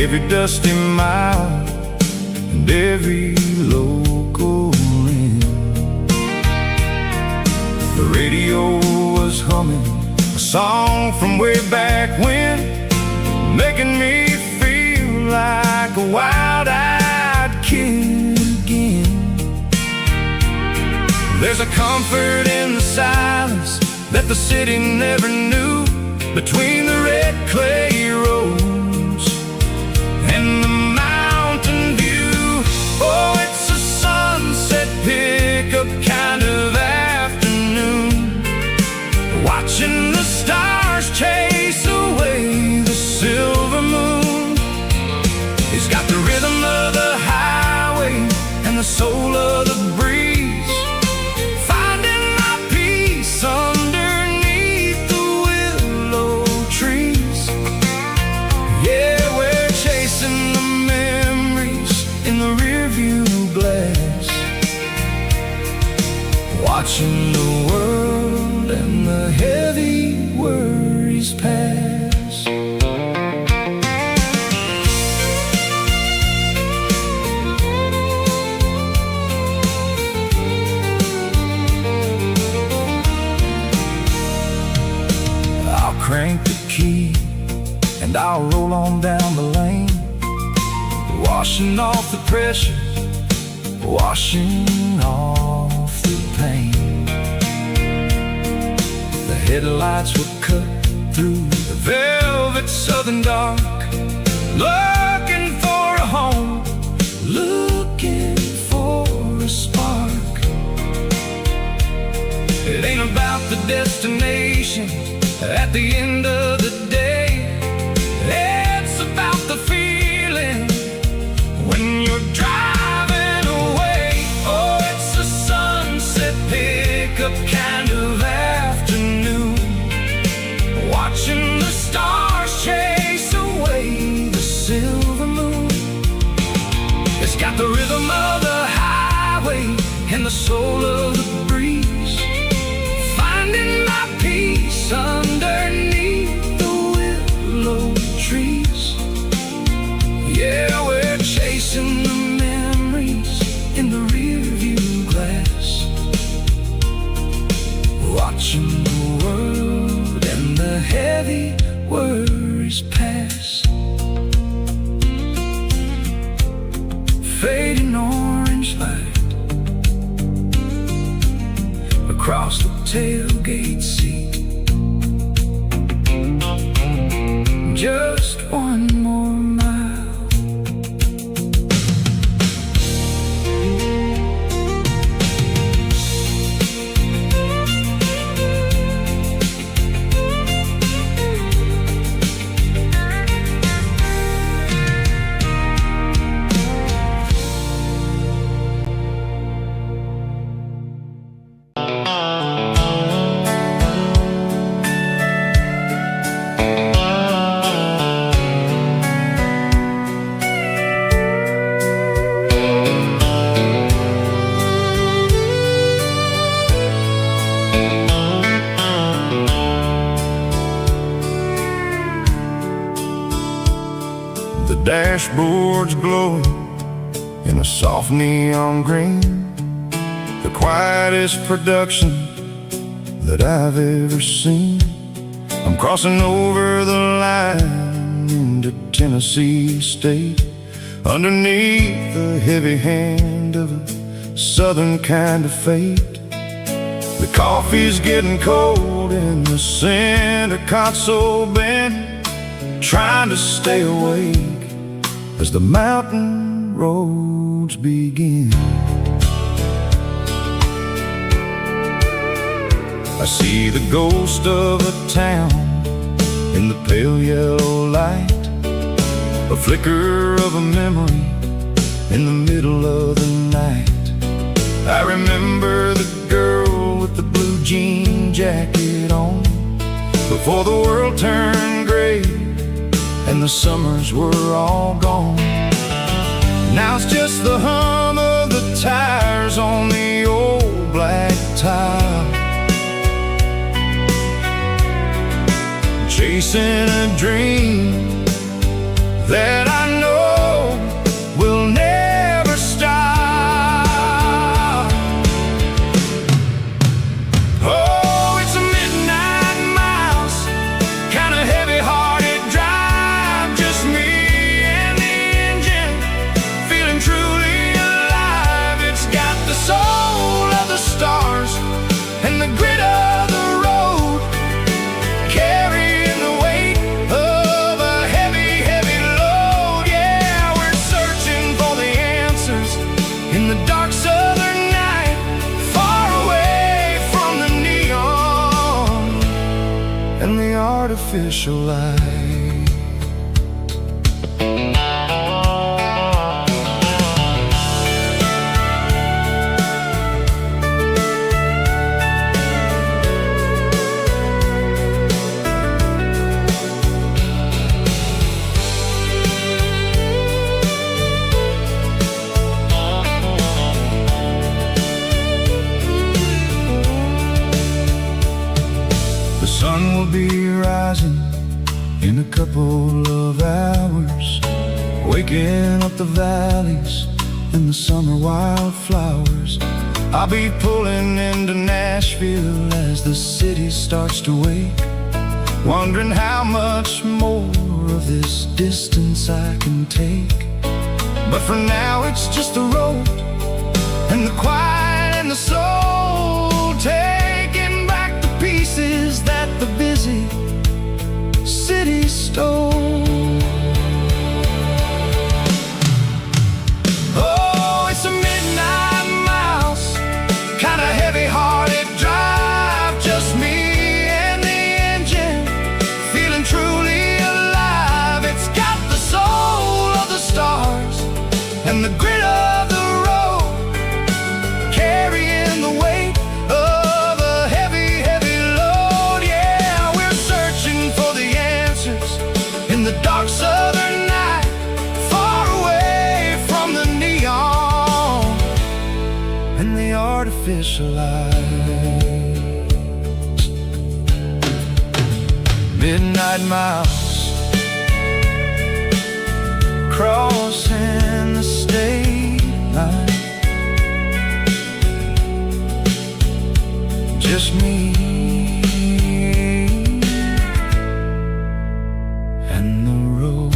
every dusty mile and every local inn. The radio was humming a song from way back when, making me feel like a wild-eyed kid again. There's a comfort in the silence that the city never knew, between the red clay roads and the mountain view. Oh, it's a sunset pickup kind of afternoon, watching the stars chase away the silver moon. It's got the rhythm of the highway and the soul of the breeze, finding my peace underneath the willow trees. Yeah, we're chasing the memories in the rearview glass, watching the world and the heavy worries pass. I'll crank the key and I'll roll on down the lane, washing off the pressure, washing off the pain. The headlights will cut through the velvet southern dark, looking for a home, looking for a spark. It ain't about the destination at the end of the day, it's about the feeling when you're driving away. Oh, it's a sunset pickup kind of afternoon, watching the stars chase away the silver moon. It's got the rhythm of the highway and the soul of the breeze, finding my peace underneath the willow trees. Yeah, we're chasing the memories in the rearview glass, watching the world and the heavy worries pass. Fading orange light across the tailgate seat, just one more mile. The dashboard's glowing in a soft neon green, the quietest production that I've ever seen. I'm crossing over the line into Tennessee State, underneath the heavy hand of a southern kind of fate. The coffee's getting cold in the center console bin, trying to stay awake as the mountain roads begin. I see the ghost of a town in the pale yellow light, a flicker of a memory in the middle of the night. I remember the girl with the blue jean jacket on, before the world turned gray and the summers were all gone. Now it's just the hum of the tires on the old black tile, chasing a dream that I know will never stop. Oh, it's a midnight mouse, kind of heavy-hearted drive, just me and the engine, feeling truly alive. It's got the soul of the stars and the grit of the road, carrying the weight of a heavy, heavy load. Yeah, we're searching for the answers in the dark southern night, far away from the neon and the artificial light. The sun will be rising in a couple of hours, waking up the valleys and the summer wildflowers. I'll be pulling into Nashville as the city starts to wake, wondering how much more of this distance I can take. But for now it's just the road and the quiet and the soul, taking back the pieces that the busy city stole. Oh, it's a midnight mouse, kind of heavy-hearted drive, just me and the engine, feeling truly alive. It's got the soul of the stars and the grit of the road, carrying the weight of a heavy, heavy load. Yeah, we're searching for the answers in the dark southern night, far away from the neon and the artificial lights. Midnight mouse, crossing the state line, just me and the road.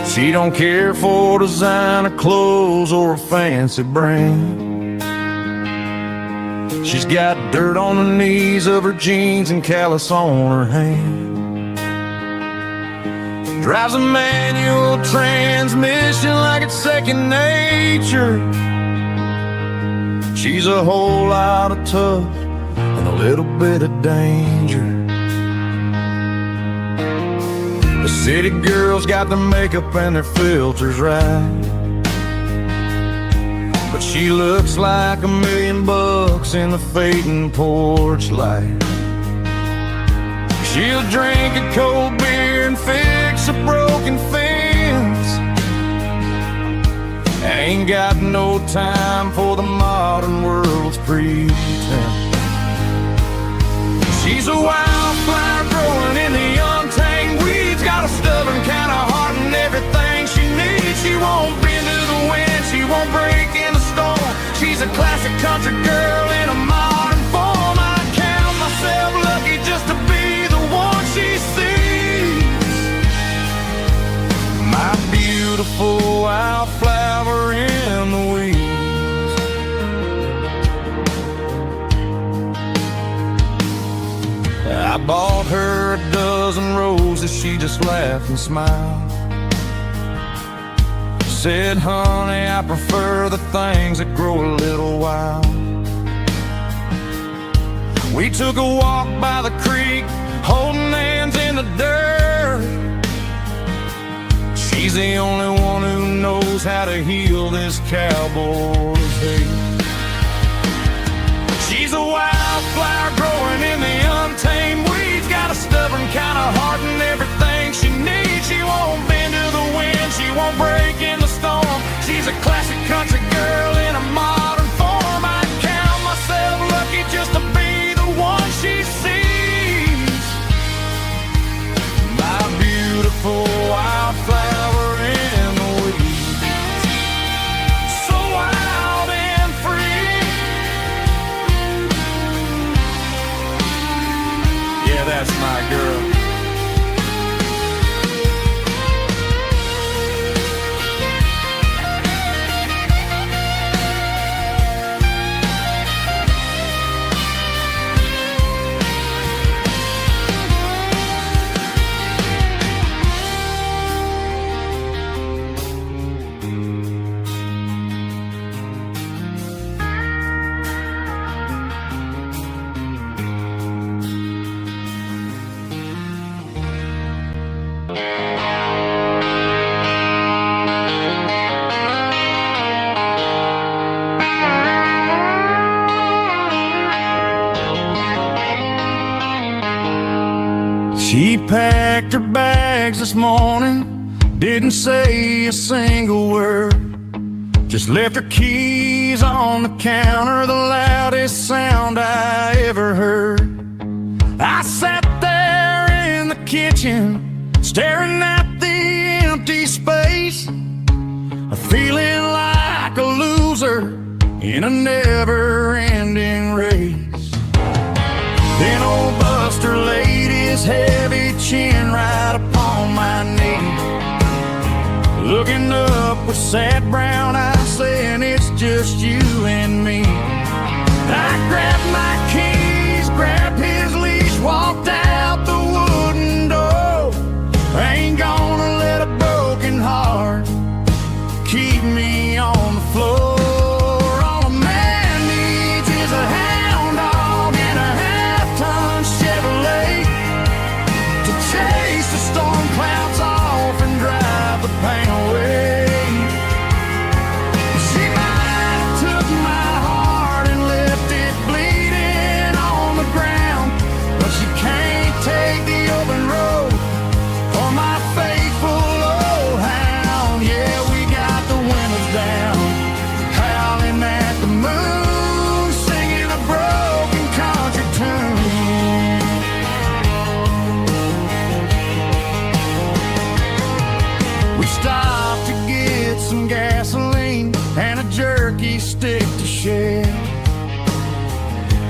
She don't care for designer clothes or a fancy brand. She's got dirt on the knees of her jeans and callus on her hand. Drives a manual transmission like it's second nature. She's a whole lot of tough and a little bit of danger. The city girls got their makeup and their filters right, but she looks like $1,000,000 in the fading porch light. She'll drink a cold beer and fix a broken fence. Ain't got no time for the modern world's pretense. She's a wildflower growing in the untamed weeds. Got a stubborn kind of heart and everything she needs. She won't bend to the wind, she won't break in the storm. She's a classic country girl in a modern form. I count myself lucky just to be the one she sees. My beautiful wildflower in the weeds. I bought her a dozen roses, she just laughed and smiled. Said, honey, I prefer the things that grow a little wild. We took a walk by the creek, holding hands in the dirt. She's the only one who knows how to heal this cowboy's hate. She's a wildflower growing in the untamed weeds. Got a stubborn kind of heart and everything she needs. She won't bend to the wind, she won't break in the storm. She's a classic country girl in a modern form. I count myself lucky just to be the one she sees. My beautiful wildflower in the weeds. So wild and free. Yeah, that's my girl. She packed her bags this morning, didn't say a single word. Just left her keys on the counter, the loudest sound I ever heard. I sat there in the kitchen, staring at the empty space, feeling like a loser in a never-ending race. Then old Buster laid his heavy chin right upon my knee, looking up with sad brown eyes, saying it's just you and me. I grabbed my keys, grabbed his leash, walked out the wooden door. I ain't gonna let a broken heart keep me on the floor. All a man needs is a hound dog and a half-ton Chevrolet to chase the storm clouds off and drive the pain away. She might have took my heart and left it bleeding on the ground, but she can't take the open road for my faithful old hound. Yeah, we got the windows down, howling at the moon, singing a broken country tune. We stopped to get some gasoline and a jerky stick to share.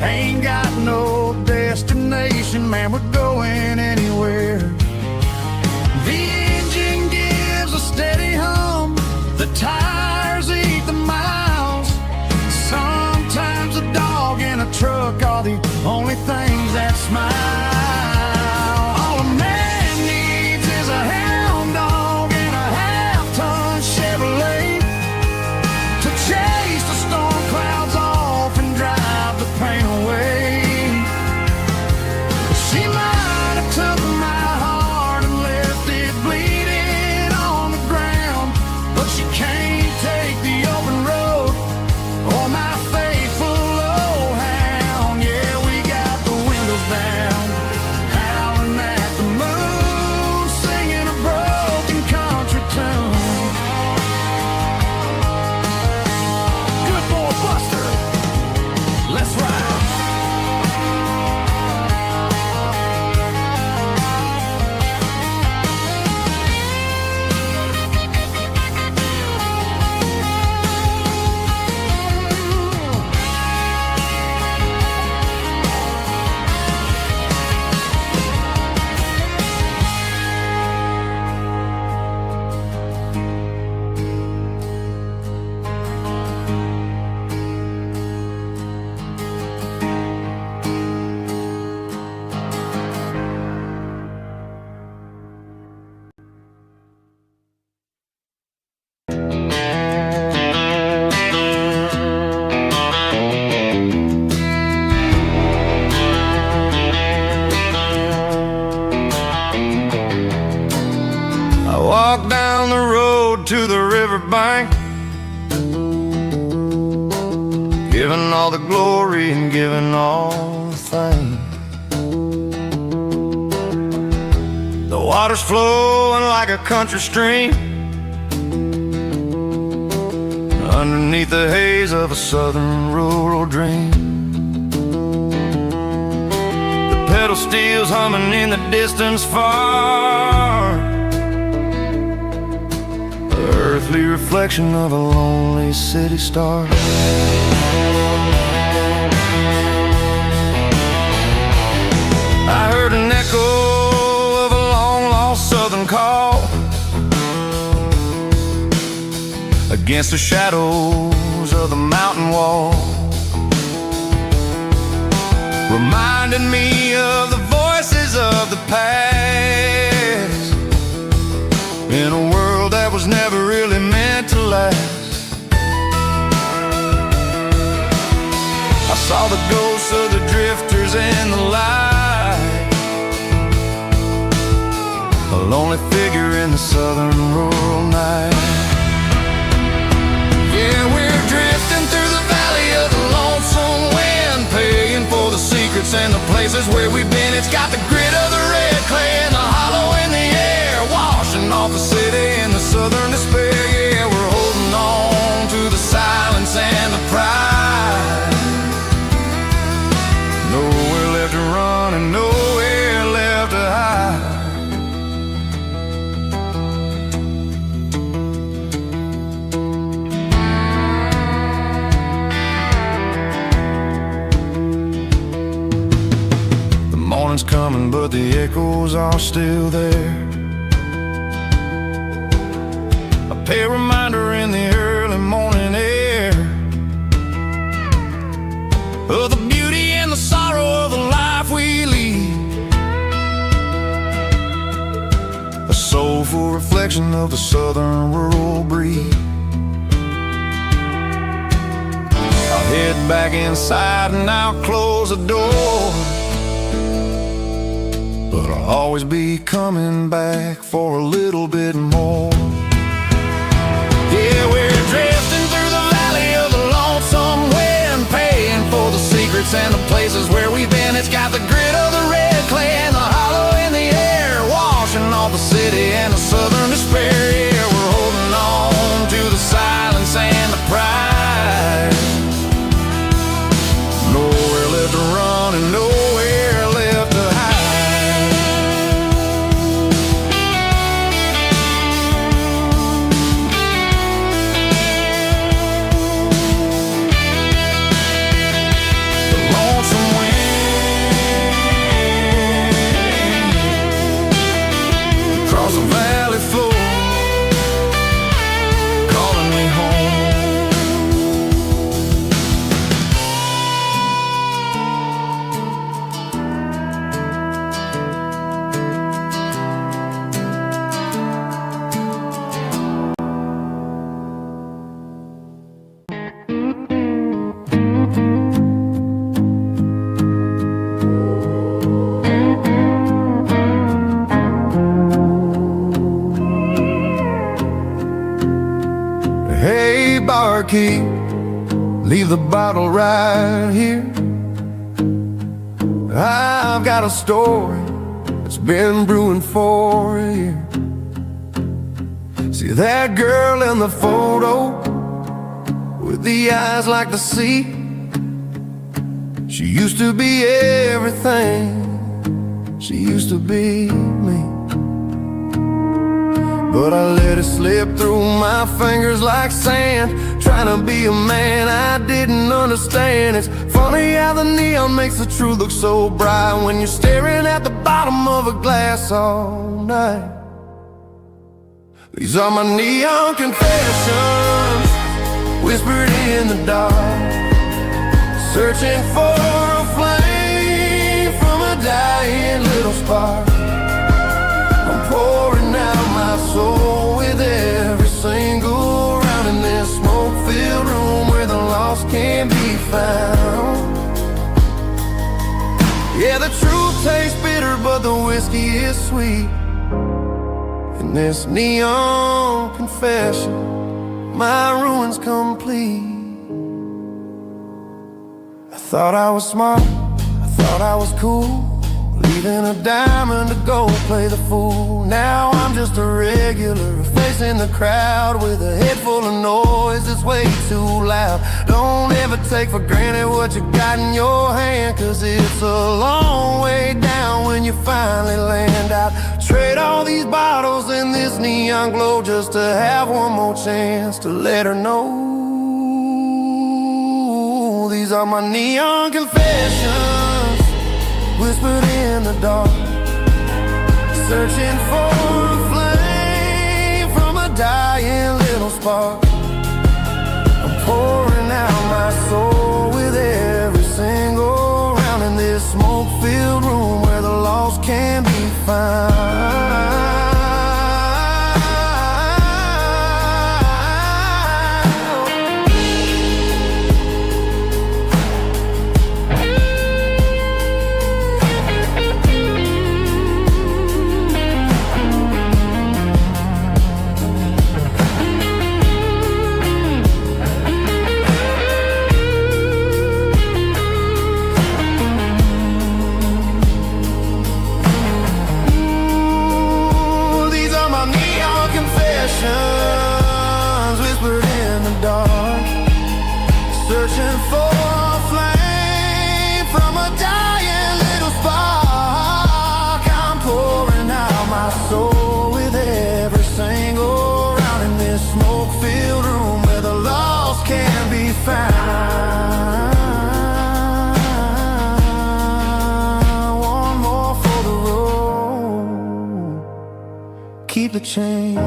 Ain't got no destination, man, we're going anywhere. The engine gives a steady hum, the tires eat the miles. Sometimes a dog and a truck are the only things that smile. All a man needs is a hound dog and a half-ton Chevrolet to chase the storm clouds off and drive the pain away. She might have took my heart and left it bleeding on the ground, but she can't take the open road or my faithful old hound. Yeah, we got the windows down, bank, giving all the glory and giving all the fame. The water's flowing like a country stream underneath the haze of a southern rural dream. The pedal steel's humming in the distance far, the earthly reflection of a lonely city star. I heard an echo of a long-lost southern call against the shadows of the mountain wall, reminding me of the voices of the past, in a world that was never really meant to last. I saw the ghosts of the drifters in the light, a lonely figure in the southern rural night. Yeah, we're drifting through the valley of the lonesome wind, paying for the secrets and the places where we've been. It's got the grit of the red clay and the hollow in the air, washing off the city in the southern despair. Yeah, we're holding on to the silence and the pride. Nowhere left to run and nowhere left to hide. Morning's coming, but the echoes are still there. A pale reminder in the early morning air of the beauty and the sorrow of the life we lead, a soulful reflection of the southern rural breed. I'll head back inside and I'll close the door, but I'll always be coming back for a little bit more. Yeah, we're drifting through the valley of the lonesome wind, paying for the secrets and the places where we've been. It's got the grit of the red clay and the hollow in the air, washing off the city and the southern despair. Yeah, we're holding on to the silence and the pride. Nowhere left to run and nowhere left to hide. Hey, barkeep, leave the bottle right here. I've got a story that's been brewing for a year. See that girl in the photo with the eyes like the sea? She used to be everything, she used to be me. But I let it slip through my fingers like sand, trying to be a man I didn't understand. It's funny how the neon makes the truth look so bright when you're staring at the bottom of a glass all night. These are my neon confessions, whispered in the dark, searching for a flame from a dying little spark. I'm pouring out my soul with every single round in this smoke-filled room where the lost can't be found. Yeah, the truth tastes bitter, but the whiskey is sweet. And this neon confession my ruin's complete. I thought I was smart, I thought I was cool, leaving a diamond to go play the fool. Now I'm just a regular, facing the crowd with a head full of noise that's way too loud. Don't ever take for granted what you got in your hand, 'cause it's a long way down when you finally land out. Trade all these bottles and this neon glow just to have one more chance to let her know. These are my neon confessions, whispered in the dark, searching for a flame from a dying little spark. I'm pouring out my soul with every single round in this smoke-filled room where the lost can be found. Whispered in the dark, searching for a flame from a dying little spark. I'm pouring out my soul with every single round in this smoke-filled room where the lost can be found. One more for the road, keep the change.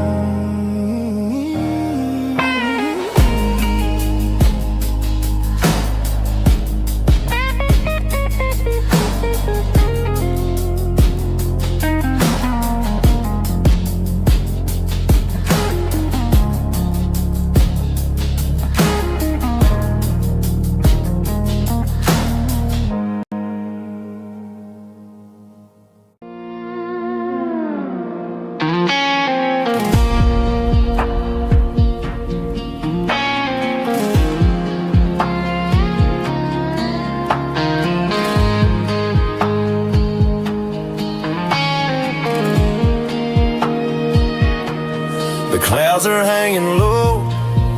Clouds are hanging low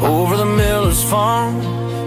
over the miller's farm,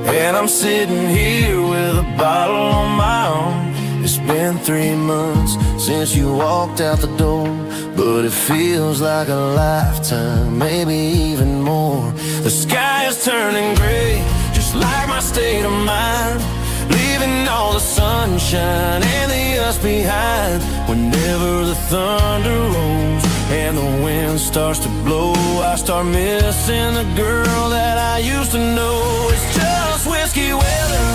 and I'm sitting here with a bottle on my arm. It's been 3 months since you walked out the door, but it feels like a lifetime, maybe even more. The sky is turning gray, just like my state of mind, leaving all the sunshine and the us behind. Whenever the thunder rolls and the wind starts to blow, I start missing the girl that I used to know. It's just whiskey weather,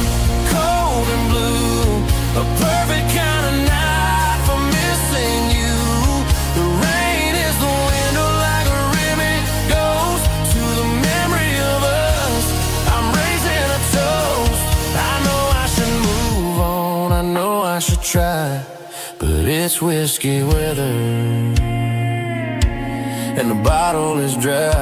cold and blue, a perfect kind of night for missing you. The rain is the window like a ribbon goes to the memory of us. I'm raising a toast. I know I should move on, I know I should try, but it's whiskey weather and the bottle is dry.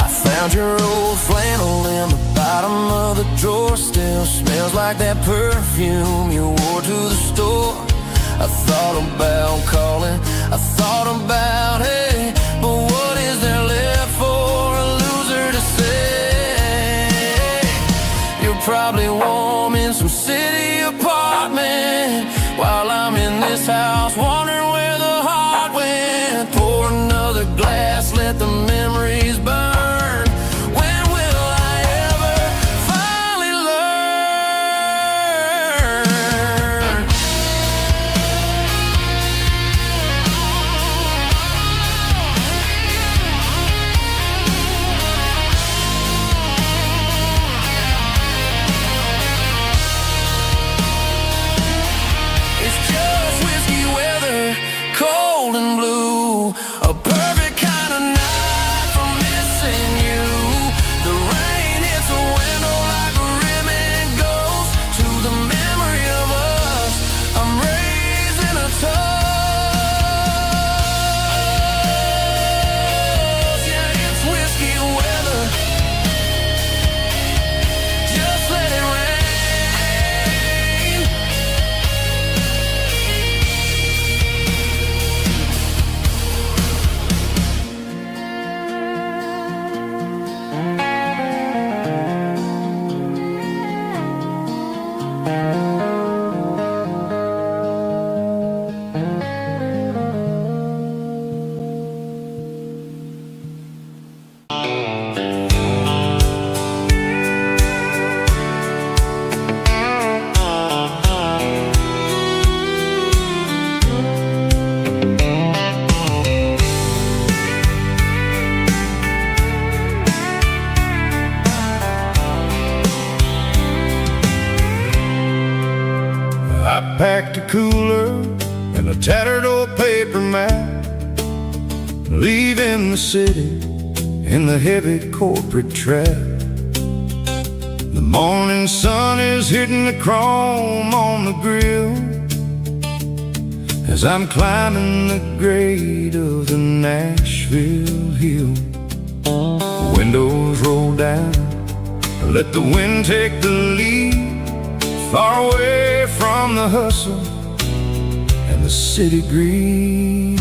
I found your old flannel in the bottom of the drawer, still smells like that perfume you wore to the store. I thought about calling, I thought about, hey, but what is there left for a loser to say? You're probably warm in some city apartment while I'm in this house wondering where the heart went. Pour another glass, let the memories burn. When will I ever finally learn? I packed a cooler and a tattered old paper map, leaving the city in the heavy corporate trap. The morning sun is hitting the chrome on the grill as I'm climbing the grade of the Nashville hill. Windows roll down, let the wind take the lead, far away from the hustle and the city greed.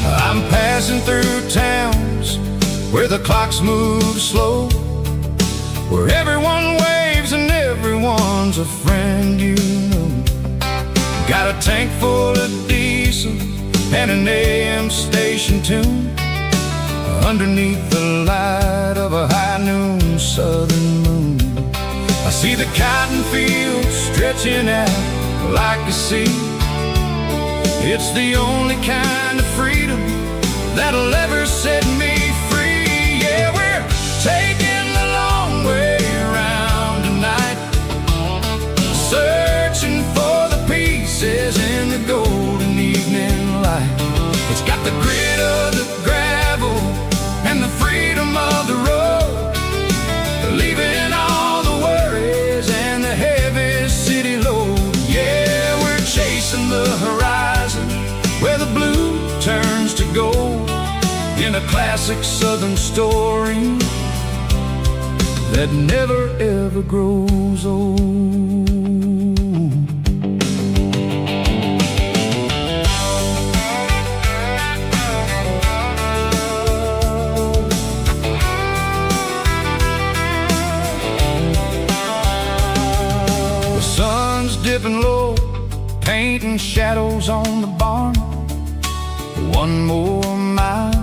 I'm passing through towns where the clocks move slow, where everyone waves and everyone's a friend you know. Got a tank full of diesel and an AM station tune underneath the light of a high noon southern moon. I see the cotton fields stretching out like a sea. It's the only kind of freedom that'll ever set me free. Yeah, we're taking the long way around tonight, searching for the pieces in the golden evening light. It's got the grit of the gravel and the freedom of the road, leaving all the worries and the heavy city load. Yeah, we're chasing the horizon where the blue turns to gold, in a classic southern story that never ever grows old. The sun's dipping low, painting shadows on the barn. One more mile,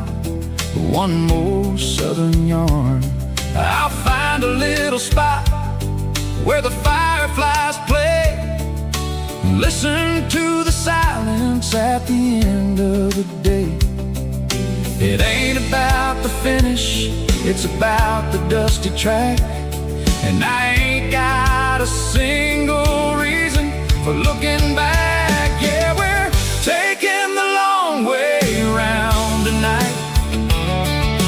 one more southern yarn. I'll find a little spot where the fireflies play, listen to the silence at the end of the day. It ain't about the finish, it's about the dusty track. And I ain't got a single reason for looking back. Yeah, we're taking the long way around tonight,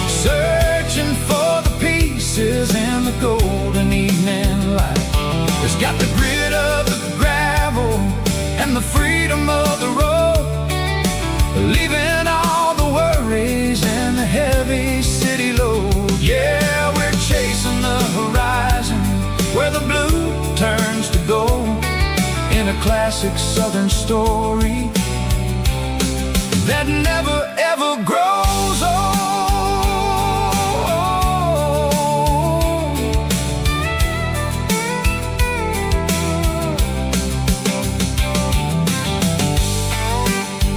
searching for the pieces in the golden evening light. It's got the grit of the gravel and the freedom of the road, leaving all the worries and the heavy city load. Yeah, we're chasing the horizon where the blue turns to gold, in a classic southern story that never ever grows old.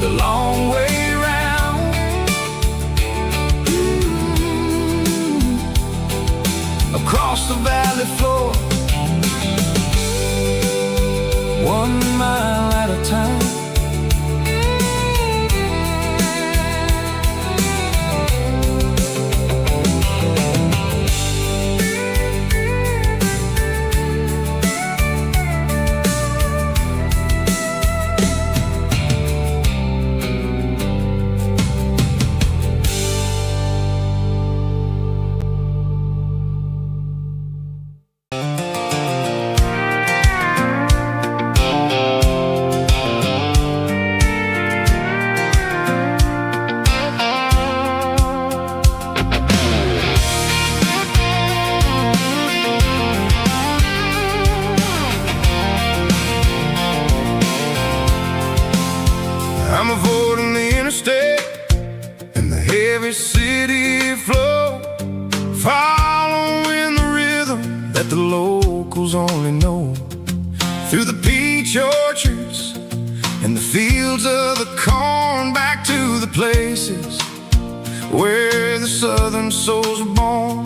The long way round, across the valley floor, 1 mile at a time. I'm avoiding the interstate and the heavy city flow, following the rhythm that the locals only know, through the peach orchards and the fields of the corn, back to the places where the southern souls are born.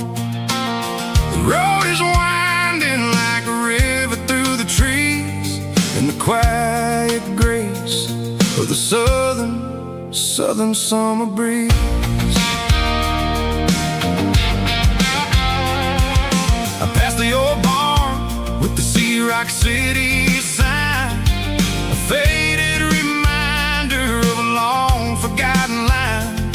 The road is winding like a river through the trees, and the quiet grace of the southern summer breeze. I York City sign, a faded reminder of a long forgotten line.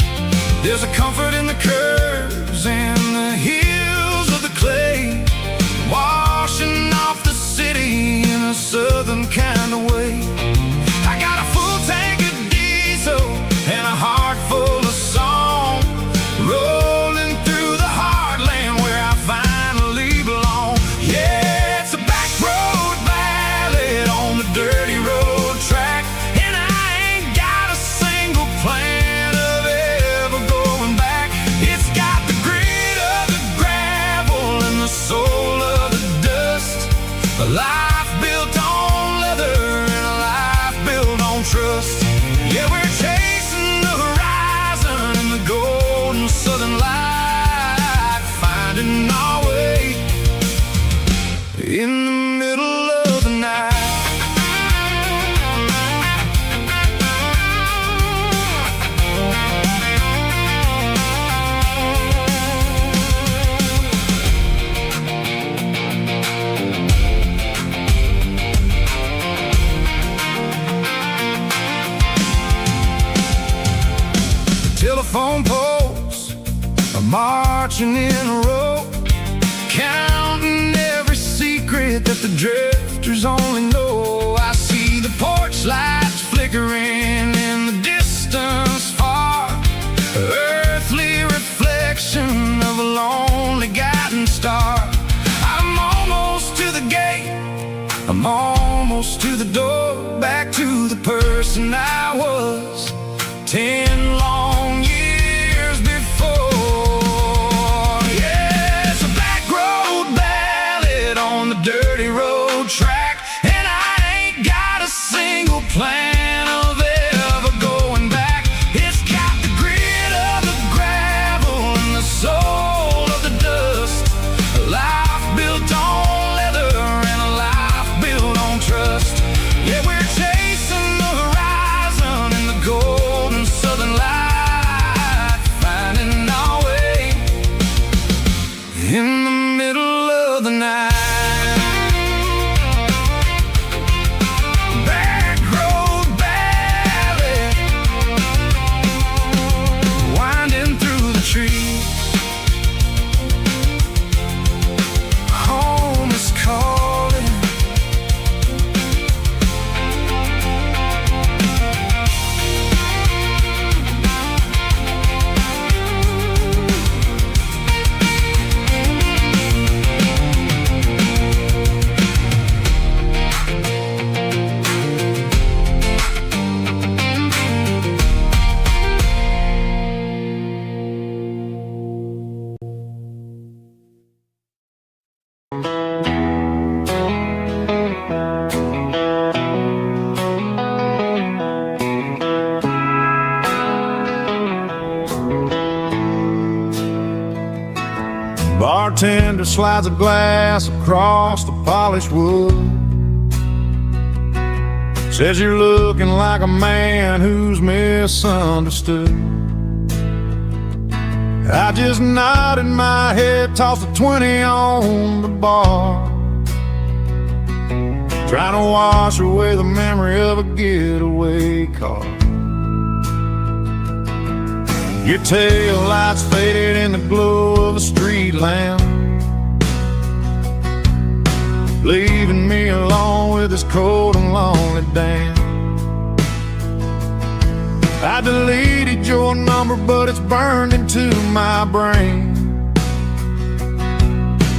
There's a comfort in the curves and the hills of the clay, washing off the city in a southern kind of way. I got a full tank of diesel and a heart full of song, rolling through the heartland where I finally belong. Yeah, it's a back road ballad on the dirty road track, and I ain't got a single plan of ever going back. It's got the grit of the gravel and the soul of the dust, a life built on leather and a life built on trust. Yeah, we're chasing the horizon in the golden southern light, finding our way in the middle of the night. Telephone poles are marching in a row, counting every secret that the drifters only know. I see the porch lights flickering in the distance far, earthly reflection of a lonely guiding star. I'm almost to the gate, I'm almost to the door, back to the person I was 10 long years before. Yeah, it's a back road ballad on the dirty road track, and I ain't got a single plan of ever going back. It's got the grit of the gravel and the soul of the dust, a life built on leather and a life built on trust. Yeah, we're chasing the horizon in the golden southern light, finding our way in the middle of the night. Back road ballad, winding through the trees. Home is calling. Bartender slides a glass across the polished wood, says you're looking like a man who's misunderstood. I just nodded my head, tossed a 20 on the bar, trying to wash away the memory of a getaway car. Your tail lights faded in the glow of a street lamp, leaving me alone with this cold and lonely damn. I deleted your number, but it's burned into my brain.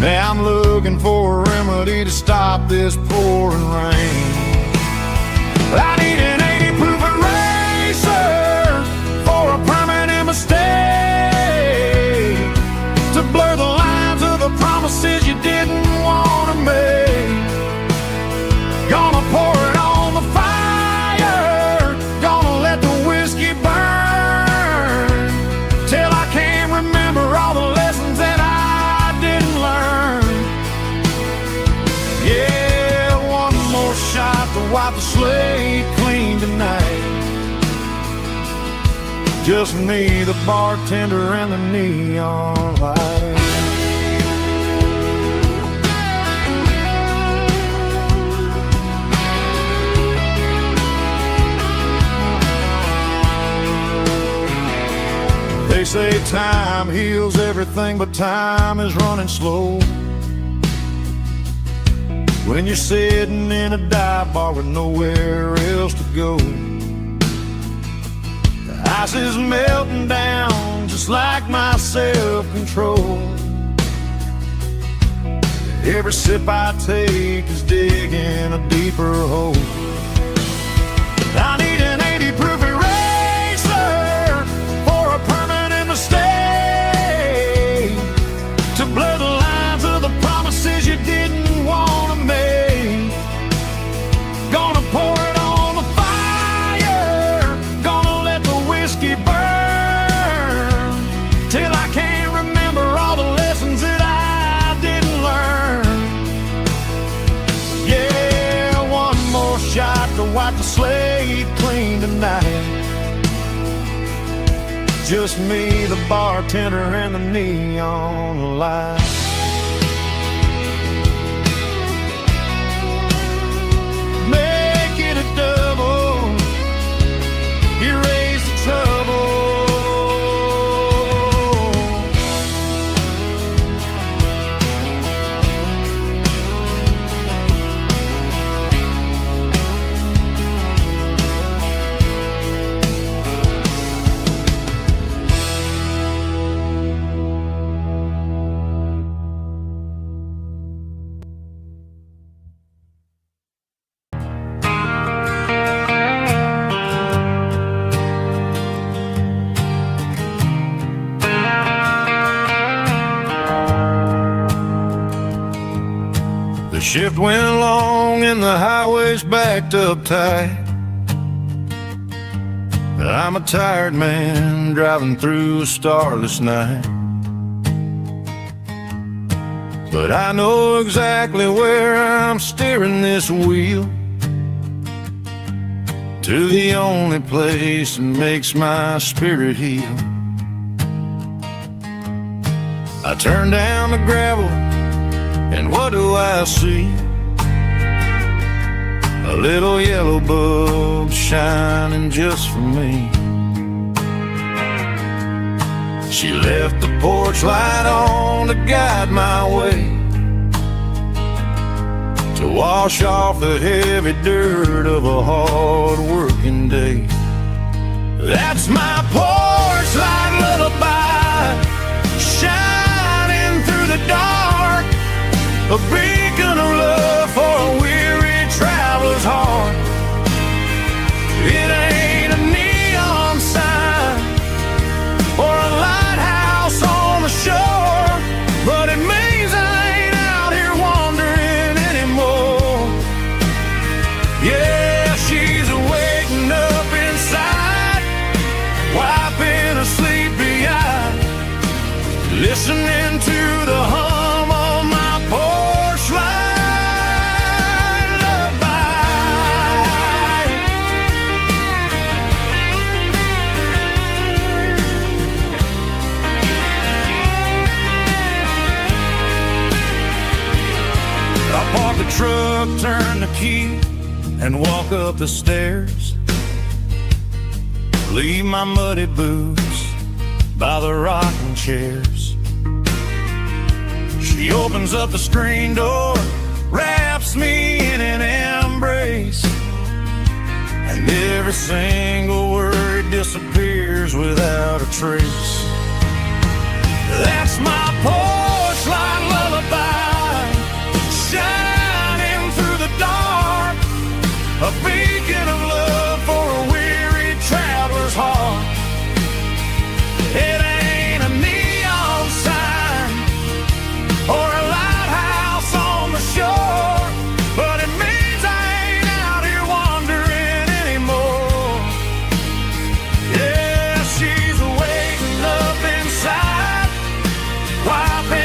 Now I'm looking for a remedy to stop this pouring rain. I need an 80 proof eraser for a permanent mistake, to blur the lines of the promises you didn't want to make. Gonna pour it on the fire, gonna let the whiskey burn, till I can't remember all the lessons that I didn't learn. Yeah, one more shot to wipe the slate clean tonight. Just me, the bartender, and the neon light. say time heals everything, but time is running slow. When you're sitting in a dive bar with nowhere else to go, the ice is melting down just like my self-control. Every sip I take is digging a deeper hole. I need an 80-proof eraser for a permanent mistake, to blur the lines of the promises you didn't want to make. Gonna pour it on the fire, gonna let the whiskey burn, till I can't remember all the lessons that I didn't learn. Yeah, one more shot to wipe the slate clean tonight. Just me, the bartender, and the neon light. Make it a double, erase the trouble. The shift went long and the highway's backed up tight. I'm a tired man driving through a starless night, but I know exactly where I'm steering this wheel, to the only place that makes my spirit heal. I turn down the gravel, and what do I see? A little yellow bulb shining just for me. She left the porch light on to guide my way, to wash off the heavy dirt of a hard-working day. That's my porch light lullaby, shining through the dark, a beacon of love for a weary traveler's heart. It ain't a neon sign or a lighthouse on the shore, but it means I ain't out here wandering anymore. Yeah, she's waking up inside, wiping a sleepy eye, listening to the hum of my porch light lullaby. I park the truck, turn the key, and walk up the stairs. Leave my muddy boots by the rocking chairs. She opens up the screen door, wraps me in an embrace, and every single word disappears without a trace. That's my porch light lullaby, shining through the dark, a beacon of love for a weary traveler's heart. It ain't a neon sign or a lighthouse on the shore, but it means I ain't out here wandering anymore. Yeah, she's waking up inside, wiping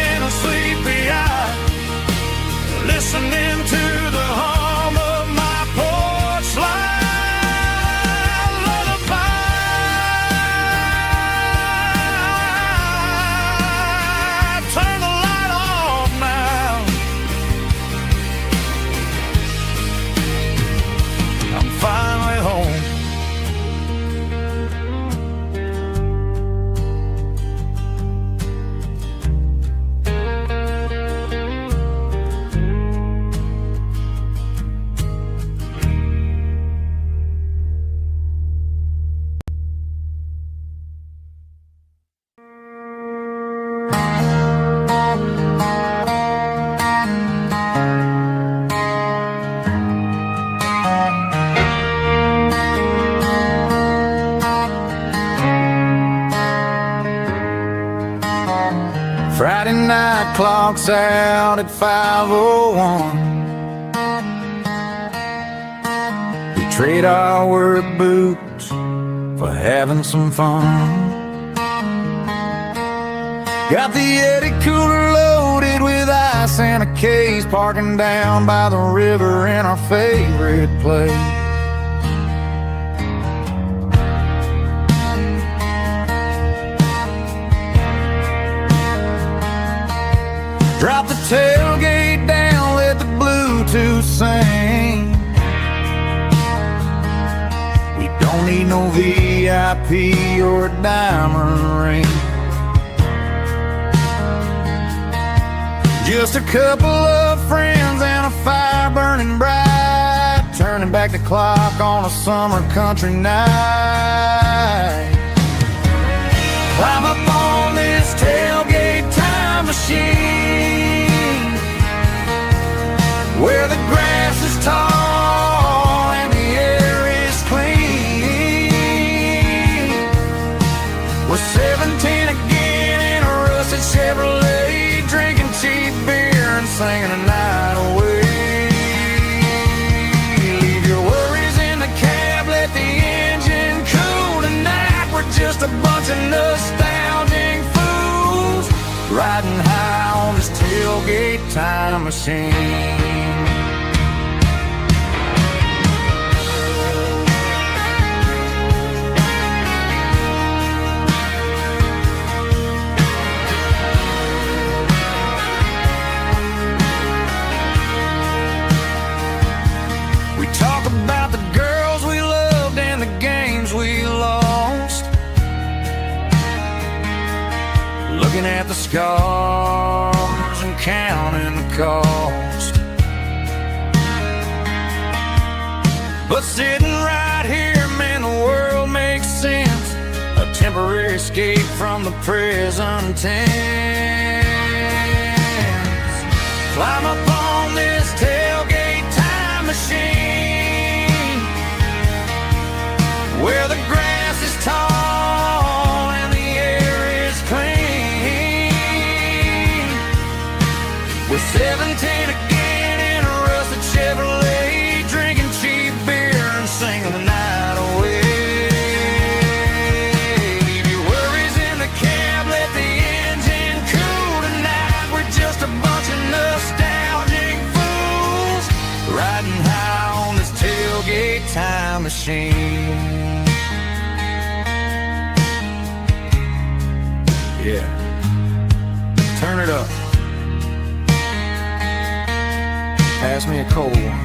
clock's out at 5:01. We trade our work boots for having some fun. Got the Yeti cooler loaded with ice and a case, parking down by the river in our favorite place. Drop the tailgate down, let the Bluetooth sing. We don't need no VIP or a diamond ring. Just a couple of friends and a fire burning bright, turning back the clock on a summer country night. Climb up on this tailgate time machine, where the grass is tall and the air is clean. We're 17 again in a rusted Chevrolet, drinking cheap beer and singing a night away. Leave your worries in the cab, let the engine cool tonight. We're just a bunch of nostalgic fools, riding high on this tailgate time machine. Talk about the girls we loved and the games we lost, looking at the scars and counting the cost. But sitting right here, man, the world makes sense, a temporary escape from the present tense. Climb up on this tailgate time machine, where the grass is tall and the air is clean. We're 17 again in a rusted Chevrolet, drinking cheap beer and singing the night away. Leave your worries in the cab, let the engine cool tonight. We're just a bunch of nostalgic fools, riding high on this tailgate time machine. Yeah, turn it up. Pass me a cold one.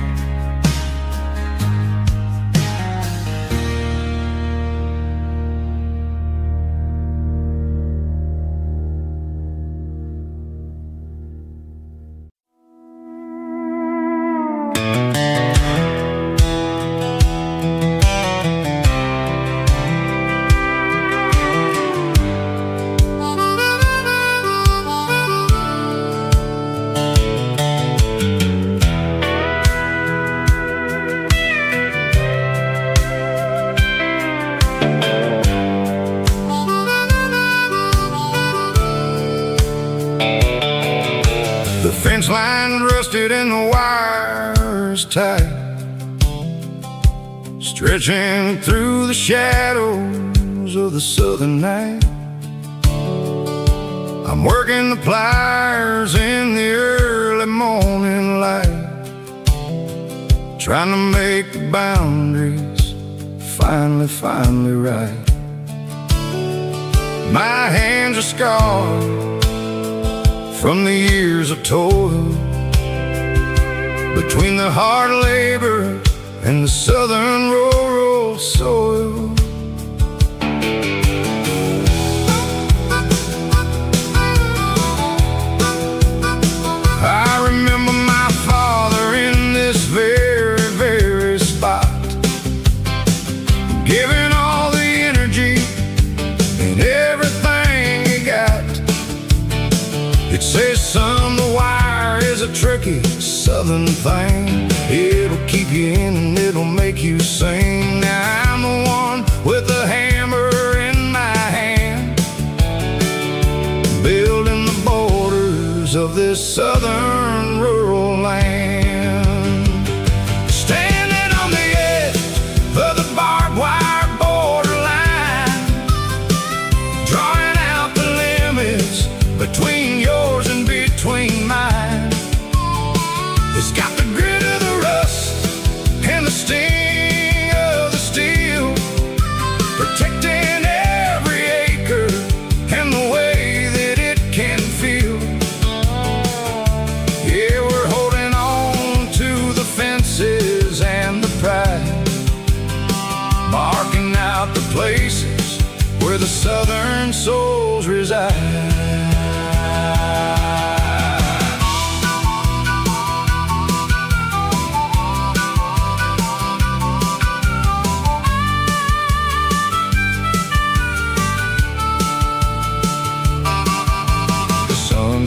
The fence line rusted and the wires tight, stretching through the shadows of the southern night. I'm working the pliers in the early morning light, trying to make the boundaries finally right. My hands are scarred from the years of toil, between the hard labor and the southern rural soil. I remember my father in this very spot, giving all the energy and everything he got. It says, son, the wire is a tricky southern thing. It'll keep you in and it'll make you sing. Now I'm the one with the hammer in my hand, building the borders of this this southern rural land. Standing on the edge of the barbed wire borderline, drawing out the limits between yours and between mine. It's got the grit of the rust and the sting of the steel, protecting every acre and the way that it can feel. Yeah, we're holding on to the fences and the pride, marking out the places where the southern souls reside.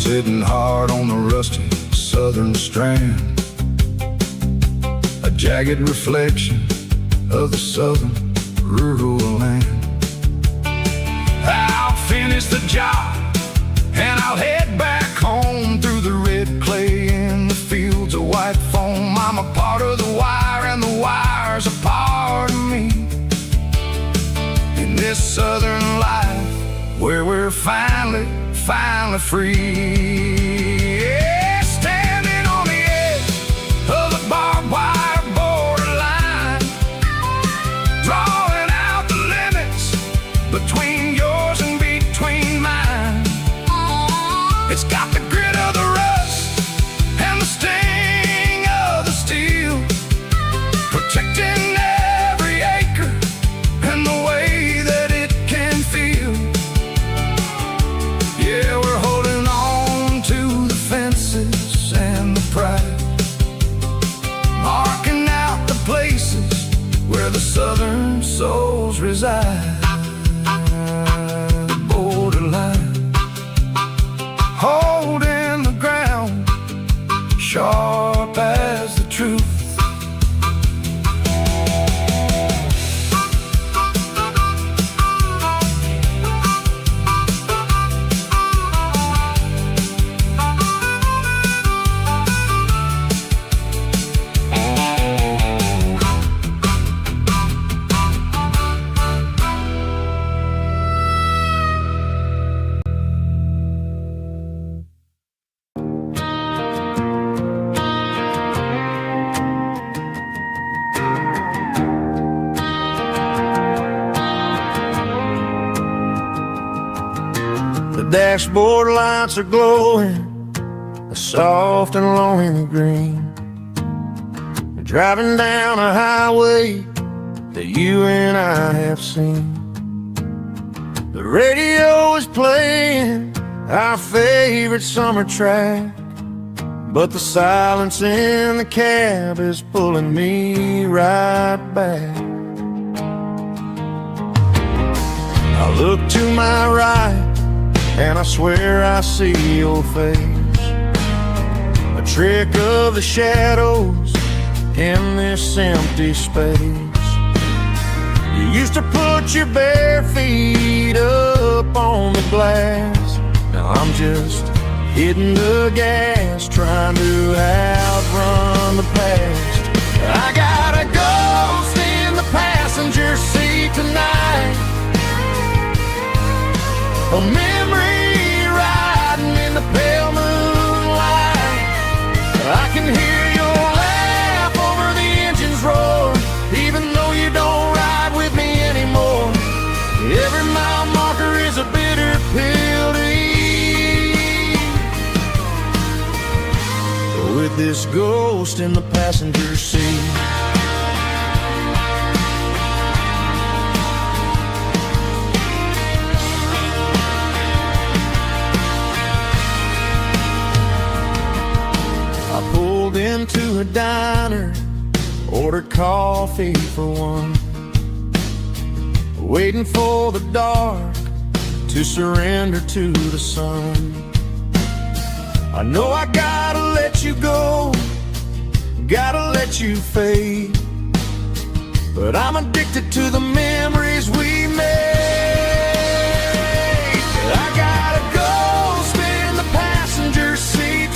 Hitting hard on the rusty southern strand, a jagged reflection of the southern rural land. I'll finish the job and I'll head back home through the red clay in the fields of white foam. I'm a part of the wire and the wire's a part of me. In this southern life where we're finally free. Yeah, standing on the edge of the barbed wire borderline, drawing out the limits between yours and between mine. It's got the grit of the rust and the sting of the steel, protecting every acre and the way that it can feel. Yeah, we're holding on to the fences and the pride, marking out the places where the southern souls reside. The borderline, holding the ground, sharp as the truth. Dashboard lights are glowing a soft and lonely green. You're driving down a highway that you and I have seen. The radio is playing our favorite summer track, but the silence in the cab is pulling me right back. I look to my right and I swear I see your face, a trick of the shadows in this empty space. You used to put your bare feet up on the glass. Now I'm just hitting the gas, trying to outrun the past. I got a ghost in the passenger seat tonight, a memory riding in the pale moonlight. I can hear your laugh over the engine's roar, even though you don't ride with me anymore. Every mile marker is a bitter pill to eat, with this ghost in the passenger seat. Into a diner, ordered coffee for one, waiting for the dark to surrender to the sun. I know I gotta let you go, gotta let you fade, but I'm addicted to the memories we made. I got a ghost in the passenger seat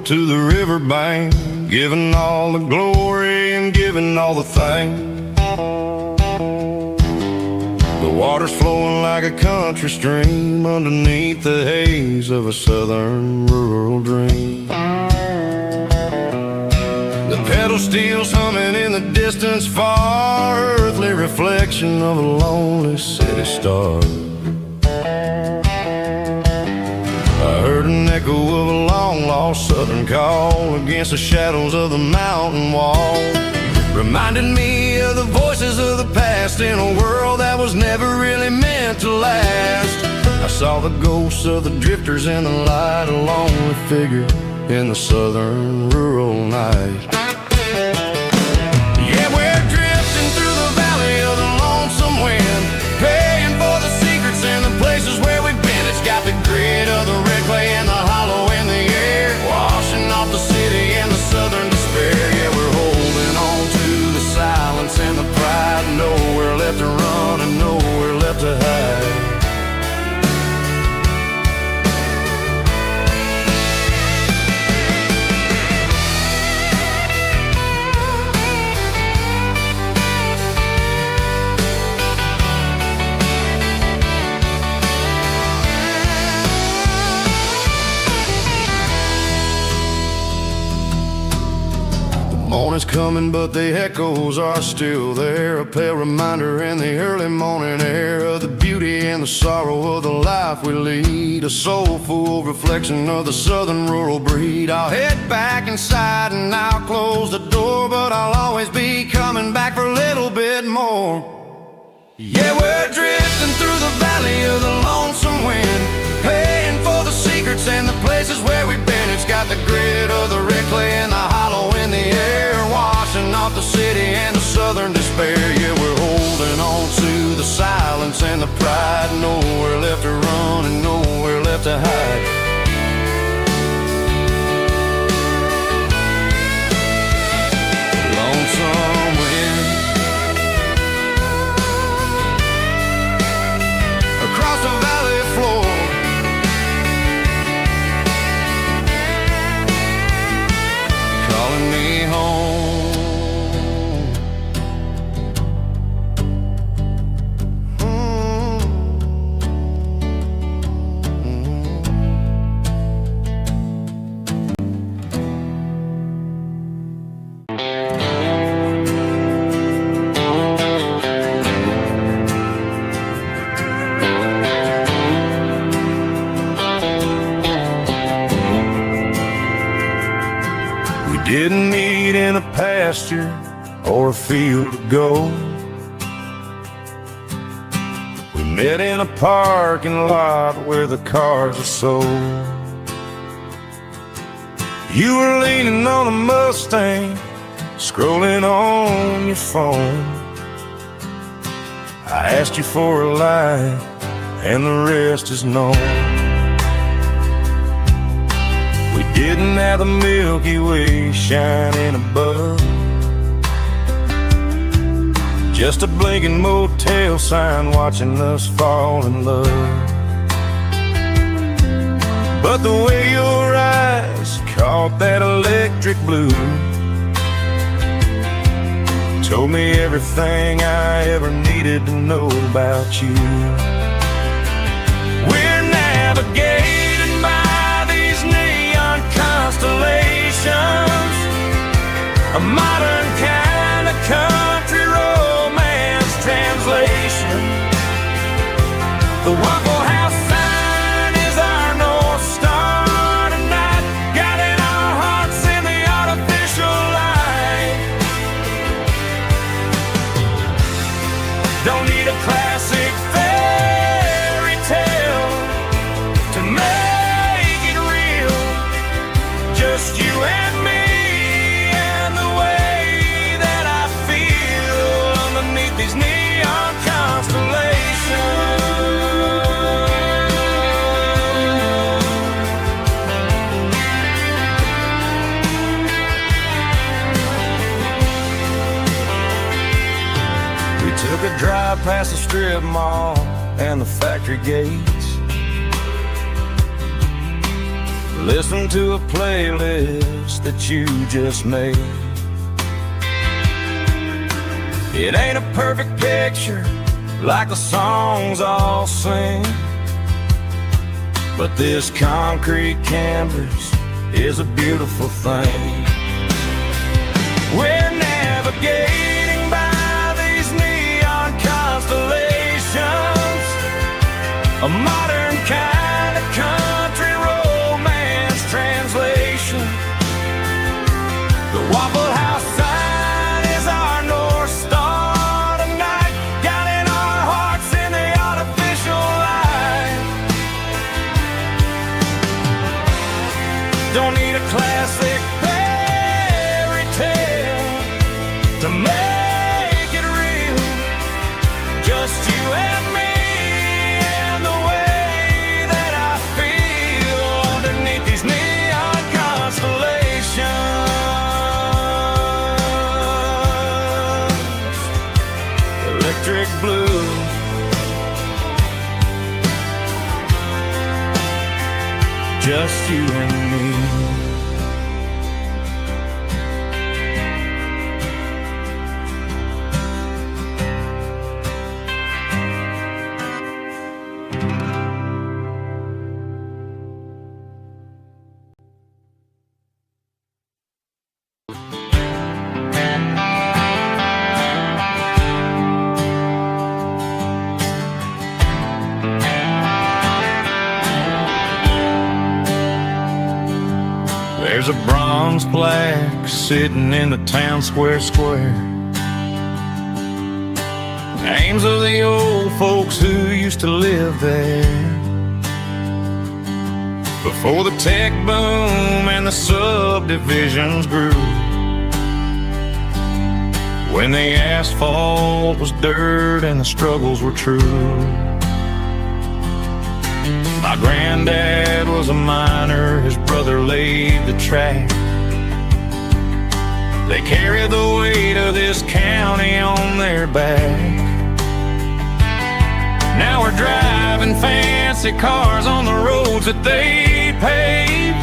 to the riverbank, giving all the glory and giving all the thanks. The water's flowing like a country stream underneath the haze of a southern rural dream. The pedal steel's humming in the distance far, earthly reflection of a lonely city star. I heard an echo of a long-lost southern call against the shadows of the mountain wall, reminded me of the voices of the past in a world that was never really meant to last. I saw the ghosts of the drifters in the light, a lonely figure in the southern rural night. Yeah, we're drifting through the valley of the lonesome wind, paying for the secrets and the places where we've been. It's got the grit of the red clay and the hollow in the air, washing off the city and the southern despair. Yeah, we're holding on to the silence and the pride, nowhere left to run and nowhere left to hide. Morning's coming, but the echoes are still there, a pale reminder in the early morning air of the beauty and the sorrow of the life we lead, a soulful reflection of the southern rural breed. I'll head back inside and I'll close the door, but I'll always be coming back for a little bit more. Yeah, we're drifting through the valley of the lonesome wind, paying for the secrets and the places where we've been. It's got the grit of the red clay and the hollow in the air, washing off the city and the southern despair. Yeah, we're holding on to the silence and the pride, nowhere left to run and nowhere left to hide. Lonesome wind across the valley floor, calling me home. Didn't meet in a pasture or a field to go. We met in a parking lot where the cars are sold. You were leaning on a Mustang, scrolling on your phone. I asked you for a light, and the rest is known. We didn't have the Milky Way shining above, just a blinking motel sign watching us fall in love. But the way your eyes caught that electric blue told me everything I ever needed to know about you. We're navigating by these neon constellations, a modern kind of country romance translation. The Waffle House sign is our North Star tonight, guiding our hearts in the artificial light. Don't need a classic fairy tale to make it real, just you and me and the way that I feel underneath these neon constellations. We took a drive past the strip mall and the factory gates, Listen to a playlist that you just made. It ain't a perfect picture like the songs all sing, but this concrete canvas is a beautiful thing. We're navigating by these neon constellations, a modern kind of country romance translation. The Waffle House sign is our North Star tonight, guiding our hearts in the artificial light. Don't need a classic fairy tale to make it real, just you and me and the way that I feel underneath these neon constellations. Electric blue, just you and me. There's a bronze plaque sitting in the town square. Names of the old folks who used to live there before the tech boom and the subdivisions grew, when the asphalt was dirt and the struggles were true. My granddad was a miner, his brother laid the track. They carried the weight of this county on their back. Now we're driving fancy cars on the roads that they paved,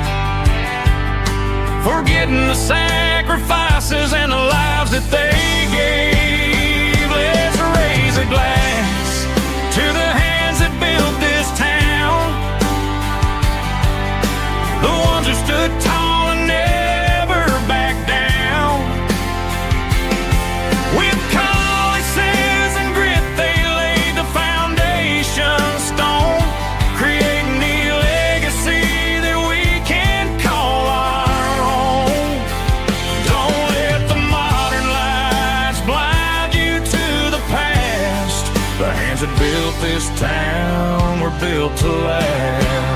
forgetting the sacrifices and the lives that they gave. Let's raise a glass to the hands that built this town, the ones who stood tall and never backed down. With calluses and grit they laid the foundation stone, creating the legacy that we can call our own. Don't let the modern lights blind you to the past. The hands that built this town were built to last.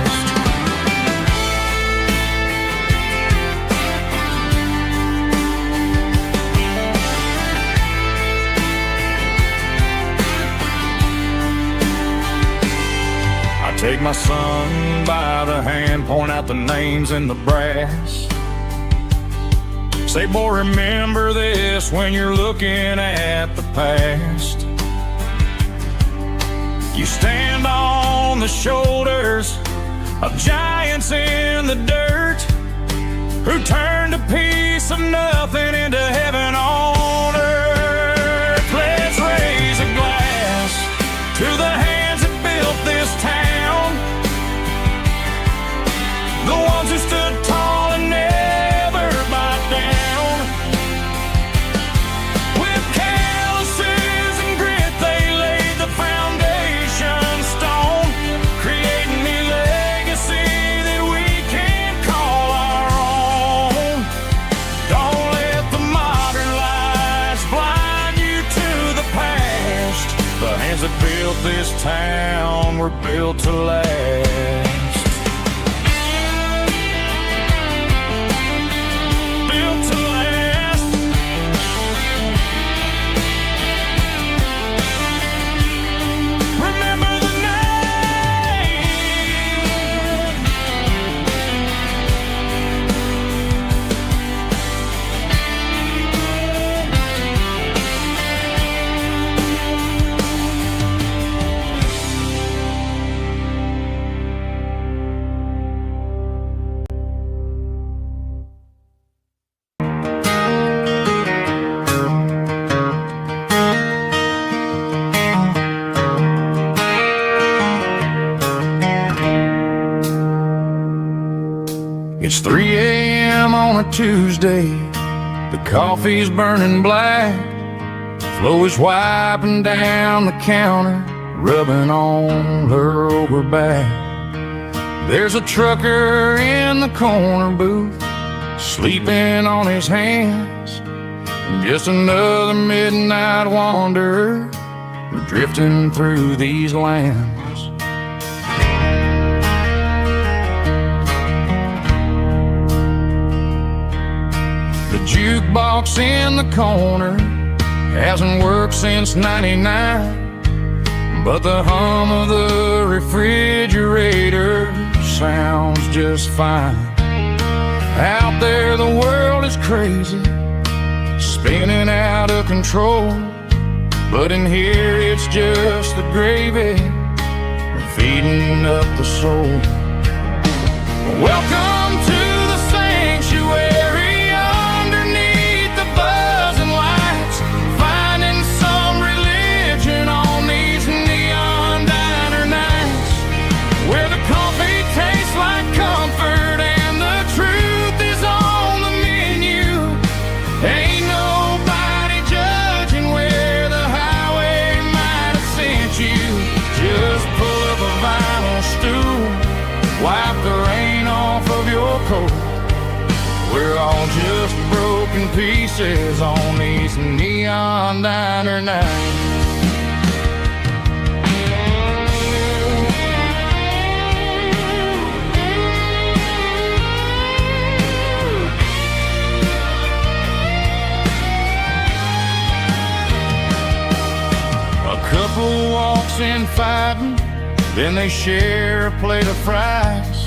Take my son by the hand, point out the names in the brass. Say, boy, remember this when you're looking at the past. You stand on the shoulders of giants in the dirt, who turned a piece of nothing into heaven on earth. Let's raise a glass to the hands that built this town, the ones who stood tall and never backed down. With calluses and grit they laid the foundation stone, creating the legacy that we can call our own. Don't let the modern lights blind you to the past. The hands that built this town were built to last. It's 3 a.m. on a Tuesday. The coffee's burning black. Flo is wiping down the counter, rubbing on her over back. There's a trucker in the corner booth, sleeping on his hands. Just another midnight wanderer, drifting through these lands. The jukebox in the corner hasn't worked since '99, but the hum of the refrigerator sounds just fine. Out there the world is crazy, spinning out of control, but in here it's just the gravy feeding up the soul. Welcome to the sanctuary underneath the buzzing lights, finding some religion on these neon diner nights, where the coffee tastes like comfort and the truth is on the menu. Ain't nobody judging where the highway might have sent you. Just pull up a vinyl stool, wipe the rain off of your coat. We're all just broken pieces on these neon diner nights. A couple walks in fighting, then they share a plate of fries.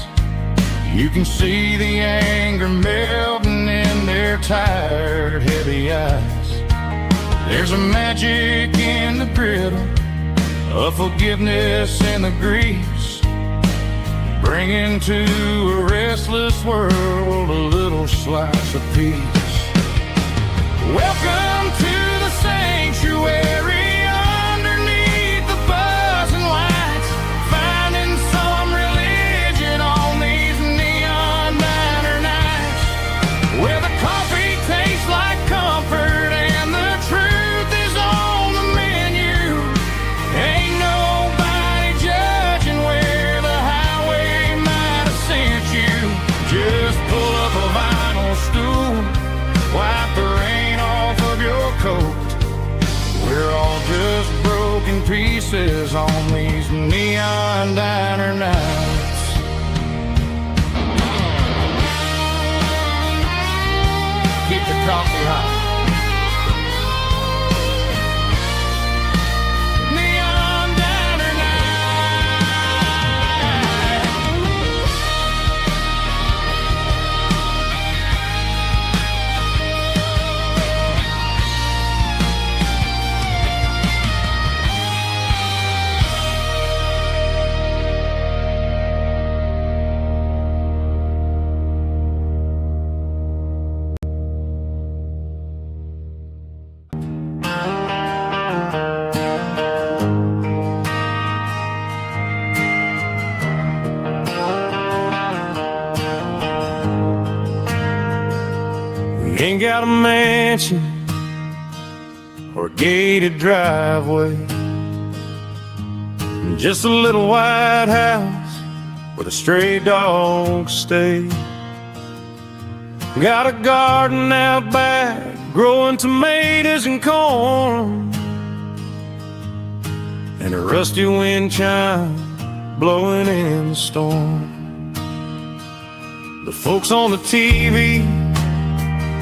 You can see the anger melting in their tired, heavy eyes. There's a magic in the griddle, a forgiveness in the grease, bringing to a restless world a little slice of peace. Welcome to the sanctuary. We're all just broken pieces on these neon diner nights. Keep the coffee hot. Ain't got a mansion or a gated driveway, just a little white house where the stray dogs stay. Got a garden out back, growing tomatoes and corn, and a rusty wind chime blowing in the storm. The folks on the TV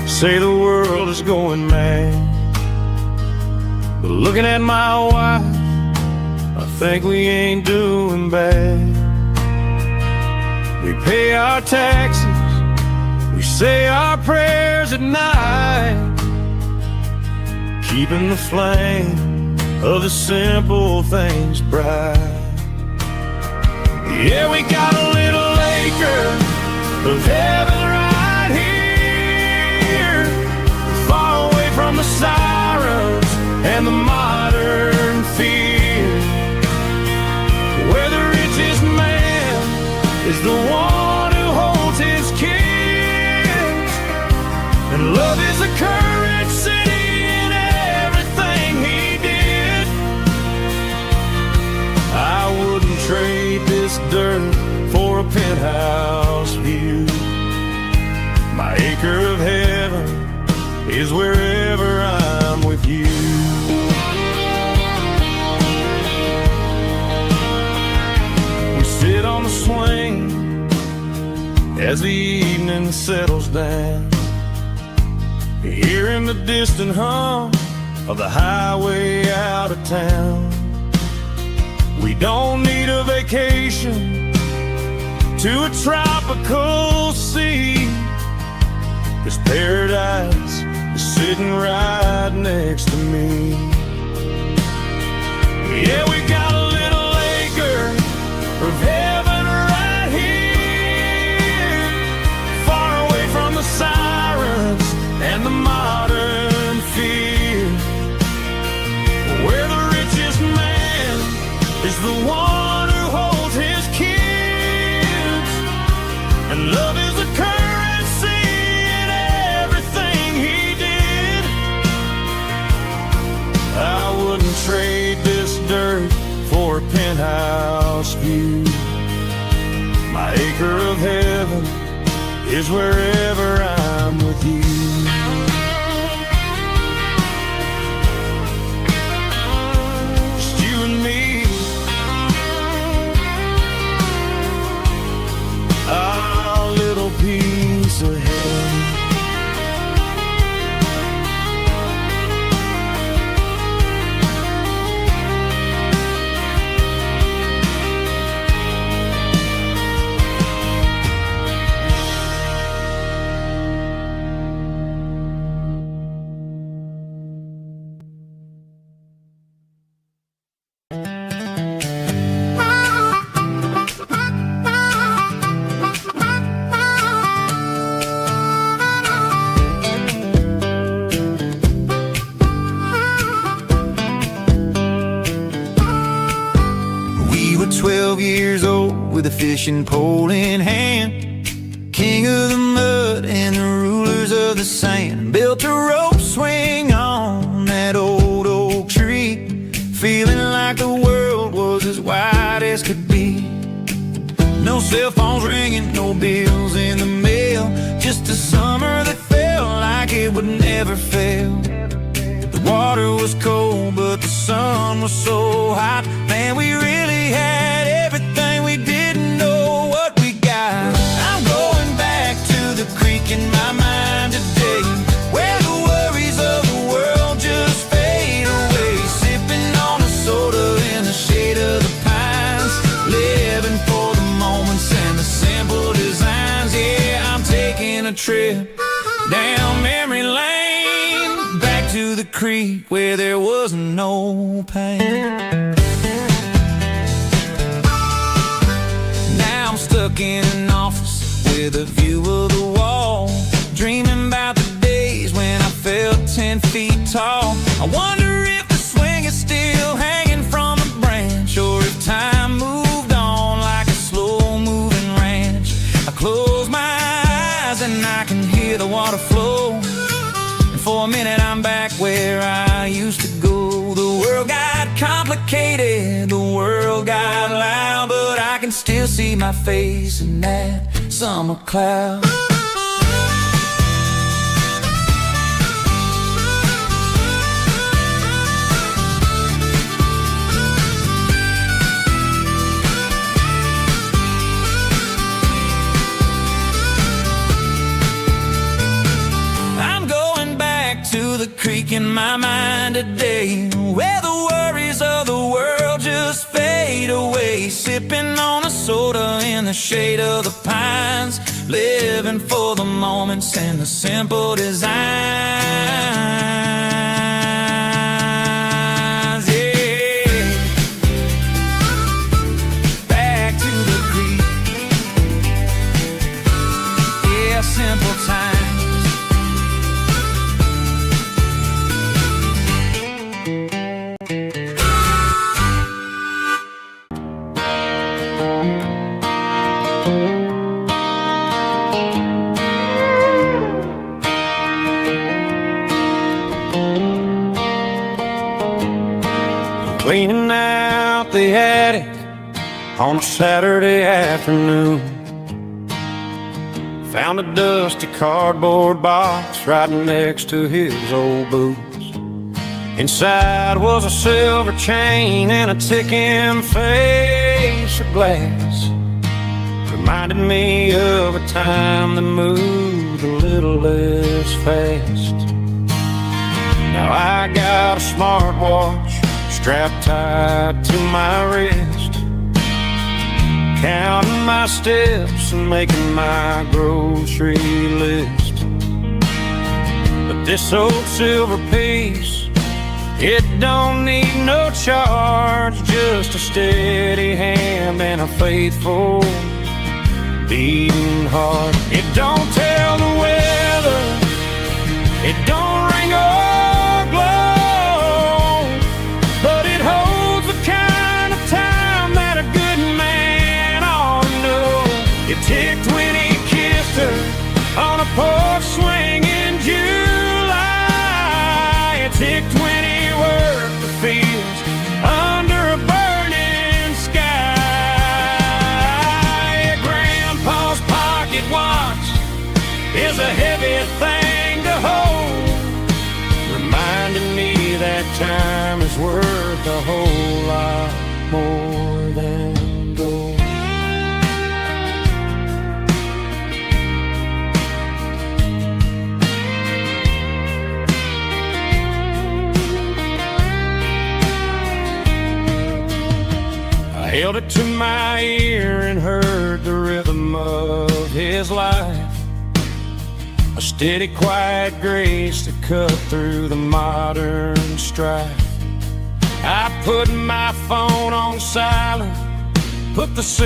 say the world is going mad, but looking at my wife, I think we ain't doing bad. We pay our taxes, we say our prayers at night, keeping the flame of the simple things bright. Yeah, we got a little acre of heaven right here, far away from the sirens and the modern fear, where the richest man is the one who holds his kid. acre of heaven is wherever I'm with you. We sit on the swing as the evening settles down, hearing the distant hum of the highway out of town. We don't need a vacation to a tropical sea, 'cause paradise is sitting right next to me. Yeah, we got a little acre of heaven right here, far away from the sirens and the modern fear, where the richest man is the one who holds his kids, and love is the currency in everything he did. I wouldn't trade this dirt for a penthouse view. My acre of heaven is wherever I'm with you. Just you and me, our little piece of heaven. We were 12 years old with a fishing pole in hand, king of the mud and the rulers of the sand. Built a rope swing on that old oak tree, feeling like the world was as wide as could be. No cell phones ringing, no bills in the mail, just a summer that felt like it would never fail. The water was cold, but the sun was so hot. Man, we really had everything, we didn't know what we got. I'm going back to the creek in my mind today, where the worries of the world just fade away. Sipping on a soda in the shade of the pines, living for the moments and the simple designs. Yeah, I'm taking a trip down memory lane, back to the creek where there was no pain. Now I'm stuck in an office with a view of the wall, dreaming about the days when I felt 10 feet tall. I wonder if the swing is still hanging from the branch, or if time moved on like a slow-moving ranch. I close my eyes and I can hear the water flow, and for a minute I'm back where I used to go. The world got complicated, the world got loud, but I can still see my face in that summer cloud. I'm going back to the creek in my mind today, where the worries of the world just fade away. Sipping on a soda in the shade of the pines, living for the moments and the simple designs. Yeah, back to the creek. Yeah, simple times. Cleaning out the attic on a Saturday afternoon, Found a dusty cardboard box right next to his old boots. Inside was a silver chain and a ticking face of glass. Reminded me of a time that moved a little less fast. Now I got a smartwatch strapped tight to my wrist, counting my steps and making my grocery list. But this old silver piece, it don't need no charge, just a steady hand and a faithful beating heart. It don't tell the weather, it don't ring or glow, but it holds the kind of time that a good man ought to know. It ticked when he kissed her on a porch swing in July. It ticked when he worked the fields under a burning sky. Grandpa's pocket watch is a heavy thing to hold, reminding me that time is worth a whole lot more than gold. I held it to my ear and heard the rhythm of his life, a steady, quiet grace that cut through the modern strife. I put my phone on silent, put the